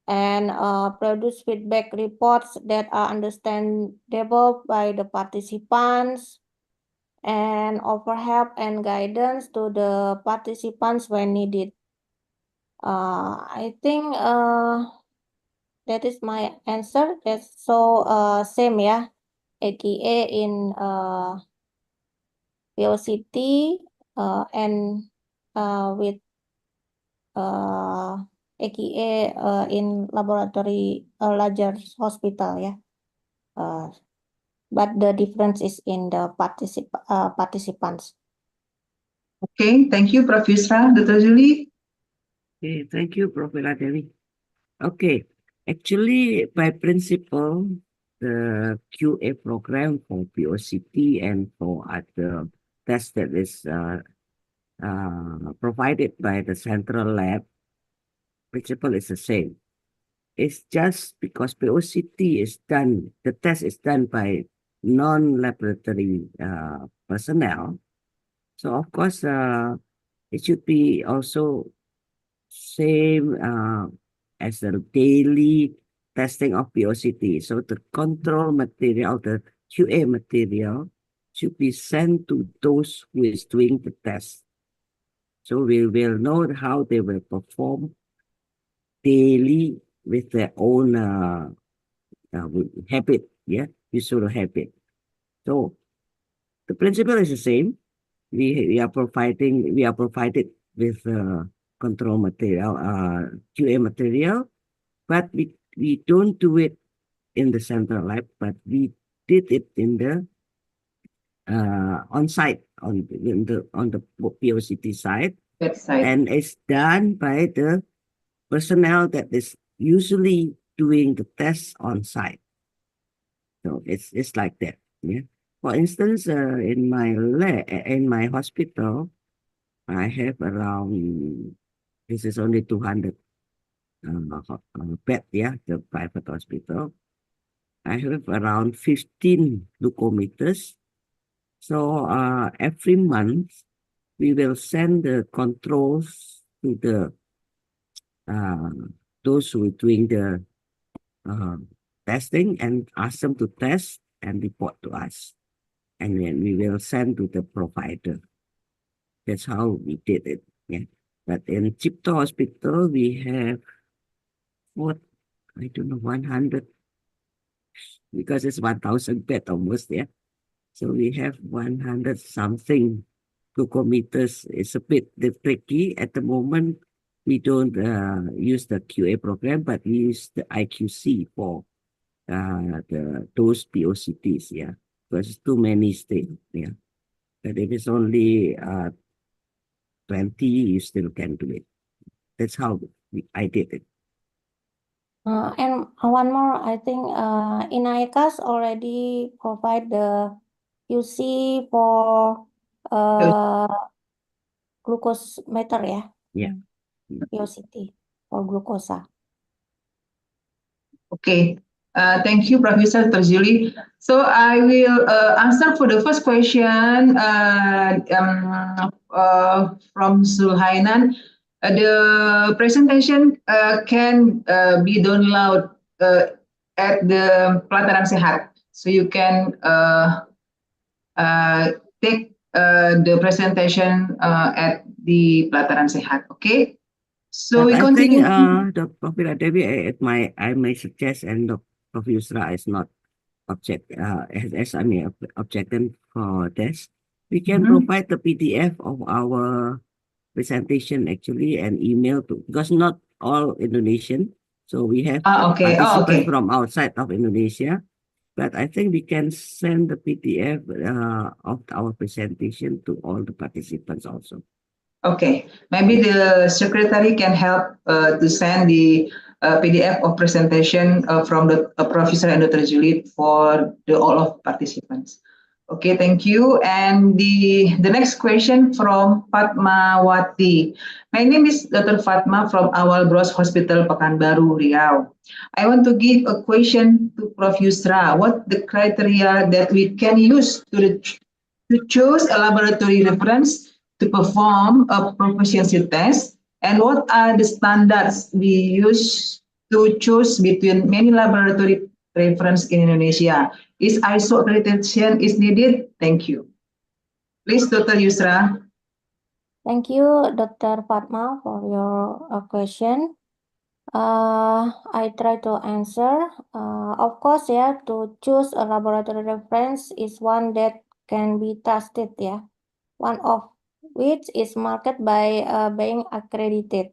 and produce feedback reports that are understandable by the participants, and offer help and guidance to the participants when needed. I think that is my answer. That's so same, yeah. ATA in POCT and with AQA in laboratory larger hospital, yeah. But the difference is in the participants. Okay, thank you, Prof. Yusra. Dr. Julie? Okay, thank you, Prof. Devi. Okay, actually, by principle, the QA program for POCT and for other tests that is provided by the central lab, principle is the same. It's just because POCT is done, the test is done by non-laboratory personnel. So of course, it should be also same as the daily testing of POCT. So the control material, the QA material should be sent to those who is doing the test. So we will know how they will perform daily with their own habit, yeah, usual habit. So the principle is the same. We are provided with control material, QA material, but we don't do it in the central lab, but we did it in the on site on the POCT side, Website. and it's done by the personnel that is usually doing the tests on site. So it's like that. Yeah. For instance, in my hospital, I have around, this is only 200 bed, yeah, the private hospital. I have around 15 glucometers. So every month we will send the controls to the those who are doing the testing and ask them to test and report to us. And then we will send to the provider. That's how we did it. Yeah. But in Cipto Hospital, we have what, I don't know, 100, because it's 1,000 bed almost, yeah. So we have 100 something glucometers. It's a bit tricky at the moment. We don't use the QA program, but we use the IQC for those POCTs, yeah. Because it's too many still, yeah. But if it's only 20, you still can do it. That's how I did it. And one more, I think INAICAS already provide the QC for glucose meter, yeah. Yeah. POCT for glucosa. Okay, thank you, Prof. Yusra, Dr. Julie. So I will answer for the first question from Sulhainan. The presentation can be downloaded at the Pelataran Sehat. So you can take the presentation at the Pelataran Sehat. Okay. So But we I continue. think the Professor Devi, I may suggest, and the Prof. Yusra is not objecting for this. We can provide the PDF of our presentation actually and email to, because not all Indonesian, so we have Okay. participants Okay. from outside of Indonesia. But I think we can send the PDF of our presentation to all the participants also. Okay, maybe the secretary can help to send the PDF of presentation from the Professor and Dr. Juliet for all of participants. Okay, thank you. And the next question from Fatmawati. My name is Dr. Fatma from Awal Bros Hospital, Pekanbaru, Riau. I want to give a question to Prof. Yusra. What the criteria that we can use to choose a laboratory reference to perform a proficiency test, and what are the standards we use to choose between many laboratory reference in Indonesia? Is ISO accreditation is needed? Thank you. Please, Dr. Yusra. Thank you, Dr. Fatma, for your question. I try to answer. Of course, yeah, to choose a laboratory reference is one that can be trusted, yeah. One of which is marked by being accredited.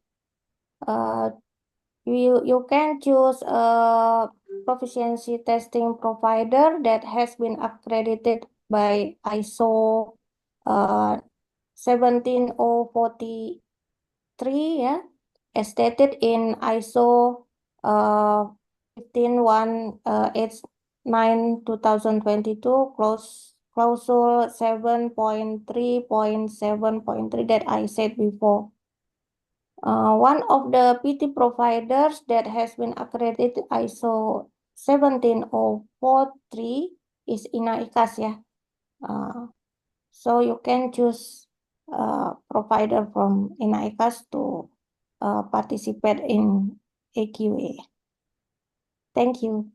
You can choose a proficiency testing provider that has been accredited by ISO 17043, yeah, as stated in ISO 15189 2022 clause 7.3.7.3 that I said before. One of the PT providers that has been accredited ISO 17043 is INAICAS, yeah. So you can choose provider from INAICAS to participate in AQA. Thank you.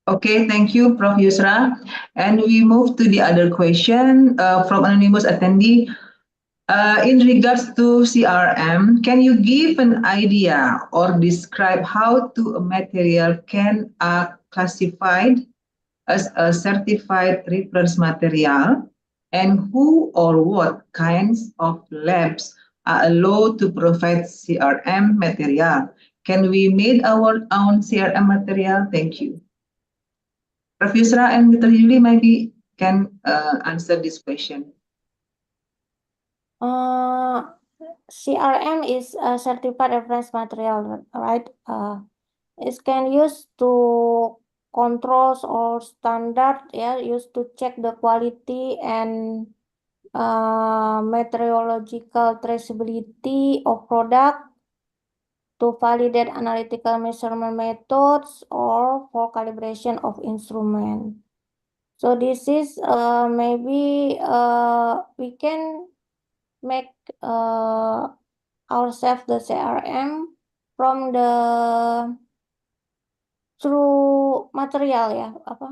Okay, thank you, Prof. Yusra. And we move to the other question from anonymous attendee. In regards to CRM, can you give an idea or describe how to a material can classified as a certified reference material, and who or what kinds of labs are allowed to provide CRM material? Can we make our own CRM material? Thank you. Prof. Yusra and Dr. Yuli maybe can answer this question. CRM is a certified reference material, right? It can use to controls or standard, yeah, used to check the quality and meteorological traceability of product, to validate analytical measurement methods, or for calibration of instrument. So this is maybe we can make ourselves the CRM from the through material, ya, apa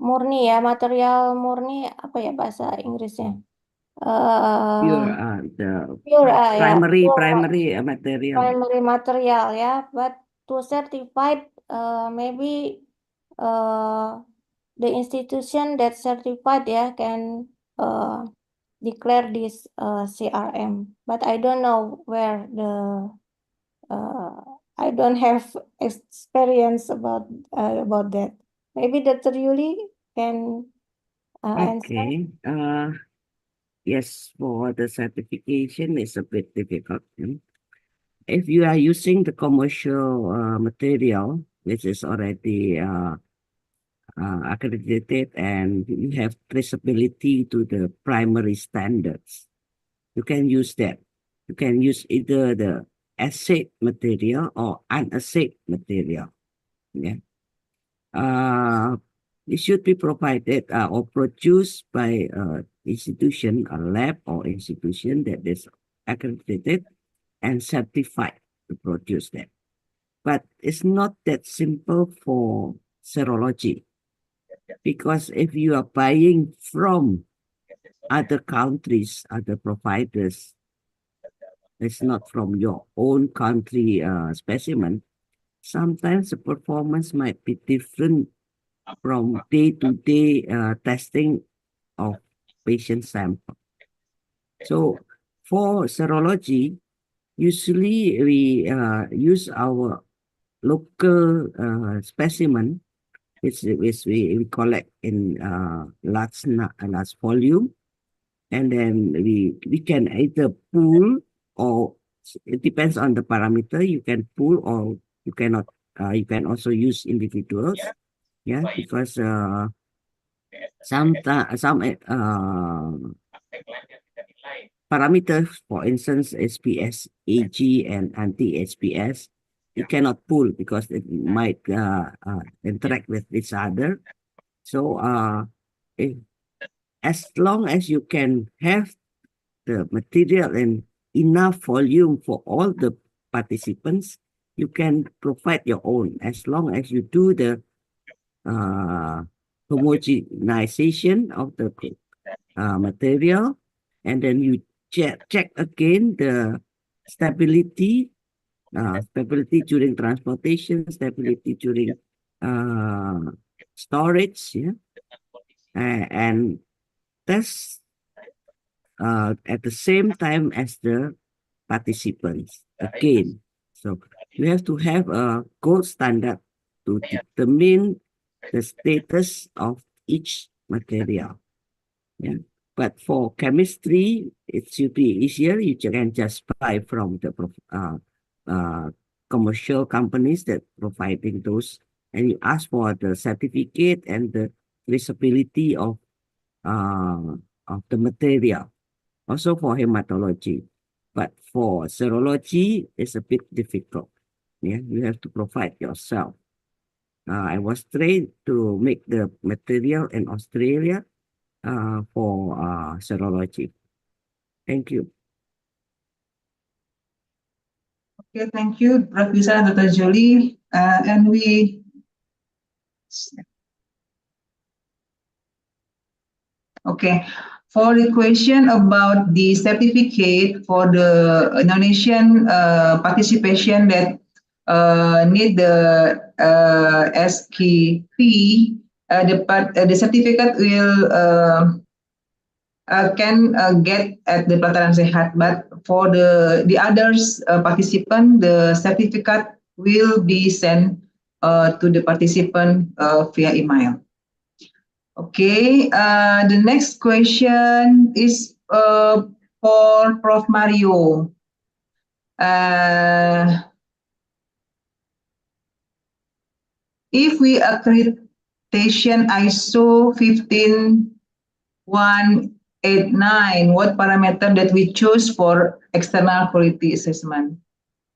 murni, ya, material murni, apa ya bahasa Inggrisnya, The pure, ya, primary material. primary material, ya, but to certified maybe the institution that certified, yeah, can declare this CRM, but I don't know where the I don't have experience about that. Maybe Dr. Yuli can answer. Okay. Yes, for the certification is a bit difficult. If you are using the commercial material, which is already accredited and you have traceability to the primary standards, you can use that. You can use either the assayed material or unassayed material. Yeah. It should be provided or produced by institution, a lab or institution that is accredited and certified to produce that. But it's not that simple for serology. Because if you are buying from other countries, other providers, it's not from your own country specimen, sometimes the performance might be different from day-to-day testing of patient sample. So for serology, usually we use our local specimen, which we collect in large volume, and then we can either pool, or it depends on the parameter. You can pool or you cannot. You can also use individuals, yeah, because some parameters, for instance, SPS, AG, and anti-SPS, you cannot pool because it might interact with each other. So as long as you can have the material in enough volume for all the participants, you can provide your own, as long as you do the homogenization of the material, and then you check again the stability, stability during transportation, stability during storage, yeah, and test at the same time as the participants again. So you have to have a gold standard to determine the status of each material. Yeah. But for chemistry, it should be easier. You can just buy from the commercial companies that providing those, and you ask for the certificate and the traceability of the material. Also for hematology, but for serology, it's a bit difficult. Yeah, you have to provide yourself. I was trained to make the material in Australia for serology. Thank you. Okay, thank you, Prof. Yusra and Dr. Jolie. And we okay. For the question about the certificate for the Indonesian participation that need the SKP, the certificate will can get at the Pelataran Sehat, but for the others participant, the certificate will be sent to the participant via email. Okay, the next question is for Prof. Mario. If we accreditation ISO 15189, what parameter that we choose for external quality assessment?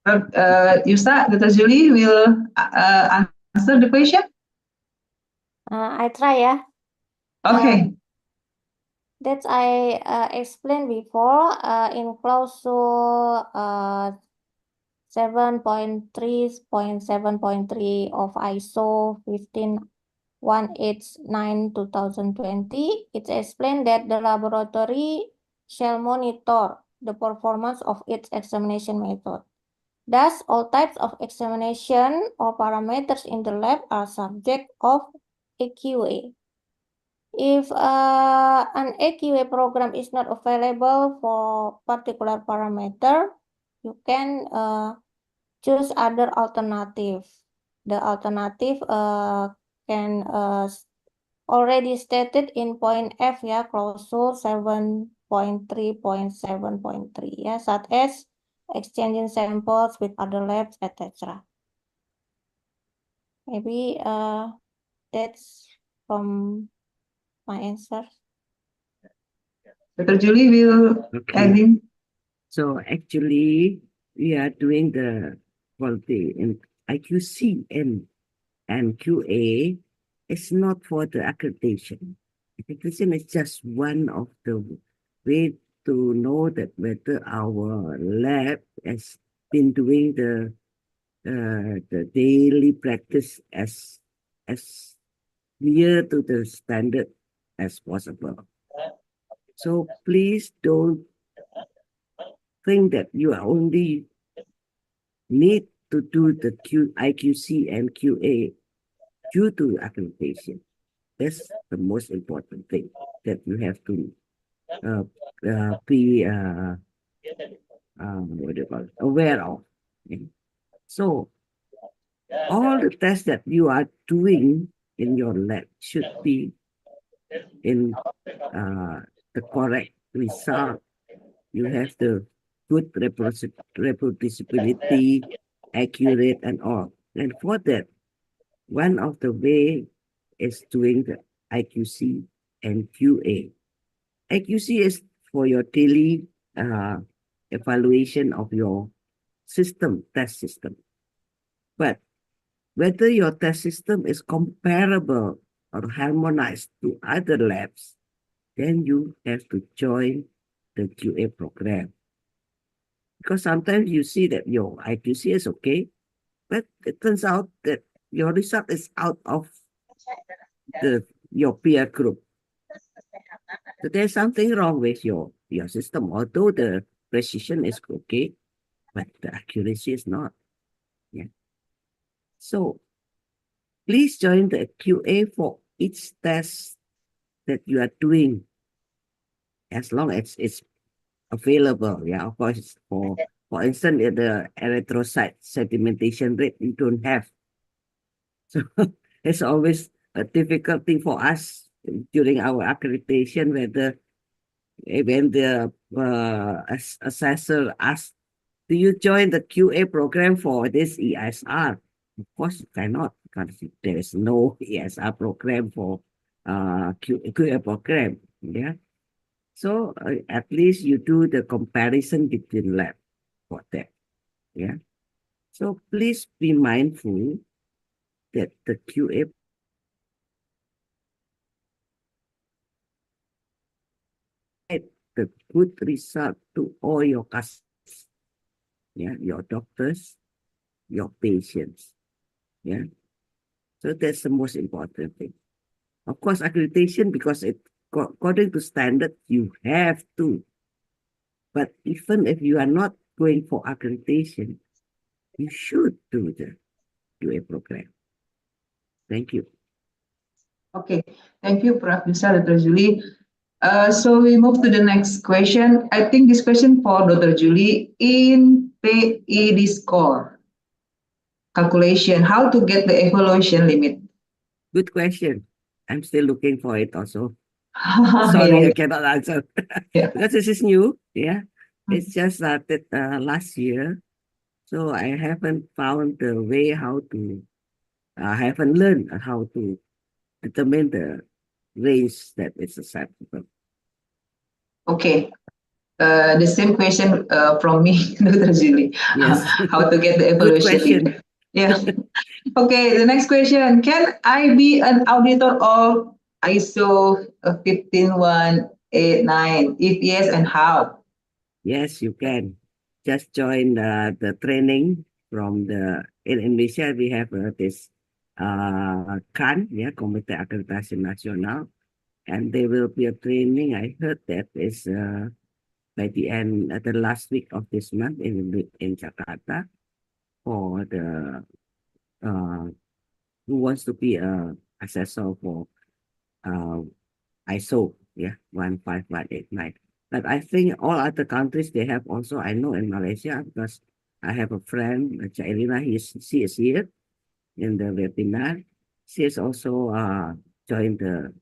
Yusra, Dr. Julie will answer the question. I try, yeah. Okay. That I explained before in clause 7.3.7.3 of ISO 15189/2020. It explained that the laboratory shall monitor the performance of its examination method. Thus, all types of examination or parameters in the lab are subject of AQA. If an AQA program is not available for particular parameter, you can choose other alternative. The alternative can already stated in point F, yeah, clause 7.3.7.3, yeah, such as exchanging samples with other labs, etc. Maybe that's from my answer. Dr. Julie will add in. So actually, we are doing the quality in IQC and QA. It's not for the accreditation. Accreditation is just one of the way to know that whether our lab has been doing the daily practice as near to the standard as possible. So please don't think that you only need to do the IQC and QA due to accreditation. That's the most important thing that you have to be what do you call it, aware of. Okay? So all the tests that you are doing in your lab should be in the correct result. You have the good reproducibility, accurate, and all. And for that, one of the way is doing the IQC and QA. IQC is for your daily evaluation of your system, test system. But whether your test system is comparable or harmonized to other labs, then you have to join the QA program. Because sometimes you see that your IQC is okay, but it turns out that your result is out of your peer group. So there's something wrong with your system, although the precision is okay, but the accuracy is not. Yeah. So please join the QA for each test that you are doing, as long as it's available. Yeah, of course, for instance, the erythrocyte sedimentation rate you don't have. So it's always a difficult thing for us during our accreditation, whether when the assessor asks, do you join the QA program for this ESR? Of course, you cannot, because there is no ESR program for QA program. Yeah. So at least you do the comparison between lab for that. Yeah. So please be mindful that the QA the good result to all your customers, yeah, your doctors, your patients, yeah. So that's the most important thing. Of course, accreditation, because it according to standard, you have to. But even if you are not going for accreditation, you should do the QA program. Thank you. Okay, thank you, Prof. Yusra, Dr. Julie. So we move to the next question. I think this question for Dr. Julie, in PED score calculation, how to get the evaluation limit? Good question. I'm still looking for it also. Sorry, Yeah. I cannot answer. Yeah. Because this is new. Yeah. It's just started last year. So I haven't found the way how to, I haven't learned how to determine the range that is acceptable. Okay. The same question from me, Dr. Julie. Yes. How to get the Good evaluation question. limit? Yeah. Okay, the next question. Can I be an auditor of ISO 15189? If yes, and how? Yes, you can. Just join the training from in Indonesia, we have this CAN, yeah, Komite Akreditasi Nasional, and there will be a training. I heard that is by the end, the last week of this month in Jakarta, for the who wants to be a assessor for ISO, yeah, 15189. But I think all other countries, they have also, I know in Malaysia, because I have a friend, Chairina, she is here in the webinar. She has also joined the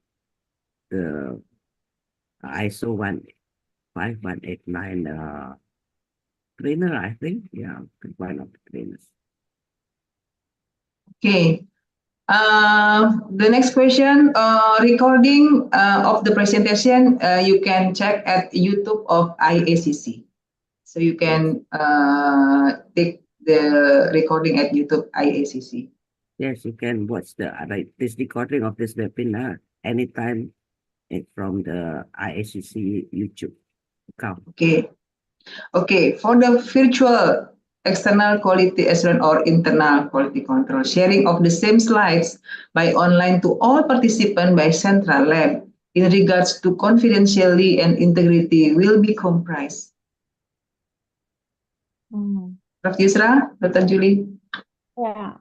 ISO 15189 trainer, I think. Yeah, one of the trainers. Okay. The next question, recording of the presentation, you can check at YouTube of IACC. So you can take the recording at YouTube IACC. Yes, you can watch this recording of this webinar anytime from the IACC YouTube account. Okay. Okay, for the virtual external quality assurance or internal quality control. Sharing of the same slides by online to all participants by central lab in regards to confidentiality and integrity will be comprised. Prof. Yusra, Dr. Julie. Yeah,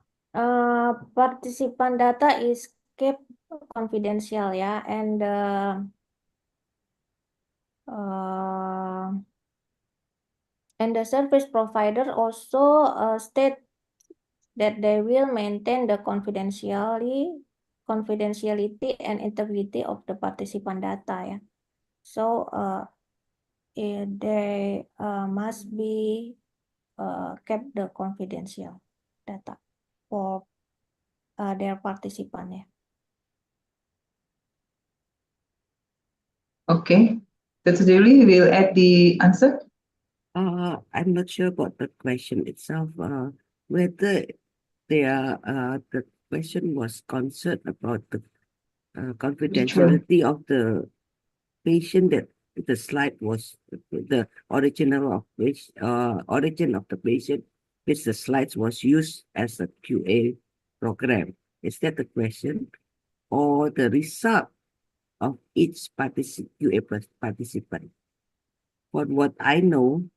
participant data is kept confidential, yeah, and the service provider also state that they will maintain the confidentiality and integrity of the participant data, yeah. So they must be kept the confidential data for their participant, yeah. Okay, Dr. Julie will add the answer. I'm not sure about the question itself. Whether the question was concerned about the confidentiality of the patient, that the slide was the original of which origin of the patient, which the slides was used as a QA program. Is that the question? Or the result of each QA participant? For what I know,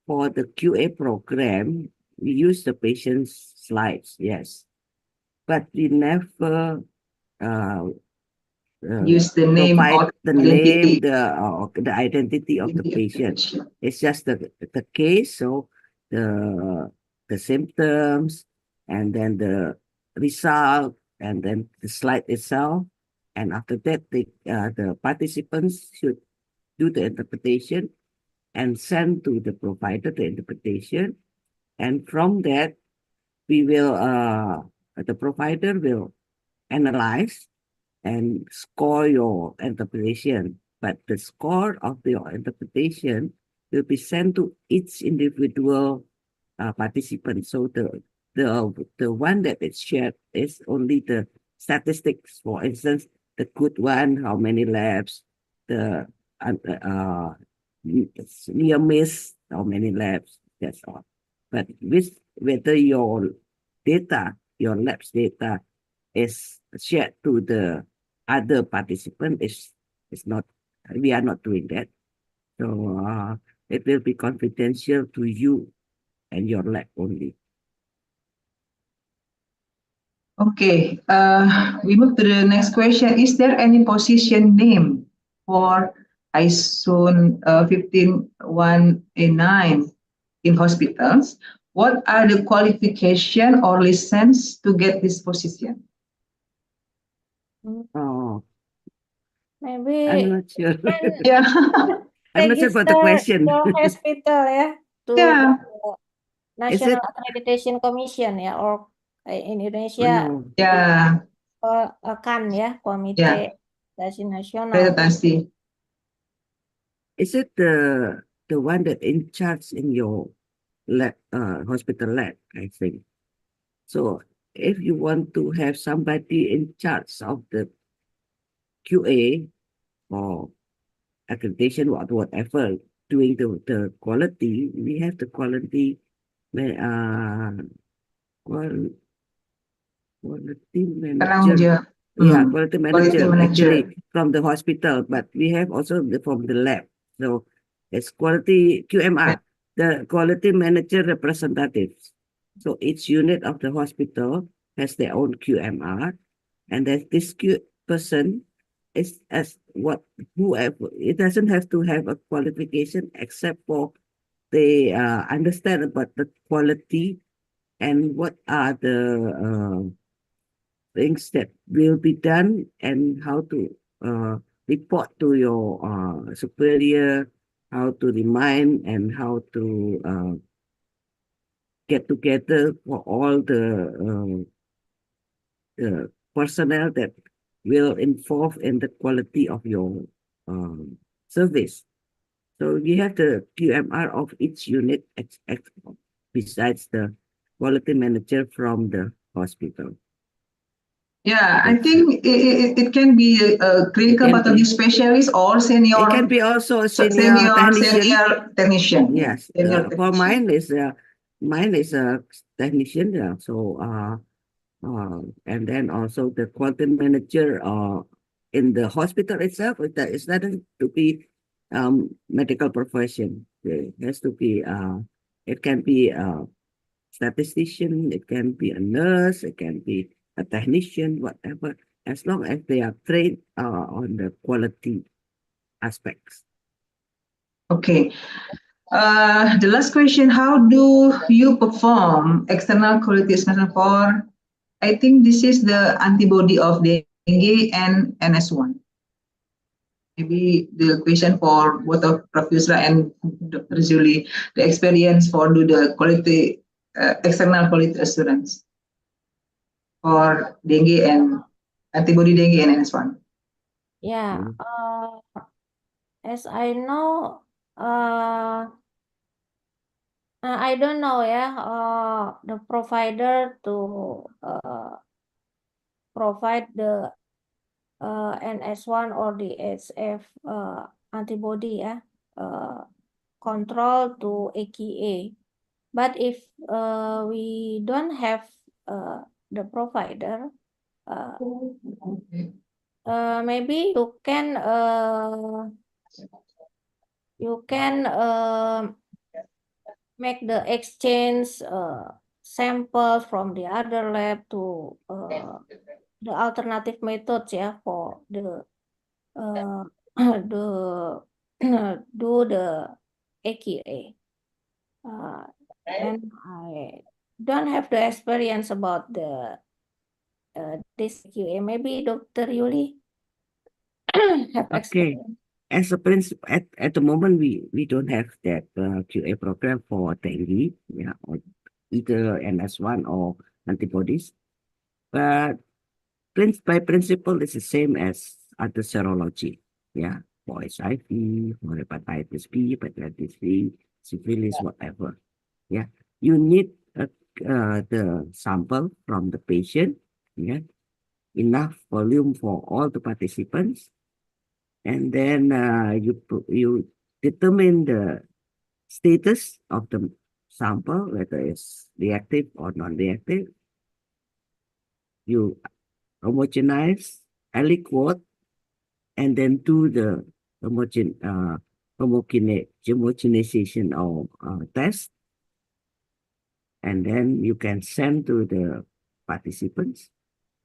for the QA program, we use the patient's slides, yes. But we never Use the name provide or the identity. name, the identity of the patient. It's just the case, so the symptoms, and then the result, and then the slide itself, and after that, the participants should do the interpretation and send to the provider the interpretation, and from that, we will the provider will analyze and score your interpretation, but the score of your interpretation will be sent to each individual participant. So the one that is shared is only the statistics. For instance, the good one, how many labs, the near miss, how many labs, that's all. But with whether your data, your labs data is shared to the other participant is not, we are not doing that. So it will be confidential to you and your lab only. Okay, we move to the next question. Is there any position name for ISO 15189 in hospitals? What are the qualification or license to get this position? Oh, Maybe I'm not sure. Yeah, I'm not sure about the register question. your hospital, yeah, to yeah, the Is National it? Accreditation Commission, ya, or in Oh, Indonesia no. yeah, KAN, ya, Komite yeah. Akreditasi Nasional. Akreditasi. Is it the one that in charge in your lab, hospital lab, I think? So if you want to have somebody in charge of the QA or accreditation or whatever, doing the quality, we have the quality quality manager. Yeah, quality manager actually from the hospital, but we have also from the lab. So it's quality QMR, the quality manager representatives. So each unit of the hospital has their own QMR, and that this person is as whoever, it doesn't have to have a qualification except for they understand about the quality and what are the things that will be done and how to report to your superior, how to remind, and how to get together for all the personnel that will involve in the quality of your service. So you have the QMR of each unit besides the quality manager from the hospital. Yeah, I think it can be a clinical pathology specialist or senior. It can be also a senior technician. Senior technician. Yes. Senior For technician. mine is mine is a technician, yeah. So and then also the quality manager in the hospital itself. It's not to be medical profession. It has to be it can be a statistician, it can be a nurse, it can be a technician, whatever, as long as they are trained on the quality aspects. Okay. The last question, how do you perform external quality assessment for, I think this is the antibody of dengue and NS1. Maybe the question for both of Prof. Yusra and Dr. Julie, the experience for do the quality, external quality assurance for dengue and antibody dengue and NS1. Yeah, Mm. as I know, I don't know, yeah, the provider to provide the NS1 or the HF antibody, yeah, control to AKA. But if we don't have the provider, maybe you can make the exchange samples from the other lab to the alternative methods, yeah, for the the do the AQA. And I don't have the experience about the this QA. Maybe Dr. Yuli have Okay. experience. As a principal, at the moment, we don't have that QA program for dengue, yeah, or either NS1 or antibodies. But by principle, it's the same as other serology, yeah, for HIV, for hepatitis B, hepatitis C, syphilis, whatever. Yeah, you need the sample from the patient, yeah, enough volume for all the participants, and then you determine the status of the sample, whether it's reactive or non-reactive. You homogenize, aliquot, and then do the homogenization of test, and then you can send to the participants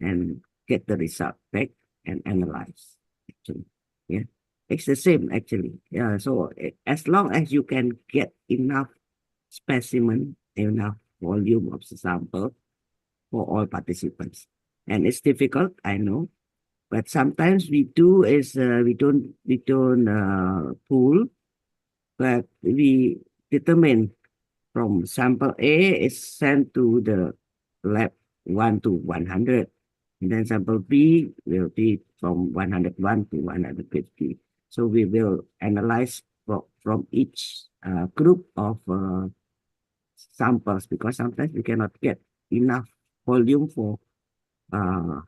and get the result back and analyze. Actually, yeah, it's the same actually. Yeah, so as long as you can get enough specimen, enough volume of the sample for all participants, and it's difficult, I know, but sometimes we do is we don't pool, but we determine from sample A is sent to the lab 1 to 100. And then sample B will be from 101 to 150. So we will analyze from each group of samples, because sometimes we cannot get enough volume for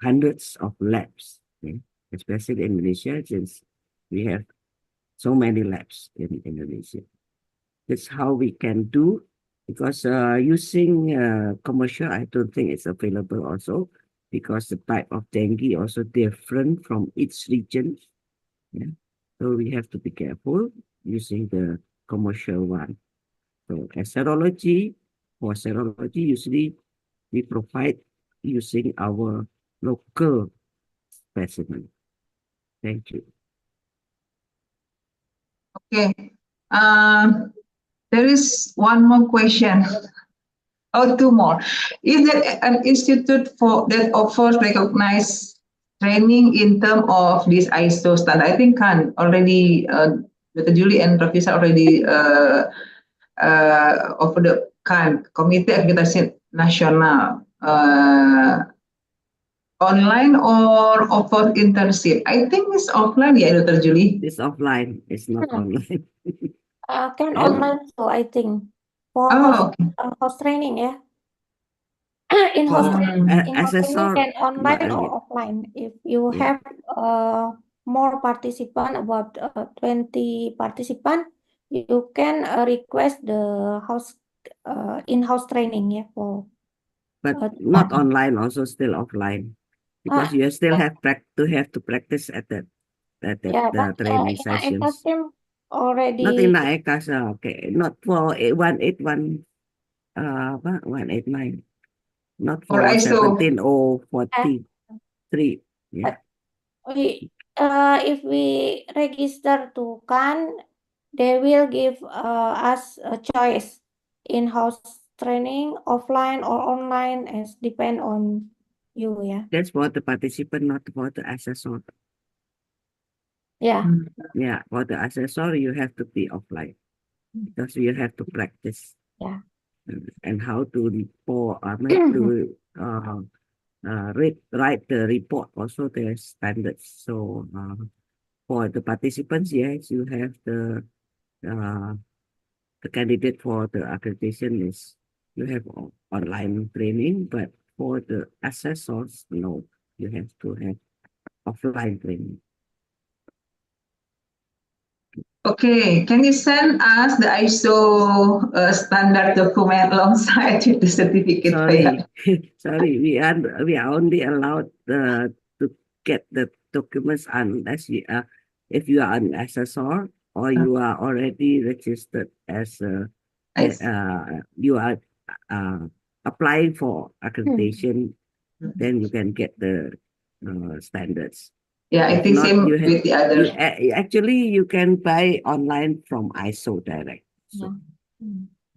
hundreds of labs, okay? Especially in Indonesia, since we have so many labs in Indonesia. That's how we can do, because using commercial, I don't think it's available also, because the type of dengue also different from each region. Yeah. So we have to be careful using the commercial one. So as serology, for serology, usually we provide using our local specimen. Thank you. Okay. There is one more question. Oh, two more. Is there an institute that offers recognized training in terms of this ISO standard? I think Kan already, Dr. Julie and Prof. already offer the Kan Komite Accreditation Nasional online or offer internship. I think it's offline, yeah, Dr. Julie. It's offline. It's not online. Can online too, I think, for Oh, okay. host training, yeah. In For host training assessor, can online or offline. If you yeah. have more participant, about 20 participant, you can request the host in-house training, yeah, for But uh, not online, also still offline, because you still yeah, have to practice at that yeah, but training in AECAS sessions. team Not in already, NAECAS, okay. Not for 181, 189. Not For for ISO. 17043. Yeah. but if we register to CAN, they will give us a choice, in-house training, offline or online, as depend on you, yeah. That's for the participant, not for the assessor. Yeah. Yeah, for the assessor, you have to be offline because you have to practice. Yeah. And how to report, write the report. Also, there's standards. So for the participants, yes, you have the candidate for the accreditation is you have online training, but for the assessors, no, you have to have offline training. Okay, can you send us the ISO standard document alongside with the certificate? Sorry, sorry, we are only allowed to get the documents unless you are, if you are an assessor or you are already registered as you are applying for accreditation, then you can get the standards. Yeah, I If think not, same you have, with the other. actually you can buy online from ISO direct. So,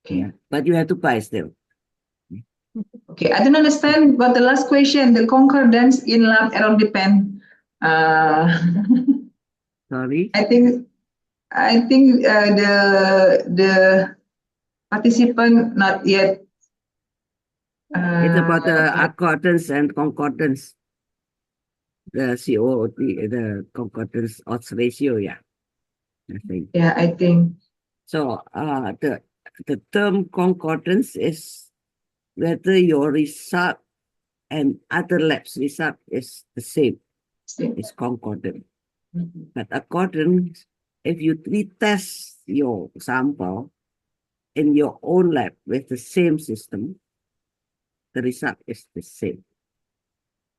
yeah, but you have to buy still. Okay, I don't understand, but the last question, the concordance in lab error depend. Sorry. I think the participant not yet. It's about the accordance and concordance. The COOT, the concordance odds ratio, yeah. I think. Yeah, I think. So the term concordance is whether your result and other labs result is the same. It's concordant. But accordance, if you retest your sample in your own lab with the same system, the result is the same.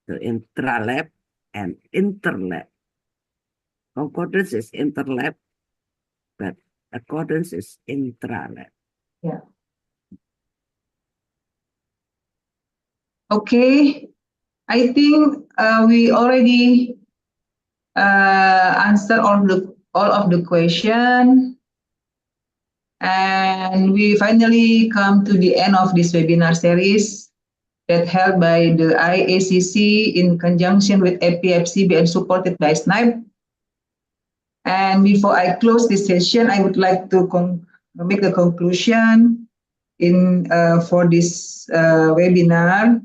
The intra-lab and inter-lab. Concordance is inter-lab, but accordance is intra-lab. Yeah. Okay, I think we already answered all of the question, and we finally come to the end of this webinar series that held by the IACC in conjunction with APFCB and supported by SNIPE. And before I close this session, I would like to make the conclusion for this webinar.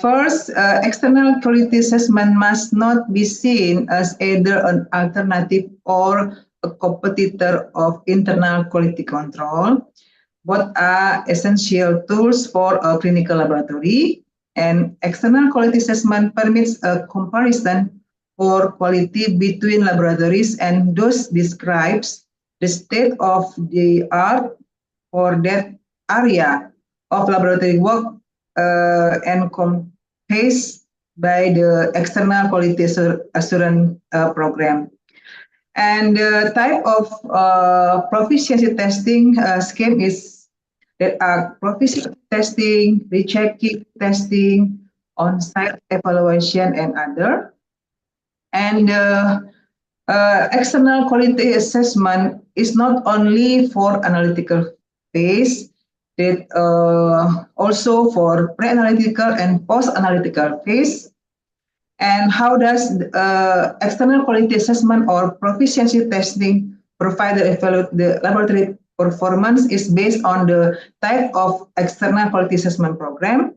First, external quality assessment must not be seen as either an alternative or a competitor of internal quality control. Both are essential tools for a clinical laboratory, and external quality assessment permits a comparison for quality between laboratories and thus describes the state of the art for that area of laboratory work and compassed by the external quality assurance program. And the type of proficiency testing scheme is that are proficiency testing, rechecking testing, on-site evaluation, and other. And external quality assessment is not only for analytical phase, that also for pre-analytical and post-analytical phase. And how does external quality assessment or proficiency testing provide the laboratory performance is based on the type of external quality assessment program,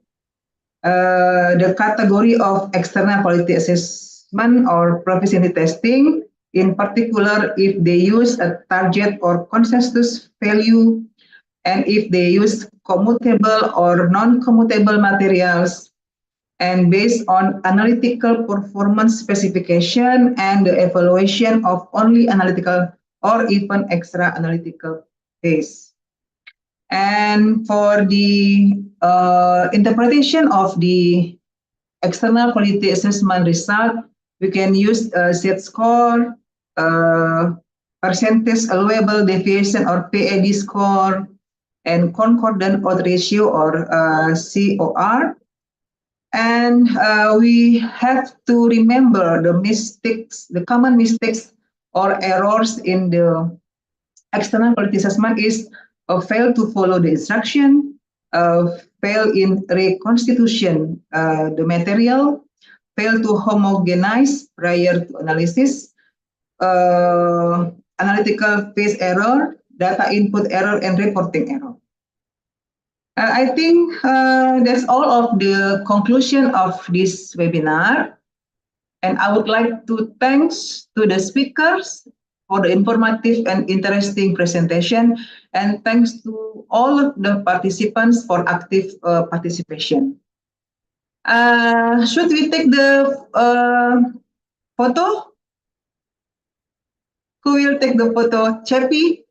the category of external quality assessment or proficiency testing, in particular if they use a target or consensus value, and if they use commutable or non-commutable materials, and based on analytical performance specification and the evaluation of only analytical or even extra analytical phase. And for the interpretation of the external quality assessment result, we can use Z score, percentage allowable deviation or PAD score, and concordant odds ratio or COR. And we have to remember the mistakes, the common mistakes or errors in the external quality assessment is fail to follow the instruction, fail in reconstitution the material, fail to homogenize prior to analysis, analytical phase error, data input error, and reporting error. I think that's all of the conclusion of this webinar. And I would like to thanks to the speakers for the informative and interesting presentation. And thanks to all of the participants for active participation. Should we take the photo? Who will take the photo? Chepi?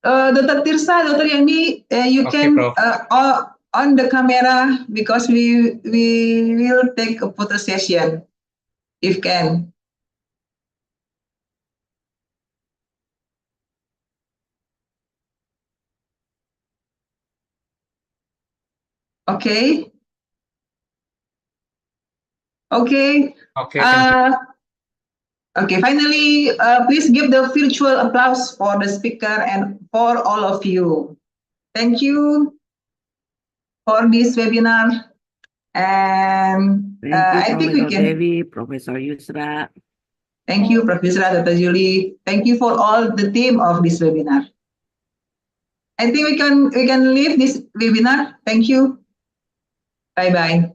Dr. Tirsa, Dr. Yani, you Okay, can Prof. on the camera because we will take a photo session if can. Okay. Okay. Okay, thank you. Okay, finally, please give the virtual applause for the speaker and for all of you. Thank you for this webinar. And I think we Professor can. Devi, Professor Yusra. Thank you, Professor Dr. Julie. Thank you for all the team of this webinar. I think we can leave this webinar. Thank you. Bye bye.